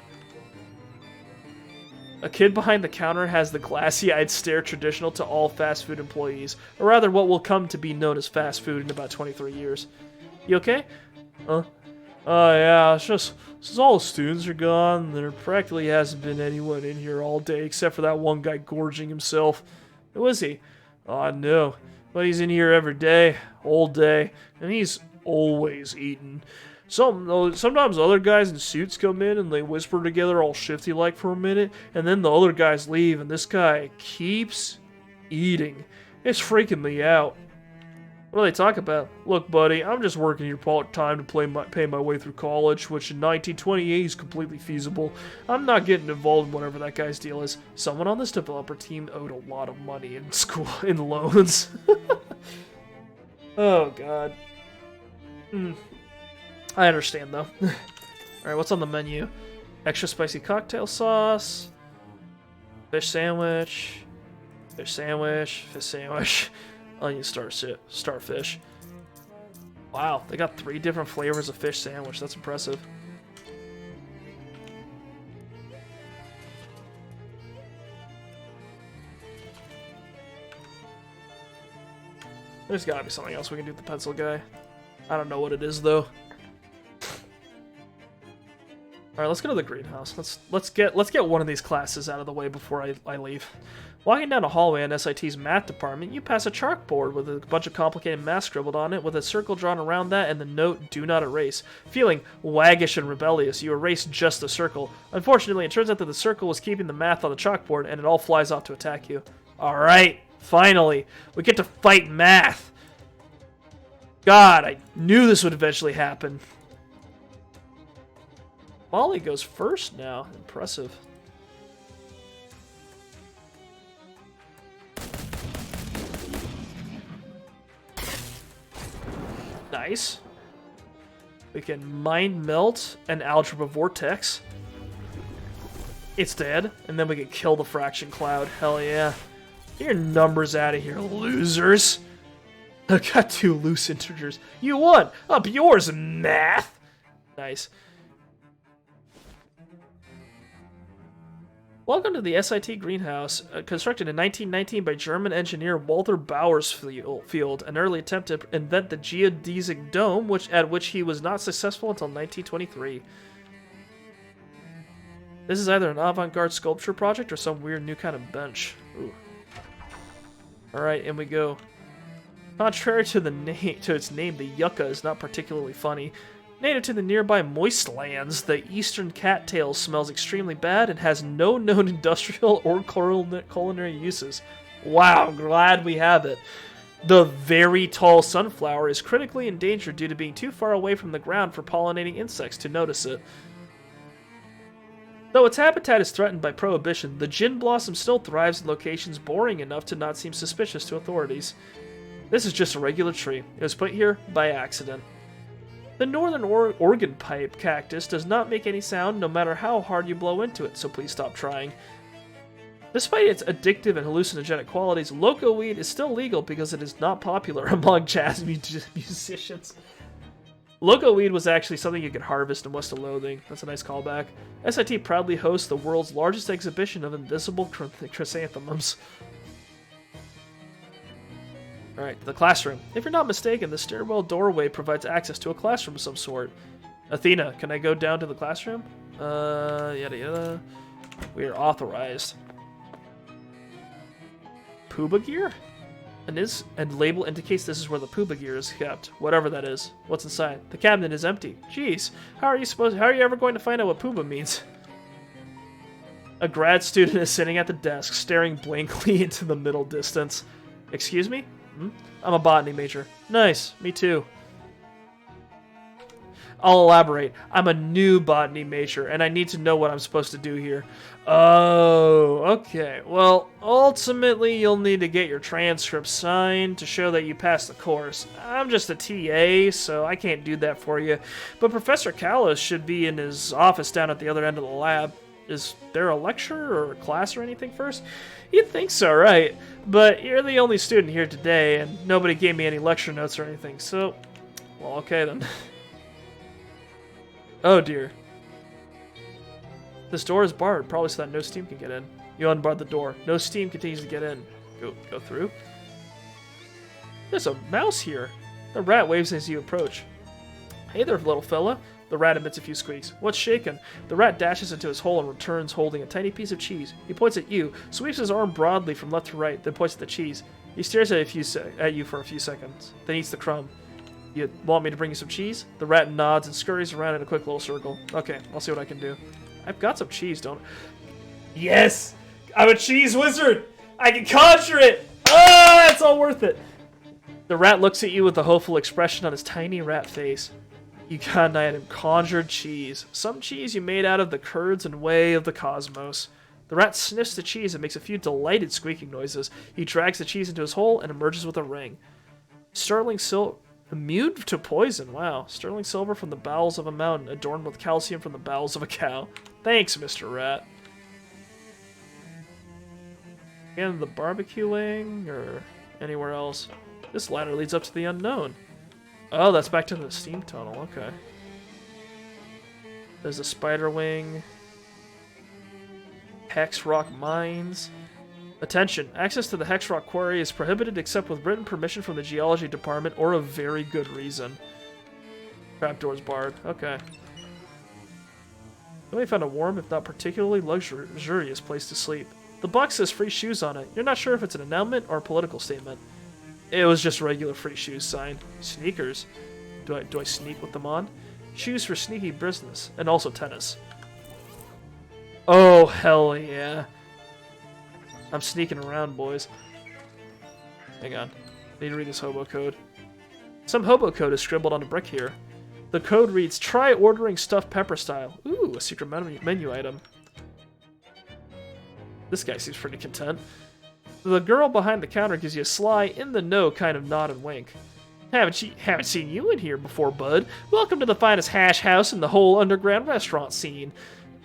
A kid behind the counter has the glassy-eyed stare traditional to all fast food employees, or rather what will come to be known as fast food in about 23 years. You okay? Huh? Yeah, it's just, since all the students are gone, there practically hasn't been anyone in here all day except for that one guy gorging himself. Who is he? Oh, no. But he's in here every day, all day, and he's always eating. Sometimes other guys in suits come in and they whisper together all shifty-like for a minute, and then the other guys leave, and this guy keeps eating. It's freaking me out. What do they talk about? Look, buddy, I'm just working here part-time to pay my way through college, which in 1928 is completely feasible. I'm not getting involved in whatever that guy's deal is. Someone on this developer team owed a lot of money in school, in loans. Oh, God. I understand, though. Alright, what's on the menu? Extra spicy cocktail sauce. Fish sandwich. Fish sandwich. Fish sandwich. Onion starfish. Wow, they got 3 different flavors of fish sandwich. That's impressive. There's gotta be something else we can do with the pencil guy. I don't know what it is though. Alright, let's go to the greenhouse. Let's get one of these classes out of the way before I leave. Walking down a hallway in SIT's math department, you pass a chalkboard with a bunch of complicated math scribbled on it with a circle drawn around that and the note, "Do not erase." Feeling waggish and rebellious, you erase just the circle. Unfortunately, it turns out that the circle was keeping the math on the chalkboard and it all flies off to attack you. Alright, finally, we get to fight math. God, I knew this would eventually happen. Molly goes first now. Impressive. Nice. We can mind melt an algebra vortex. It's dead. And then we can kill the fraction cloud. Hell yeah. Get your numbers out of here, losers. I got 2 loose integers. You won. Up yours, math. Nice. Welcome to the SIT greenhouse, constructed in 1919 by German engineer Walter Bauersfield, an early attempt to invent the geodesic dome, at which he was not successful until 1923. This is either an avant-garde sculpture project or some weird new kind of bench. Ooh. Alright, in we go. Contrary to its name, the yucca is not particularly funny. Native to the nearby moist lands, the eastern cattail smells extremely bad and has no known industrial or culinary uses. Wow, glad we have it. The very tall sunflower is critically endangered due to being too far away from the ground for pollinating insects to notice it. Though its habitat is threatened by prohibition, the gin blossom still thrives in locations boring enough to not seem suspicious to authorities. This is just a regular tree. It was put here by accident. The northern organ pipe cactus does not make any sound no matter how hard you blow into it, so please stop trying. Despite its addictive and hallucinogenic qualities, loco weed is still legal because it is not popular among jazz musicians. Loco weed was actually something you could harvest in West of Loathing. That's a nice callback. SIT proudly hosts the world's largest exhibition of invisible chrysanthemums. Alright, the classroom. If you're not mistaken, the stairwell doorway provides access to a classroom of some sort. Athena, can I go down to the classroom? Yada yada. We are authorized. Pooba gear? And label indicates this is where the Pooba gear is kept. Whatever that is. What's inside? The cabinet is empty. Jeez, how are you ever going to find out what Pooba means? A grad student is sitting at the desk, staring blankly into the middle distance. Excuse me? I'm a botany major. Nice, me too. I'll elaborate. I'm a new botany major, and I need to know what I'm supposed to do here. Oh, okay. Well, ultimately, you'll need to get your transcript signed to show that you passed the course. I'm just a TA, so I can't do that for you. But Professor Callos should be in his office down at the other end of the lab. Is there a lecture or a class or anything first? You'd think so, right? But you're the only student here today, and nobody gave me any lecture notes or anything, so... Well, okay then. Oh dear. This door is barred, probably so that no steam can get in. You unbarred the door. No steam continues to get in. Go through. There's a mouse here. The rat waves as you approach. Hey there, little fella. The rat emits a few squeaks. What's shaken? The rat dashes into his hole and returns holding a tiny piece of cheese. He points at you, sweeps his arm broadly from left to right, then points at the cheese. He stares at you for a few seconds, then eats the crumb. You want me to bring you some cheese? The rat nods and scurries around in a quick little circle. Okay, I'll see what I can do. I've got some cheese, don't I? Yes! I'm a cheese wizard! I can conjure it! Ah, it's all worth it! The rat looks at you with a hopeful expression on his tiny rat face. You got an item, conjured cheese. Some cheese you made out of the curds and whey of the cosmos. The rat sniffs the cheese and makes a few delighted squeaking noises. He drags the cheese into his hole and emerges with a ring. Sterling silver. Immune to poison, wow. Sterling silver from the bowels of a mountain, adorned with calcium from the bowels of a cow. Thanks, Mr. Rat. And the barbecuing, or anywhere else? This ladder leads up to the unknown. Oh, that's back to the steam tunnel, okay. There's a spider wing. Hex rock mines. Attention, access to the Hex Rock Quarry is prohibited except with written permission from the Geology Department or a very good reason. Trapdoors barred. Okay. We found a warm, if not particularly luxurious place to sleep. The box says free shoes on it. You're not sure if it's an announcement or a political statement. It was just a regular free shoes sign. Sneakers. Do I sneak with them on? Shoes for sneaky business. And also tennis. Oh, hell yeah. I'm sneaking around, boys. Hang on. I need to read this hobo code. Some hobo code is scribbled on a brick here. The code reads, try ordering stuffed pepper style. Ooh, a secret menu item. This guy seems pretty content. The girl behind the counter gives you a sly, in-the-know kind of nod and wink. Haven't seen you in here before, bud. Welcome to the finest hash house in the whole underground restaurant scene.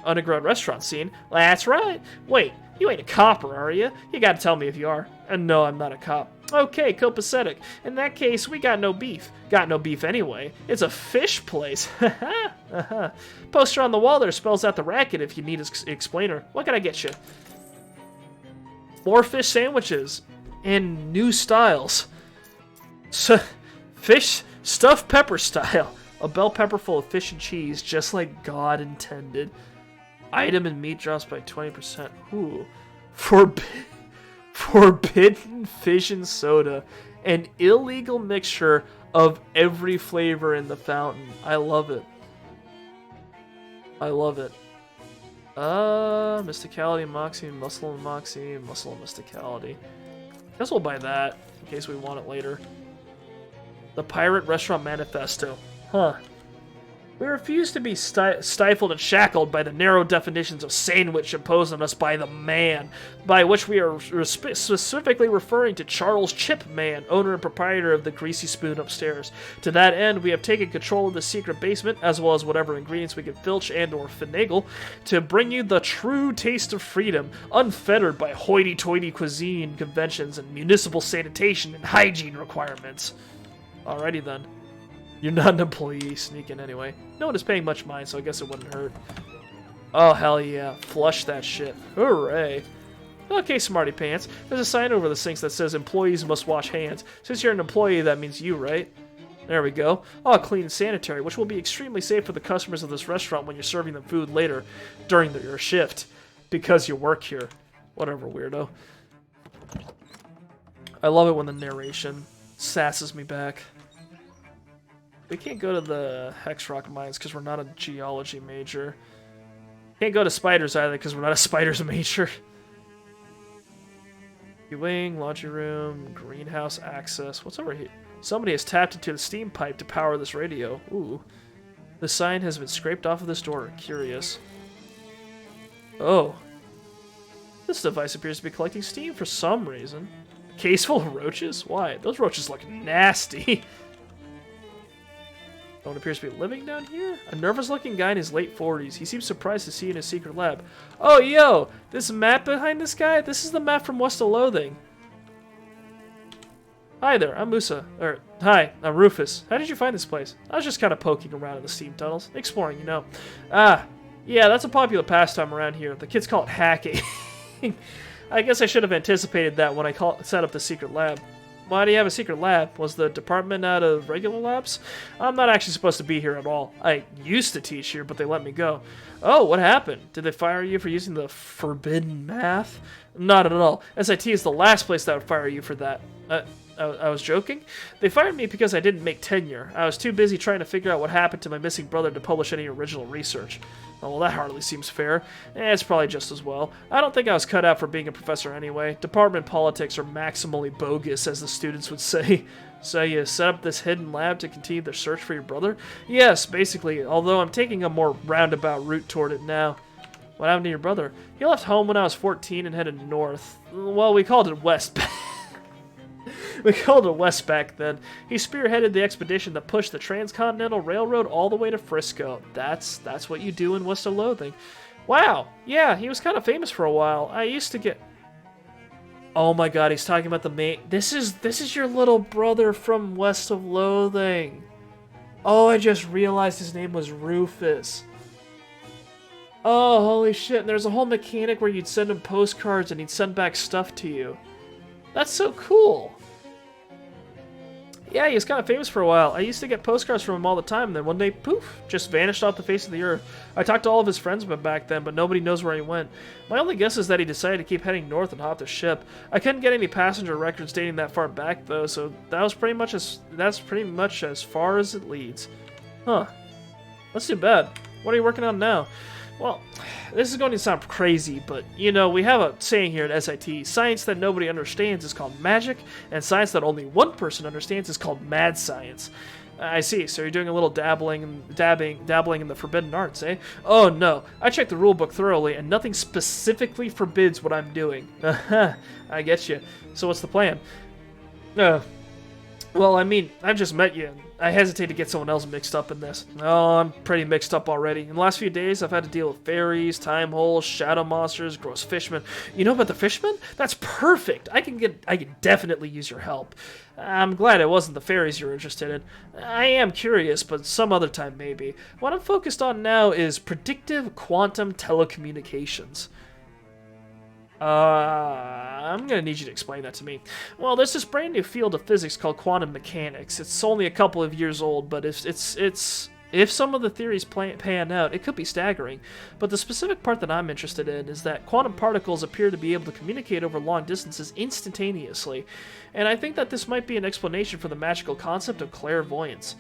Underground restaurant scene? That's right. Wait, you ain't a copper, are you? You gotta tell me if you are. And no, I'm not a cop. Okay, copacetic. In that case, we got no beef. Got no beef anyway. It's a fish place. Poster on the wall there spells out the racket if you need an explainer. What can I get you? 4 fish sandwiches. In new styles. Fish stuffed pepper style. A bell pepper full of fish and cheese, just like God intended. Item and meat drops by 20%. Ooh. Forbidden fish and soda. An illegal mixture of every flavor in the fountain. I love it. I love it. Mysticality, Moxie, Muscle and Moxie, Muscle and Mysticality. Guess we'll buy that, in case we want it later. The Pirate Restaurant Manifesto. Huh. We refuse to be stifled and shackled by the narrow definitions of sandwich imposed on us by the man, by which we are specifically referring to Charles Chipman, owner and proprietor of the Greasy Spoon upstairs. To that end, we have taken control of the secret basement, as well as whatever ingredients we can filch and or finagle, to bring you the true taste of freedom, unfettered by hoity-toity cuisine conventions and municipal sanitation and hygiene requirements. Alrighty then. You're not an employee, sneaking anyway. No one is paying much mind, so I guess it wouldn't hurt. Oh, hell yeah. Flush that shit. Hooray. Okay, smarty pants. There's a sign over the sinks that says employees must wash hands. Since you're an employee, that means you, right? There we go. Oh, clean and sanitary, which will be extremely safe for the customers of this restaurant when you're serving them food later during your shift. Because you work here. Whatever, weirdo. I love it when the narration sasses me back. We can't go to the Hex Rock mines because we're not a geology major. Can't go to spiders either because we're not a spiders major. Wing, laundry room, greenhouse access. What's over here? Somebody has tapped into the steam pipe to power this radio. Ooh. The sign has been scraped off of this door. Curious. Oh. This device appears to be collecting steam for some reason. A case full of roaches? Why? Those roaches look nasty. No one appears to be living down here? A nervous-looking guy in his late 40s. He seems surprised to see you in his secret lab. Oh, yo! This map behind this guy? This is the map from West of Loathing. Hi there, I'm Musa. Hi, I'm Rufus. How did you find this place? I was just kind of poking around in the steam tunnels. Exploring, you know. Ah, yeah, that's a popular pastime around here. The kids call it hacking. I guess I should have anticipated that when I set up the secret lab. Why do you have a secret lab? Was the department out of regular labs? I'm not actually supposed to be here at all. I used to teach here, but they let me go. Oh, what happened? Did they fire you for using the forbidden math? Not at all. SIT is the last place that would fire you for that. I was joking. They fired me because I didn't make tenure. I was too busy trying to figure out what happened to my missing brother to publish any original research. Oh, well, that hardly seems fair. It's probably just as well. I don't think I was cut out for being a professor anyway. Department politics are maximally bogus, as the students would say. So you set up this hidden lab to continue the search for your brother? Yes, basically, although I'm taking a more roundabout route toward it now. What happened to your brother? He left home when I was 14 and headed north. Well, we called it west. We called it west back then. He spearheaded the expedition that pushed the Transcontinental Railroad all the way to Frisco. That's what you do in West of Loathing. Wow, yeah, he was kind of famous for a while. I used to get... Oh my god, he's talking about the main... This is your little brother from West of Loathing. Oh, I just realized his name was Rufus. Oh, holy shit. And there's a whole mechanic where you'd send him postcards and he'd send back stuff to you. That's so cool. Yeah, he was kind of famous for a while. I used to get postcards from him all the time, and then one day, poof, just vanished off the face of the earth. I talked to all of his friends back then, but nobody knows where he went. My only guess is that he decided to keep heading north and hop the ship. I couldn't get any passenger records dating that far back, though, so that's pretty much as far as it leads. Huh. That's too bad. What are you working on now? Well, this is going to sound crazy, but, you know, we have a saying here at SIT, science that nobody understands is called magic, and science that only one person understands is called mad science. I see, so you're doing a little dabbling in the forbidden arts, eh? Oh no, I checked the rulebook thoroughly, and nothing specifically forbids what I'm doing. I get you. So what's the plan? Well, I mean, I've just met you, and I hesitate to get someone else mixed up in this. Oh, I'm pretty mixed up already. In the last few days, I've had to deal with fairies, time holes, shadow monsters, gross fishmen. You know about the fishmen? That's perfect! I can definitely use your help. I'm glad it wasn't the fairies you're interested in. I am curious, but some other time maybe. What I'm focused on now is predictive quantum telecommunications. I'm gonna need you to explain that to me. Well, there's this brand new field of physics called quantum mechanics. It's only a couple of years old, but if some of the theories pan out, it could be staggering. But the specific part that I'm interested in is that quantum particles appear to be able to communicate over long distances instantaneously, and I think that this might be an explanation for the magical concept of clairvoyance.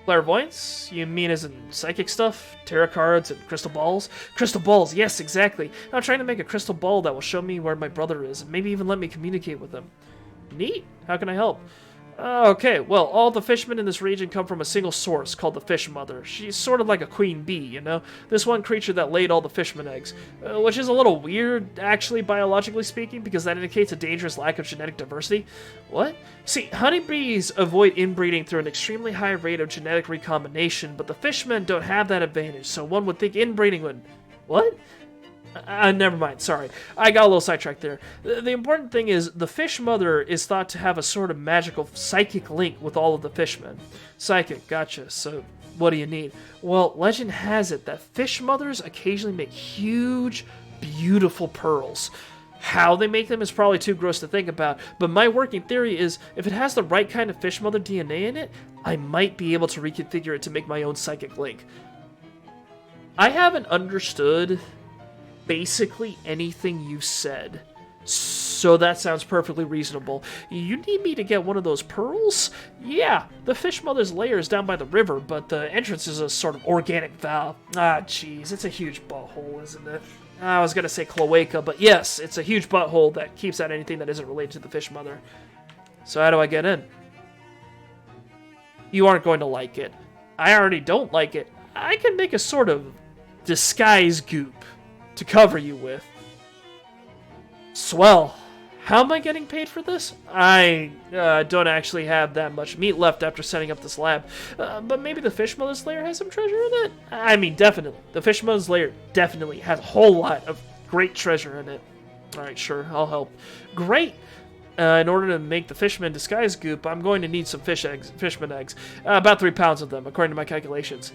Clairvoyance? You mean as in psychic stuff? Tarot cards and crystal balls? Crystal balls, yes, exactly. I'm trying to make a crystal ball that will show me where my brother is, and maybe even let me communicate with him. Neat. How can I help? Okay, well, all the fishmen in this region come from a single source called the Fish Mother. She's sort of like a queen bee, you know? This one creature that laid all the fishman eggs. Which is a little weird, actually, biologically speaking, because that indicates a dangerous lack of genetic diversity. What? See, honeybees avoid inbreeding through an extremely high rate of genetic recombination, but the fishmen don't have that advantage, so one would think inbreeding would... What? Never mind, sorry. I got a little sidetracked there. The important thing is, the Fish Mother is thought to have a sort of magical psychic link with all of the fishmen. Psychic, gotcha. So, what do you need? Well, legend has it that Fish Mothers occasionally make huge, beautiful pearls. How they make them is probably too gross to think about, but my working theory is, if it has the right kind of Fish Mother DNA in it, I might be able to reconfigure it to make my own psychic link. I haven't understood basically anything you said, so that sounds perfectly reasonable. You need me to get one of those pearls? Yeah, the Fish Mother's lair is down by the river, but the entrance is a sort of organic valve. Ah, jeez, it's a huge butthole, isn't it? I was gonna say cloaca, but yes, it's a huge butthole that keeps out anything that isn't related to the Fish Mother. So how do I get in? You aren't going to like it. I already don't like it. I can make a sort of disguise goop to cover you with. Swell. How am I getting paid for this? I don't actually have that much meat left after setting up this lab. But maybe the Fish Mother's lair has some treasure in it? I mean, definitely. The Fish Mother's lair definitely has a whole lot of great treasure in it. Alright, sure, I'll help. Great! In order to make the Fishman disguise goop, I'm going to need some fishman eggs. About 3 pounds of them, according to my calculations.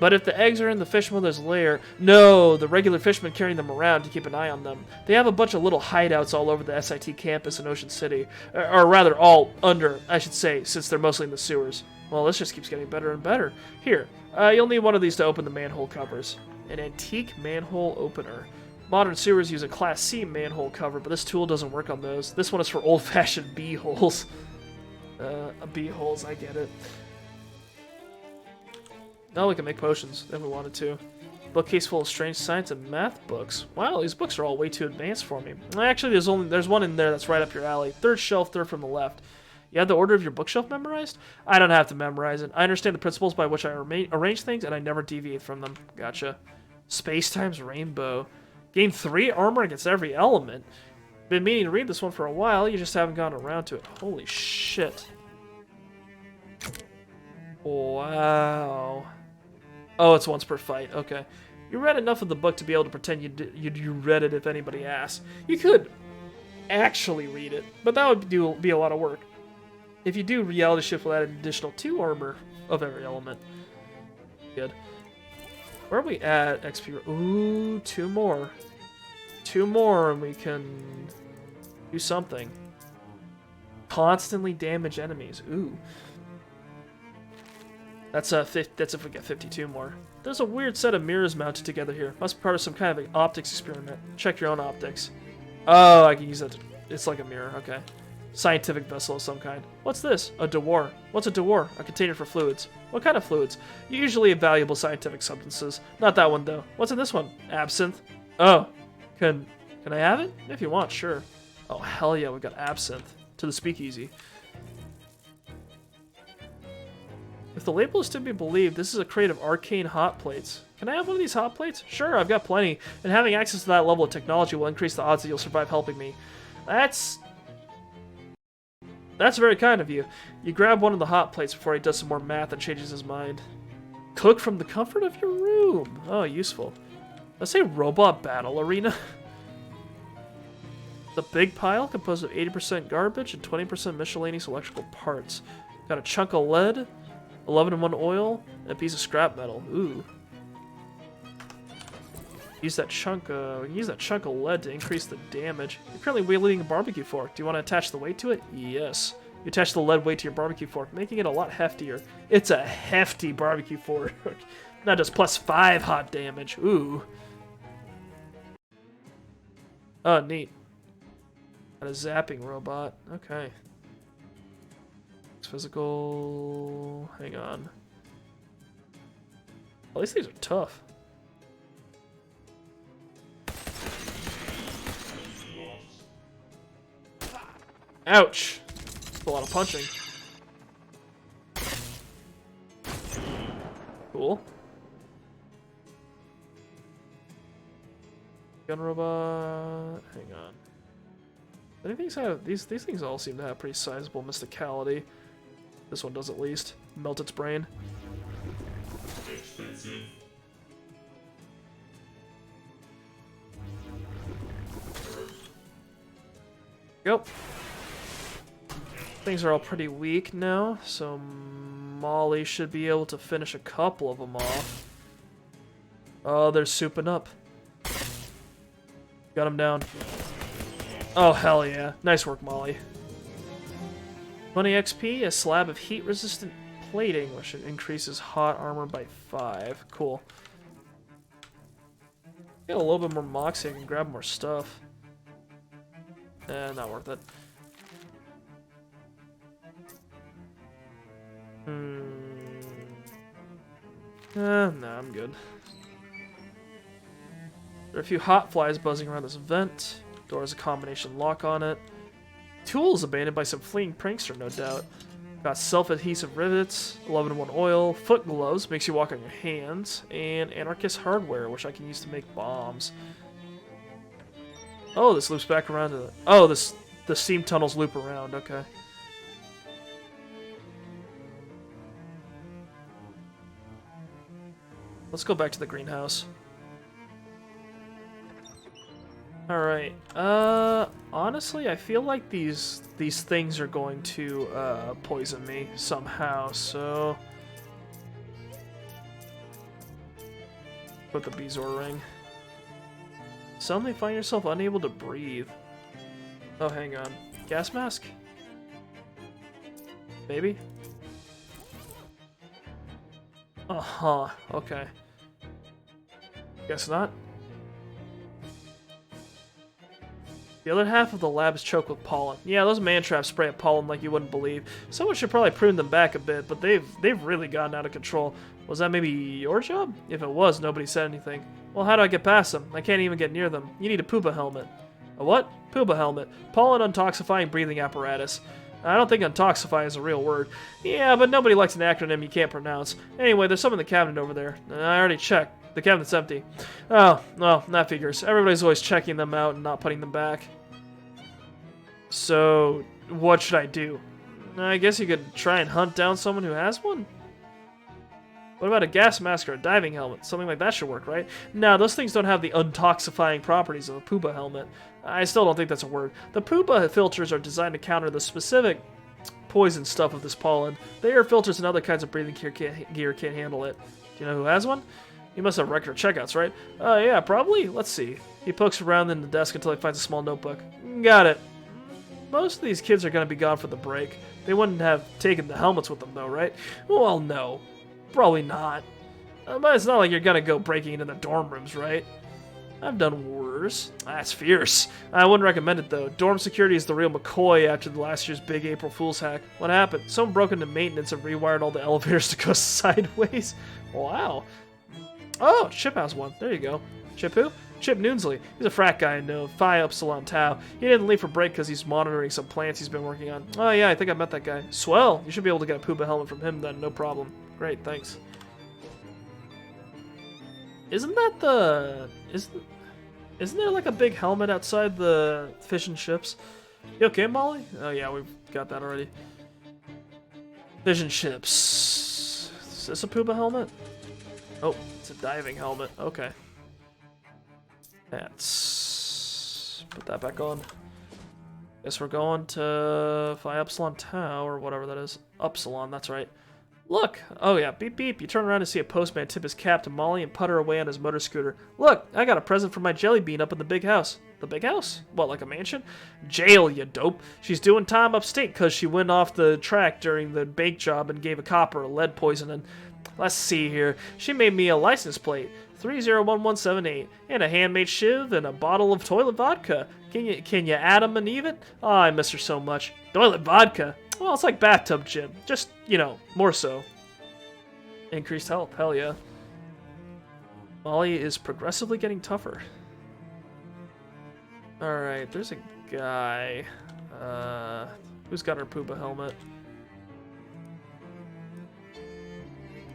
But if the eggs are in the Fish Mother's lair, no, the regular fishmen carrying them around to keep an eye on them. They have a bunch of little hideouts all over the SIT campus in Ocean City. Or rather, all under, I should say, since they're mostly in the sewers. Well, this just keeps getting better and better. Here, you'll need one of these to open the manhole covers. An antique manhole opener. Modern sewers use a Class C manhole cover, but this tool doesn't work on those. This one is for old-fashioned bee holes. Bee holes, I get it. Now we can make potions if we wanted to. Bookcase full of strange science and math books. Wow, these books are all way too advanced for me. Actually, there's one in there that's right up your alley. Third shelf, third from the left. You have the order of your bookshelf memorized? I don't have to memorize it. I understand the principles by which I arrange things, and I never deviate from them. Gotcha. Space times rainbow. Gain 3 armor against every element. Been meaning to read this one for a while, you just haven't gotten around to it. Holy shit. Wow. Oh, it's once per fight. Okay. You read enough of the book to be able to pretend you read it if anybody asks. You could actually read it, but that would be a lot of work. If you do, Reality Shift will add an additional 2 armor of every element. Good. Where are we at, XP? Ooh, 2 more. 2 more and we can do something. Constantly damage enemies. Ooh. That's if we get 52 more. There's a weird set of mirrors mounted together here. Must be part of some kind of an optics experiment. Check your own optics. Oh, I can use that. It's like a mirror. Okay. Scientific vessel of some kind. What's this? A dewar. What's a dewar? A container for fluids. What kind of fluids? Usually valuable scientific substances. Not that one, though. What's in this one? Absinthe. Oh. Can I have it? If you want, sure. Oh, hell yeah, we got absinthe. To the speakeasy. If the label is to be believed, this is a crate of arcane hot plates. Can I have one of these hot plates? Sure, I've got plenty. And having access to that level of technology will increase the odds that you'll survive helping me. That's very kind of you. You grab one of the hot plates before he does some more math and changes his mind. Cook from the comfort of your room. Oh, useful. Let's say robot battle arena. The big pile composed of 80% garbage and 20% miscellaneous electrical parts. Got a chunk of lead, 11-in-1 oil, and a piece of scrap metal. Ooh. Use that chunk of lead to increase the damage. You're currently wielding a barbecue fork. Do you want to attach the weight to it? Yes. You attach the lead weight to your barbecue fork, making it a lot heftier. It's a hefty barbecue fork. Not just +5 hot damage. Ooh. Oh, neat. Got a zapping robot. Okay. It's physical. Hang on. Well, these things are tough. Ouch! That's a lot of punching. Cool. Gun robot. Hang on. I think these things all seem to have pretty sizable mysticality. This one does at least. Melt its brain. Yep. Things are all pretty weak now, so Molly should be able to finish a couple of them off. Oh, they're souping up. Got him down. Oh, hell yeah. Nice work, Molly. 20 XP, a slab of heat-resistant plating, which increases hot armor by 5. Cool. Get a little bit more moxie, I can grab more stuff. Not worth it. No, I'm good. There are a few hot flies buzzing around this vent. Door has a combination lock on it. Tools abandoned by some fleeing prankster, no doubt. Got self-adhesive rivets, 11-in-1 oil, foot gloves, makes you walk on your hands, and anarchist hardware, which I can use to make bombs. Oh, this loops back around to the... Oh, the steam tunnels loop around, okay. Let's go back to the greenhouse. Alright, honestly, I feel like these things are going to, poison me somehow, so... Put the Bezoar ring. Suddenly find yourself unable to breathe. Oh, hang on. Gas mask? Maybe? Uh-huh, okay. Guess not. The other half of the lab is choked with pollen. Yeah, those man traps spray up pollen like you wouldn't believe. Someone should probably prune them back a bit, but they've really gotten out of control. Was that maybe your job? If it was, nobody said anything. Well, how do I get past them? I can't even get near them. You need a Pooba helmet. A what? Pooba helmet. Pollen untoxifying breathing apparatus. I don't think untoxify is a real word. Yeah, but nobody likes an acronym you can't pronounce. Anyway, there's some in the cabinet over there. I already checked. The cabinet's empty. Oh, well, that figures. Everybody's always checking them out and not putting them back. So, what should I do? I guess you could try and hunt down someone who has one? What about a gas mask or a diving helmet? Something like that should work, right? No, those things don't have the untoxifying properties of a Pooba helmet. I still don't think that's a word. The Pooba filters are designed to counter the specific poison stuff of this pollen. The air filters and other kinds of breathing gear can't handle it. Do you know who has one? You must have record checkouts, right? Yeah, probably. Let's see. He pokes around in the desk until he finds a small notebook. Got it. Most of these kids are going to be gone for the break. They wouldn't have taken the helmets with them, though, right? Well, no. Probably not. But it's not like you're going to go breaking into the dorm rooms, right? I've done worse. That's fierce. I wouldn't recommend it, though. Dorm security is the real McCoy after the last year's big April Fool's hack. What happened? Someone broke into maintenance and rewired all the elevators to go sideways. Wow. Oh, Chip has one. There you go. Chip who? Chip Noonsley. He's a frat guy in Phi Upsilon Tau. He didn't leave for break because he's monitoring some plants he's been working on. Oh yeah, I think I met that guy. Swell. You should be able to get a Puba helmet from him then, no problem. Great, thanks. Isn't that the... Isn't there like a big helmet outside the fish and chips? You okay, Molly? Oh yeah, we've got that already. Fish and chips. Is this a Puba helmet? Oh, it's a diving helmet. Okay. Let's put that back on. Guess we're going to Phi Upsilon Tau, or whatever that is. Upsilon, that's right. Look! Oh yeah, beep beep. You turn around and see a postman tip his cap to Molly and putter away on his motor scooter. Look! I got a present for my jelly bean up in the big house. The big house? What, like a mansion? Jail, you dope. She's doing time upstate because she went off the track during the bake job and gave a copper a lead poisoning. Let's see here. She made me a license plate. 301178 and a handmade shiv and a bottle of toilet vodka. Can you Adam and Eve it? Oh, I miss her so much. Toilet vodka? Well, it's like bathtub gin. Just, you know, more so. Increased health. Hell yeah. Molly is progressively getting tougher. Alright, there's a guy. Who's got her Puba helmet?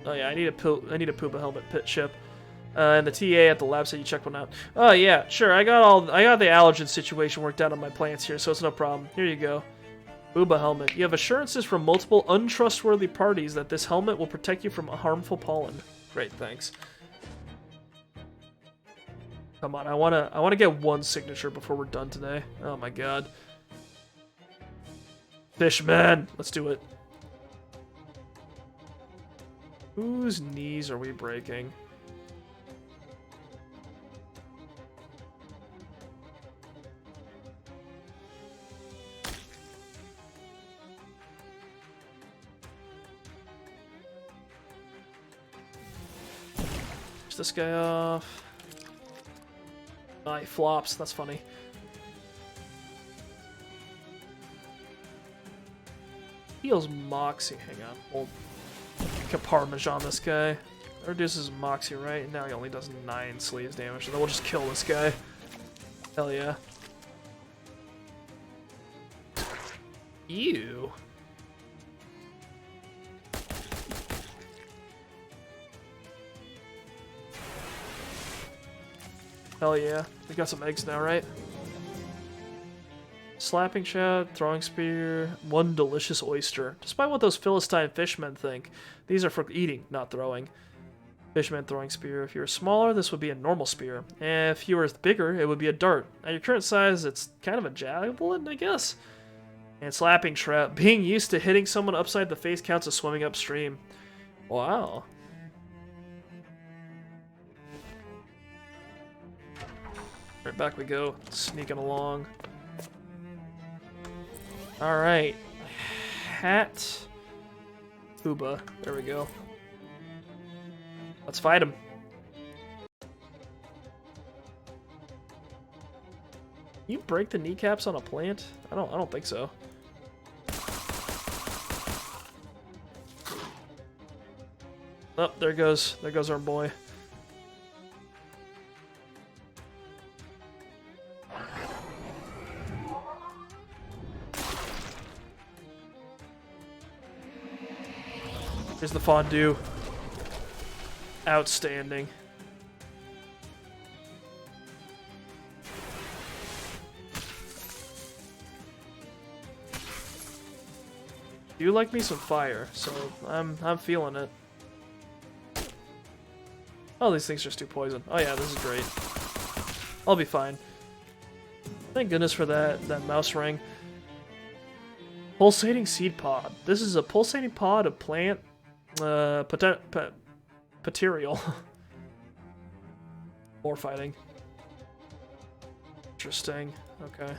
Oh yeah, I need a Puba helmet pit chip. And the TA at the lab said you check one out. Oh yeah, sure. I got the allergen situation worked out on my plants here, so it's no problem. Here you go. Puba helmet. You have assurances from multiple untrustworthy parties that this helmet will protect you from harmful pollen. Great, thanks. Come on, I wanna get one signature before we're done today. Oh my god. Fishman! Let's do it. Whose knees are we breaking? This guy off. Oh, he flops. That's funny. Heals Moxie. Hang on. We'll Parmesan this guy. Reduces Moxie, right? Now he only does 9 sleeves damage, so then we'll just kill this guy. Hell yeah. Ew. Hell yeah. We got some eggs now, right? Slapping shot, throwing spear, one delicious oyster. Despite what those Philistine fishmen think, these are for eating, not throwing. Fishman throwing spear. If you were smaller, this would be a normal spear. And if you were bigger, it would be a dart. At your current size, it's kind of a javelin, I guess. And slapping trap. Being used to hitting someone upside the face counts as swimming upstream. Wow. Right, back we go, sneaking along. Alright. Hat. Puba. There we go. Let's fight him. You break the kneecaps on a plant? I don't think so. Oh, there goes our boy. Here's the fondue. Outstanding. You like me some fire, so I'm feeling it. Oh, these things just do poison. Oh yeah, this is great. I'll be fine. Thank goodness for that mouse ring. Pulsating seed pod. This is a pulsating pod of plant material. More fighting. Interesting. Okay.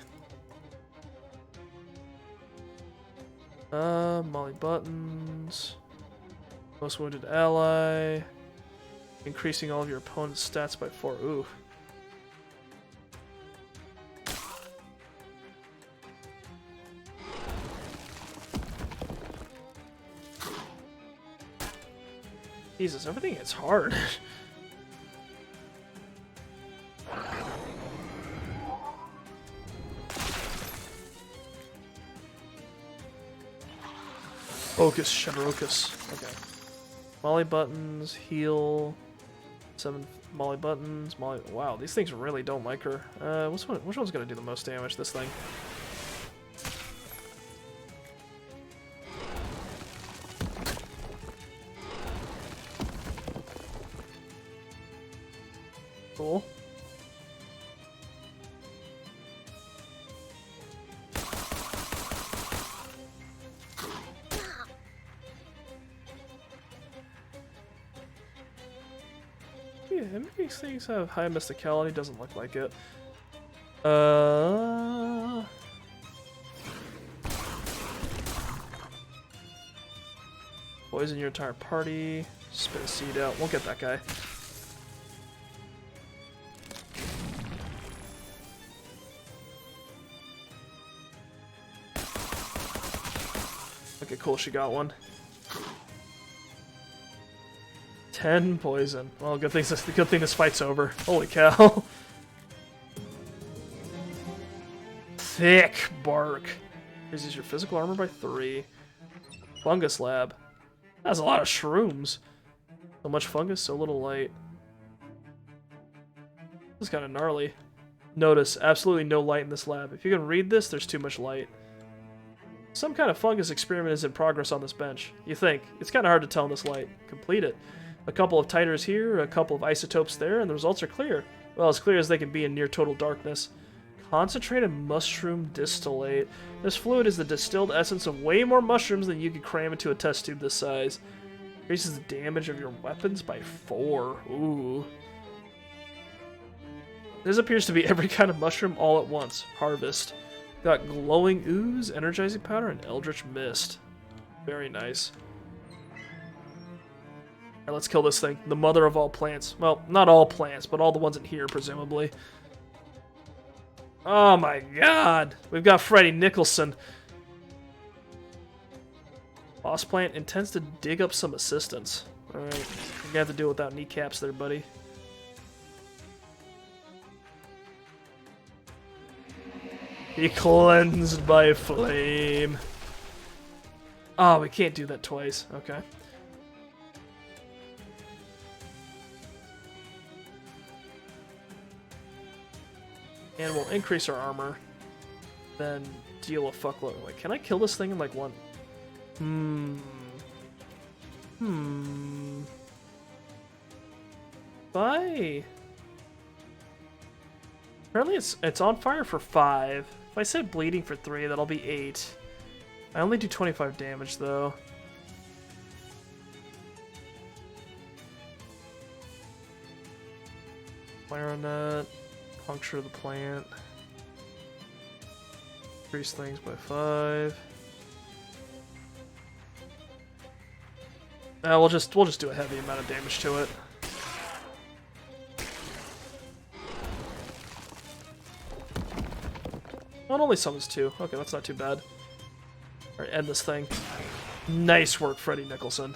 Molly buttons. Most wounded ally. Increasing all of your opponent's stats by 4. Ooh. Jesus, everything is hard. Focus, Shadorokus. Okay. Molly buttons, heal. 7 Molly buttons, Molly. Wow, these things really don't like her. Which one's gonna do the most damage? This thing. Cool. Yeah, maybe these things have high mysticality. Doesn't look like it. Poison your entire party. Spit a seed out. We'll get that guy. Okay, cool. She got one. 10 poison. Well, good thing this fight's over. Holy cow. Thick bark. Increases your physical armor by 3. Fungus lab. That's a lot of shrooms. So much fungus, so little light. This is kind of gnarly. Notice, absolutely no light in this lab. If you can read this, there's too much light. Some kind of fungus experiment is in progress on this bench. You think. It's kind of hard to tell in this light. Complete it. A couple of titers here, a couple of isotopes there, and the results are clear. Well, as clear as they can be in near total darkness. Concentrated mushroom distillate. This fluid is the distilled essence of way more mushrooms than you could cram into a test tube this size. Increases the damage of your weapons by 4. Ooh. This appears to be every kind of mushroom all at once. Harvest. Got glowing ooze, energizing powder, and eldritch mist. Very nice. Alright, let's kill this thing. The mother of all plants. Well, not all plants, but all the ones in here, presumably. Oh my god! We've got Freddy Nicholson. Boss plant intends to dig up some assistance. Alright, you're gonna have to do it without kneecaps there, buddy. Be cleansed by flame. Oh, we can't do that twice. Okay. And we'll increase our armor. Then deal a fuckload. Wait, can I kill this thing in like one? Bye. Apparently it's on fire for 5. If I said bleeding for 3, that'll be 8. I only do 25 damage though. Clarinet. Puncture the plant. Increase things by 5. We'll just do a heavy amount of damage to it. Oh, it only summons 2. Okay, that's not too bad. Alright, end this thing. Nice work, Freddy Nicholson.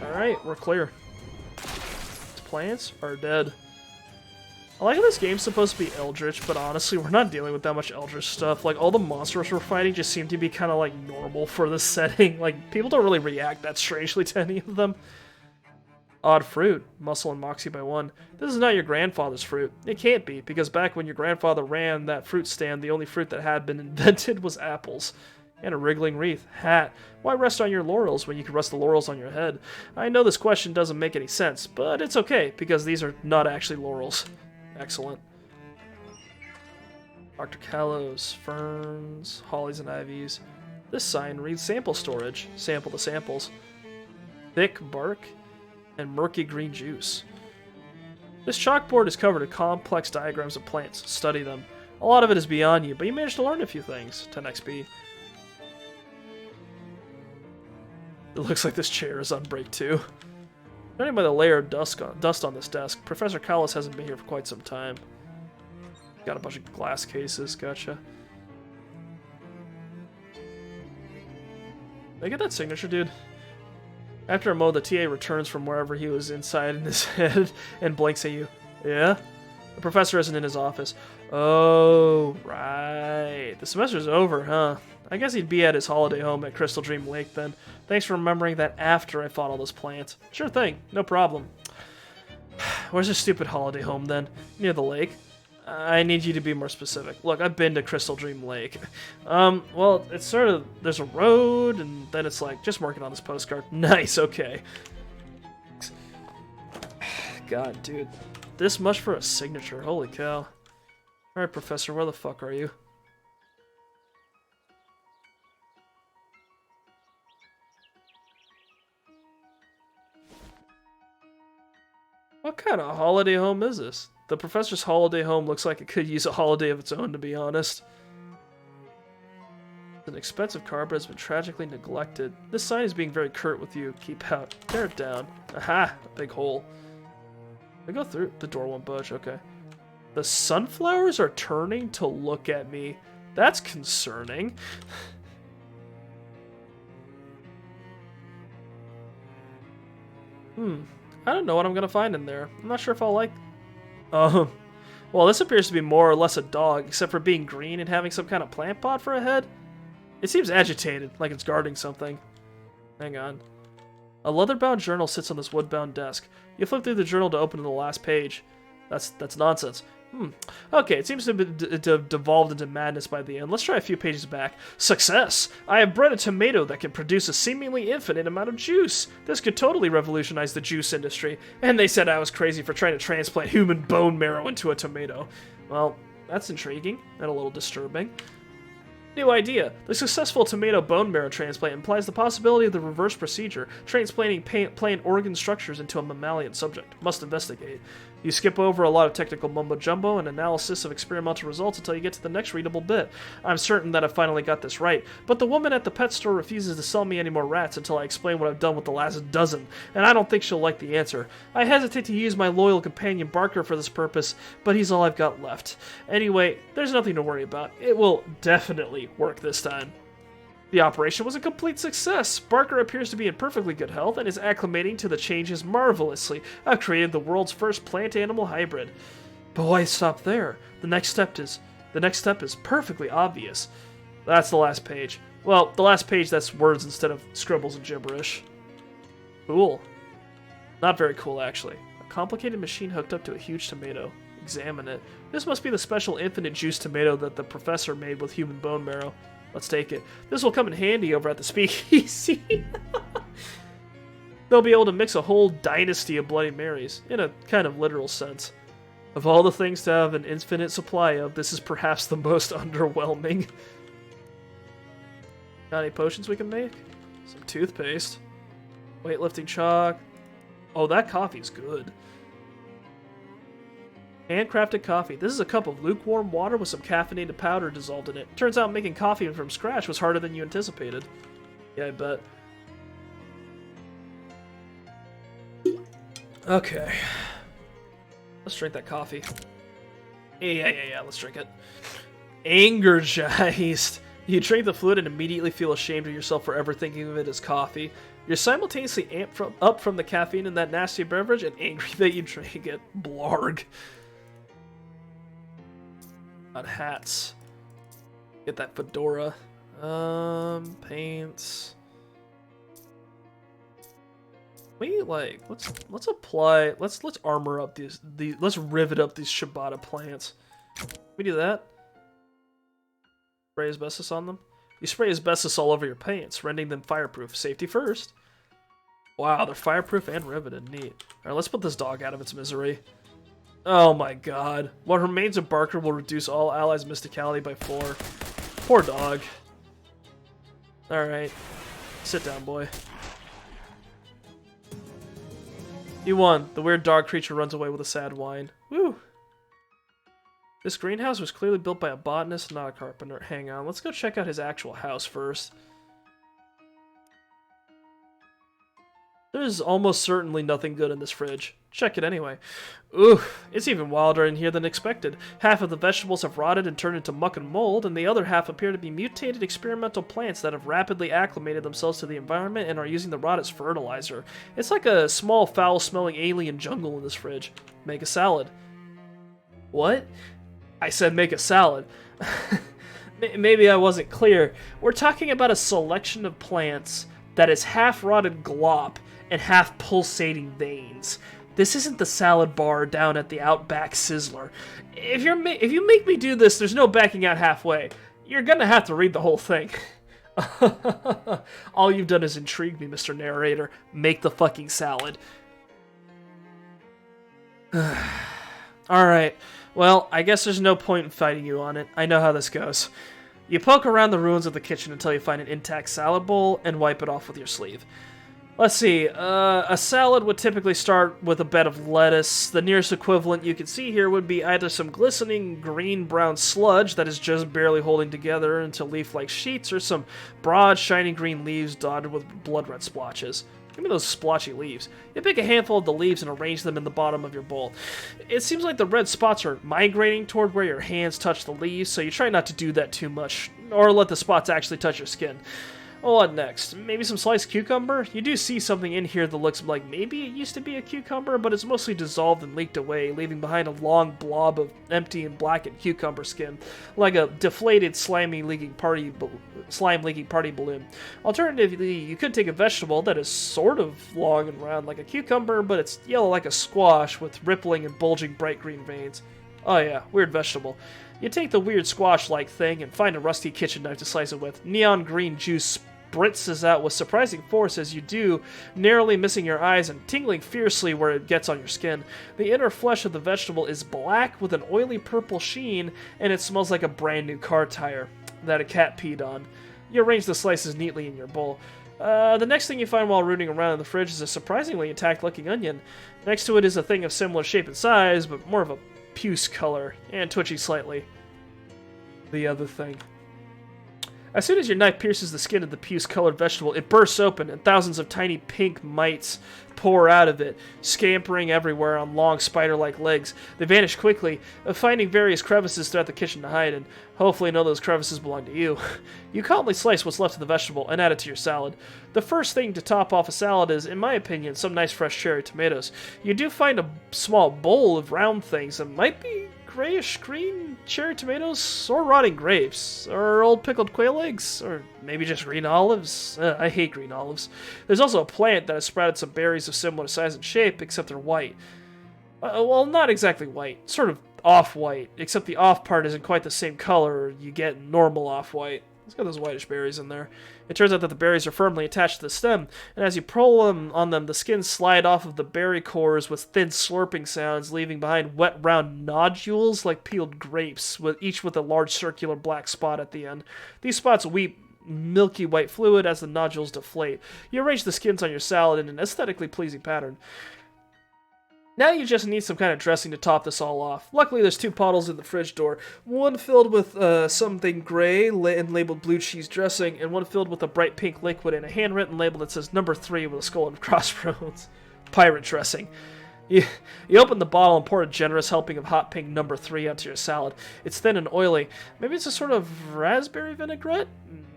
Alright, we're clear. These plants are dead. I like how this game's supposed to be Eldritch, but honestly, we're not dealing with that much Eldritch stuff. Like, all the monsters we're fighting just seem to be kind of, like, normal for this setting. Like, people don't really react that strangely to any of them. Odd fruit. Muscle and Moxie by 1. This is not your grandfather's fruit. It can't be, because back when your grandfather ran that fruit stand, the only fruit that had been invented was apples. And a wriggling wreath. Hat. Why rest on your laurels when you can rest the laurels on your head? I know this question doesn't make any sense, but it's okay, because these are not actually laurels. Excellent. Dr. Callows, ferns, hollies and ivies. This sign reads sample storage. Sample the samples. Thick bark and murky green juice. This chalkboard is covered in complex diagrams of plants. Study them. A lot of it is beyond you, but you managed to learn a few things. 10 XP. It looks like this chair is on break too. Judging by the layer of dust on this desk, Professor Callis hasn't been here for quite some time. Got a bunch of glass cases, gotcha. Did I get that signature, dude? After a moment, the TA returns from wherever he was inside in his head and blinks at you. Yeah? The professor isn't in his office. Oh, right. The semester's over, huh? I guess he'd be at his holiday home at Crystal Dream Lake then. Thanks for remembering that after I fought all those plants. Sure thing, no problem. Where's his stupid holiday home then? Near the lake? I need you to be more specific. Look, I've been to Crystal Dream Lake. Well, it's sort of, there's a road, and then it's like, just working on this postcard. Nice, okay. God, dude. This much for a signature, holy cow. Alright, Professor, where the fuck are you? What kind of holiday home is this? The professor's holiday home looks like it could use a holiday of its own, to be honest. It's an expensive car, but it's been tragically neglected. This sign is being very curt with you. Keep out. Tear it down. Aha! A big hole. I go through. The door won't budge. Okay. The sunflowers are turning to look at me. That's concerning. I don't know what I'm gonna find in there. I'm not sure if I'll like... well, this appears to be more or less a dog, except for being green and having some kind of plant pot for a head. It seems agitated, like it's guarding something. Hang on. A leather-bound journal sits on this wood-bound desk. You flip through the journal to open to the last page. That's nonsense. Okay, it seems to have devolved into madness by the end. Let's try a few pages back. Success! I have bred a tomato that can produce a seemingly infinite amount of juice. This could totally revolutionize the juice industry. And they said I was crazy for trying to transplant human bone marrow into a tomato. Well, that's intriguing and a little disturbing. New idea. The successful tomato bone marrow transplant implies the possibility of the reverse procedure, transplanting plant organ structures into a mammalian subject. Must investigate. You skip over a lot of technical mumbo-jumbo and analysis of experimental results until you get to the next readable bit. I'm certain that I finally got this right, but the woman at the pet store refuses to sell me any more rats until I explain what I've done with the last dozen, and I don't think she'll like the answer. I hesitate to use my loyal companion Barker for this purpose, but he's all I've got left. Anyway, there's nothing to worry about. It will definitely work this time. The operation was a complete success. Barker appears to be in perfectly good health and is acclimating to the changes marvelously. I've created the world's first plant-animal hybrid. But why stop there? The next step is perfectly obvious. That's the last page. Well, the last page, that's words instead of scribbles and gibberish. Cool. Not very cool, actually. A complicated machine hooked up to a huge tomato. Examine it. This must be the special infinite juice tomato that the professor made with human bone marrow. Let's take it. This will come in handy over at the speakeasy. They'll be able to mix a whole dynasty of Bloody Marys, in a kind of literal sense. Of all the things to have an infinite supply of, this is perhaps the most underwhelming. Got any potions we can make? Some toothpaste. Weightlifting chalk. Oh, that coffee's good. Handcrafted coffee. This is a cup of lukewarm water with some caffeinated powder dissolved in it. Turns out making coffee from scratch was harder than you anticipated. Yeah, I bet. Okay. Let's drink that coffee. Yeah, let's drink it. Angergeist. You drink the fluid and immediately feel ashamed of yourself for ever thinking of it as coffee. You're simultaneously amped up from the caffeine in that nasty beverage and angry that you drank it. Blarg. Got hats. Get that fedora. Paints. Let's apply. Let's armor up these. Let's rivet up these Shibata plants. Can we do that? Spray asbestos on them. You spray asbestos all over your paints, rendering them fireproof. Safety first. Wow, they're fireproof and riveted. Neat. Alright, let's put this dog out of its misery. Oh my god. What remains of Barker will reduce all allies' mysticality by 4. Poor dog. Alright. Sit down, boy. You won. The weird dog creature runs away with a sad whine. Woo! This greenhouse was clearly built by a botanist, not a carpenter. Hang on, let's go check out his actual house first. There's almost certainly nothing good in this fridge. Check it anyway. Ooh, it's even wilder in here than expected. Half of the vegetables have rotted and turned into muck and mold, and the other half appear to be mutated experimental plants that have rapidly acclimated themselves to the environment and are using the rot as fertilizer. It's like a small, foul-smelling alien jungle in this fridge. Make a salad. What? I said make a salad. Maybe I wasn't clear. We're talking about a selection of plants that is half-rotted glop and half pulsating veins. This isn't the salad bar down at the Outback Sizzler. If you make me do this, there's no backing out halfway. You're gonna have to read the whole thing. All you've done is intrigue me, Mr. Narrator. Make the fucking salad. Alright, well, I guess there's no point in fighting you on it. I know how this goes. You poke around the ruins of the kitchen until you find an intact salad bowl and wipe it off with your sleeve. Let's see, a salad would typically start with a bed of lettuce. The nearest equivalent you can see here would be either some glistening green-brown sludge that is just barely holding together into leaf-like sheets, or some broad, shiny green leaves dotted with blood-red splotches. Give me those splotchy leaves. You pick a handful of the leaves and arrange them in the bottom of your bowl. It seems like the red spots are migrating toward where your hands touch the leaves, so you try not to do that too much, or let the spots actually touch your skin. What next? Maybe some sliced cucumber? You do see something in here that looks like maybe it used to be a cucumber, but it's mostly dissolved and leaked away, leaving behind a long blob of empty and blackened cucumber skin, like a deflated slime-leaking party balloon. Alternatively, you could take a vegetable that is sort of long and round like a cucumber, but it's yellow like a squash with rippling and bulging bright green veins. Oh yeah, weird vegetable. You take the weird squash-like thing and find a rusty kitchen knife to slice it with. Neon green juice spritzes out with surprising force as you do, narrowly missing your eyes and tingling fiercely where it gets on your skin. The inner flesh of the vegetable is black with an oily purple sheen, and it smells like a brand new car tire that a cat peed on. You arrange the slices neatly in your bowl. The next thing you find while rooting around in the fridge is a surprisingly intact-looking onion. Next to it is a thing of similar shape and size, but more of a puce color, and twitching slightly. The other thing. As soon as your knife pierces the skin of the puce-colored vegetable, it bursts open, and thousands of tiny pink mites pour out of it, scampering everywhere on long spider-like legs. They vanish quickly, finding various crevices throughout the kitchen to hide in. Hopefully none of those crevices belong to you. You calmly slice what's left of the vegetable and add it to your salad. The first thing to top off a salad is, in my opinion, some nice fresh cherry tomatoes. You do find a small bowl of round things that might be grayish-green cherry tomatoes, or rotting grapes, or old pickled quail eggs, or maybe just green olives. I hate green olives. There's also a plant that has sprouted some berries of similar size and shape, except they're white. Well, not exactly white, sort of off-white, except the off part isn't quite the same color you get in normal off-white. It's got those whitish berries in there. It turns out that the berries are firmly attached to the stem, and as you pull on them, the skins slide off of the berry cores with thin slurping sounds, leaving behind wet, round nodules like peeled grapes, each with a large circular black spot at the end. These spots weep milky white fluid as the nodules deflate. You arrange the skins on your salad in an aesthetically pleasing pattern. Now you just need some kind of dressing to top this all off. Luckily, there's 2 bottles in the fridge door. One filled with something gray and labeled blue cheese dressing, and one filled with a bright pink liquid and a handwritten label that says number 3 with a skull and crossbones. Pirate dressing. You open the bottle and pour a generous helping of hot pink number 3 onto your salad. It's thin and oily. Maybe it's a sort of raspberry vinaigrette?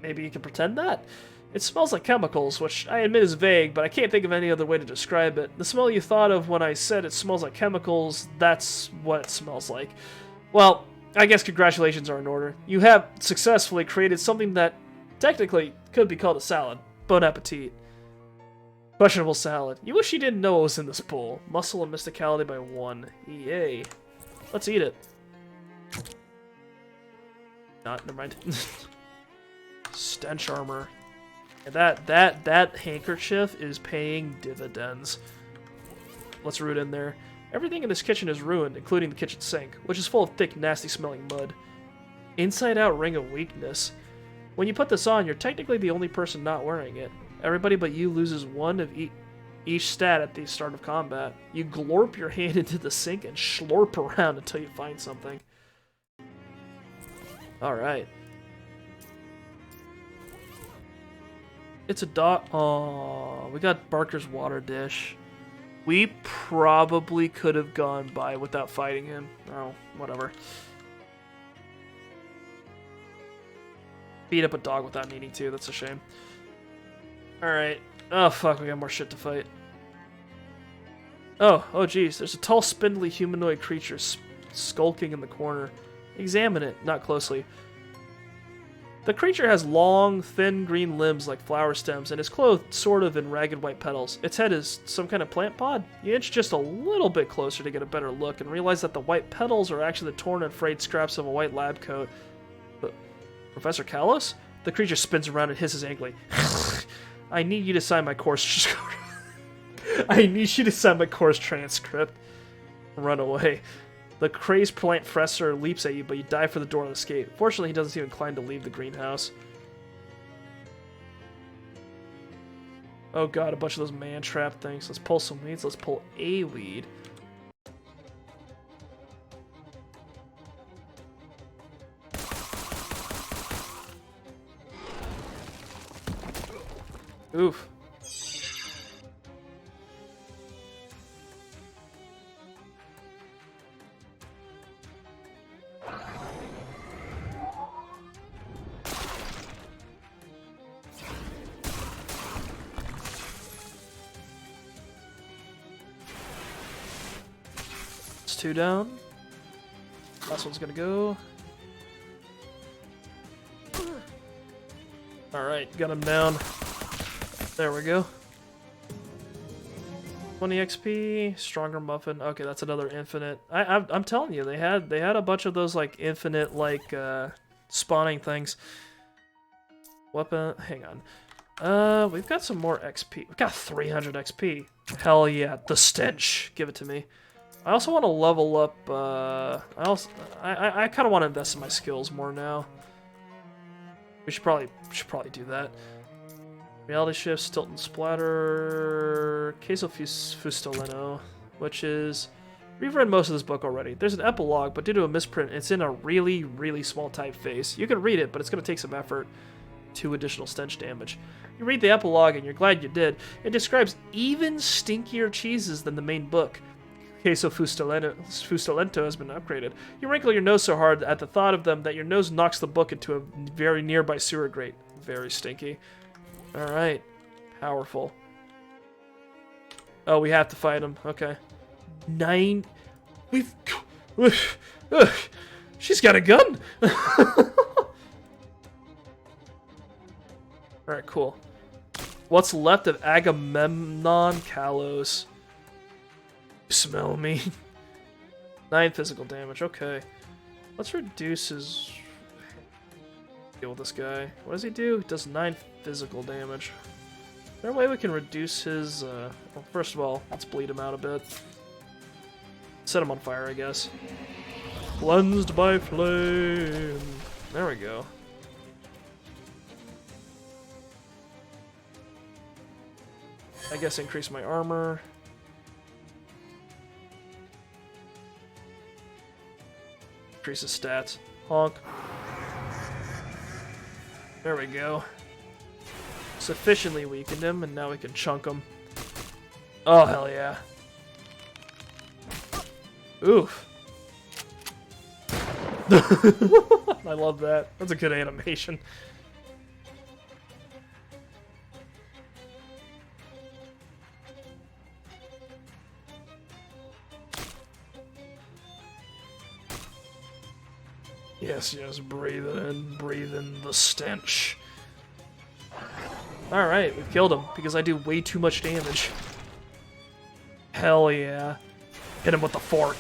Maybe you can pretend that. It smells like chemicals, which I admit is vague, but I can't think of any other way to describe it. The smell you thought of when I said it smells like chemicals, that's what it smells like. Well, I guess congratulations are in order. You have successfully created something that technically could be called a salad. Bon appetit. Questionable salad. You wish you didn't know what was in this bowl. Muscle and mysticality by 1. Yay. Let's eat it. Not, never mind. Stench armor. And that handkerchief is paying dividends. Let's root in there. Everything in this kitchen is ruined, including the kitchen sink, which is full of thick, nasty-smelling mud. Inside-out ring of weakness. When you put this on, you're technically the only person not wearing it. Everybody but you loses one of each stat at the start of combat. You glorp your hand into the sink and slurp around until you find something. Alright. It's a dog. Oh, we got Barker's water dish. We probably could have gone by without fighting him. Oh, whatever. Beat up a dog without needing to. That's a shame. Alright. Oh, fuck. We got more shit to fight. Oh geez. There's a tall, spindly humanoid creature skulking in the corner. Examine it, not closely. The creature has long, thin green limbs like flower stems and is clothed sort of in ragged white petals. Its head is some kind of plant pod. You inch just a little bit closer to get a better look and realize that the white petals are actually the torn and frayed scraps of a white lab coat. But Professor Kalos? The creature spins around and hisses angrily. I need you to sign my course. I need you to sign my course transcript. Run away. The crazed plant professor leaps at you, but you dive for the door and escape. Fortunately, he doesn't seem inclined to leave the greenhouse. Oh god, a bunch of those man-trap things. Let's pull some weeds. Let's pull a weed. Oof. It's 2 down. Last one's gonna go. Alright, got him down. There we go. 20 XP, stronger muffin. Okay, that's another infinite. I'm telling you, they had a bunch of those like infinite like spawning things. Weapon. Hang on. We've got some more XP. We've got 300 XP. Hell yeah, the stench. Give it to me. I also want to level up. I kind of want to invest in my skills more now. We should probably do that. Reality Shifts, Tilt and Splatter, Queso Fustalino, which is... We've read most of this book already. There's an epilogue, but due to a misprint, it's in a really, really small typeface. You can read it, but it's going to take some effort. 2 additional stench damage. You read the epilogue, and you're glad you did. It describes even stinkier cheeses than the main book. Queso Fustalento has been upgraded. You wrinkle your nose so hard at the thought of them that your nose knocks the book into a very nearby sewer grate. Very stinky. Alright. Powerful. Oh, we have to fight him. Okay. 9... We've... She's got a gun! Alright, cool. What's left of Agamemnon Kalos? You smell me? 9 physical damage. Okay. Let's reduce his... Deal with this guy. What does he do? He does 9 physical damage. Is there a way we can reduce his, well, first of all, let's bleed him out a bit. Set him on fire, I guess. Cleansed by flame. There we go. I guess increase my armor. Increase his stats. Honk. There we go. Sufficiently weakened him, and now we can chunk him. Oh, hell yeah. Oof. I love that. That's a good animation. Yes, yes, breathe in the stench. Alright, we've killed him, because I do way too much damage. Hell yeah. Hit him with the fork.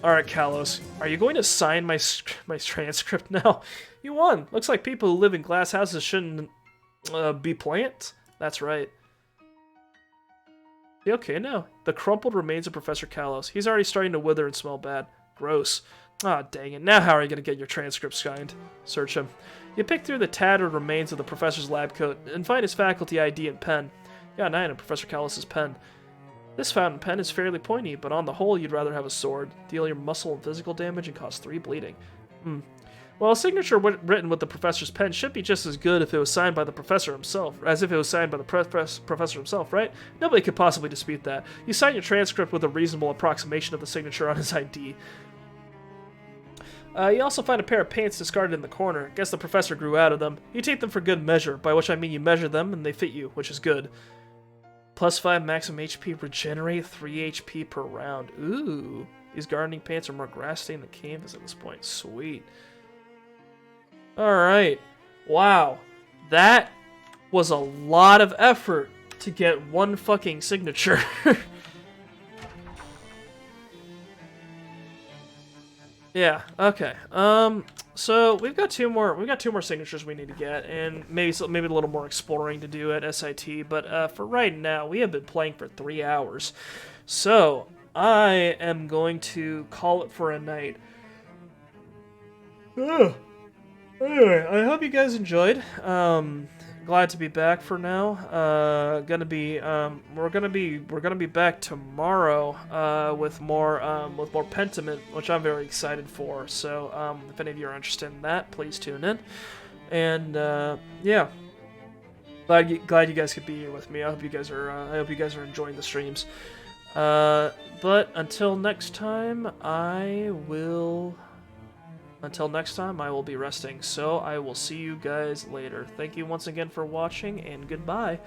Alright, Kalos. Are you going to sign my transcript now? You won! Looks like people who live in glass houses shouldn't be plants. That's right. You okay now? The crumpled remains of Professor Kalos. He's already starting to wither and smell bad. Gross. Ah, dang it. Now how are you going to get your transcript signed? Search him. You pick through the tattered remains of the professor's lab coat and find his faculty ID and pen. You got an eye on Professor Kalos' pen. This fountain pen is fairly pointy, but on the whole you'd rather have a sword. Deal your muscle and physical damage and cause 3 bleeding. Well, a signature written with the professor's pen should be just as good if it was signed by the professor himself, as if it was signed by the professor himself, right? Nobody could possibly dispute that. You sign your transcript with a reasonable approximation of the signature on his ID. You also find a pair of pants discarded in the corner. Guess the professor grew out of them. You take them for good measure, by which I mean you measure them and they fit you, which is good. Plus 5 maximum HP, regenerate 3 HP per round. Ooh. These gardening pants are more grass stained than canvas at this point. Sweet. Alright. Wow. That was a lot of effort to get one fucking signature. Yeah, okay. So we've got two more signatures we need to get, and maybe a little more exploring to do at SIT, but for right now, we have been playing for 3 hours. So I am going to call it for a night. Anyway, I hope you guys enjoyed. Glad to be back for now. We're gonna be back tomorrow with more Pentiment, which I'm very excited for. So if any of you are interested in that, please tune in. And yeah, glad you guys could be here with me. I hope you guys are enjoying the streams. But until next time, I will be resting, so I will see you guys later. Thank you once again for watching, and goodbye.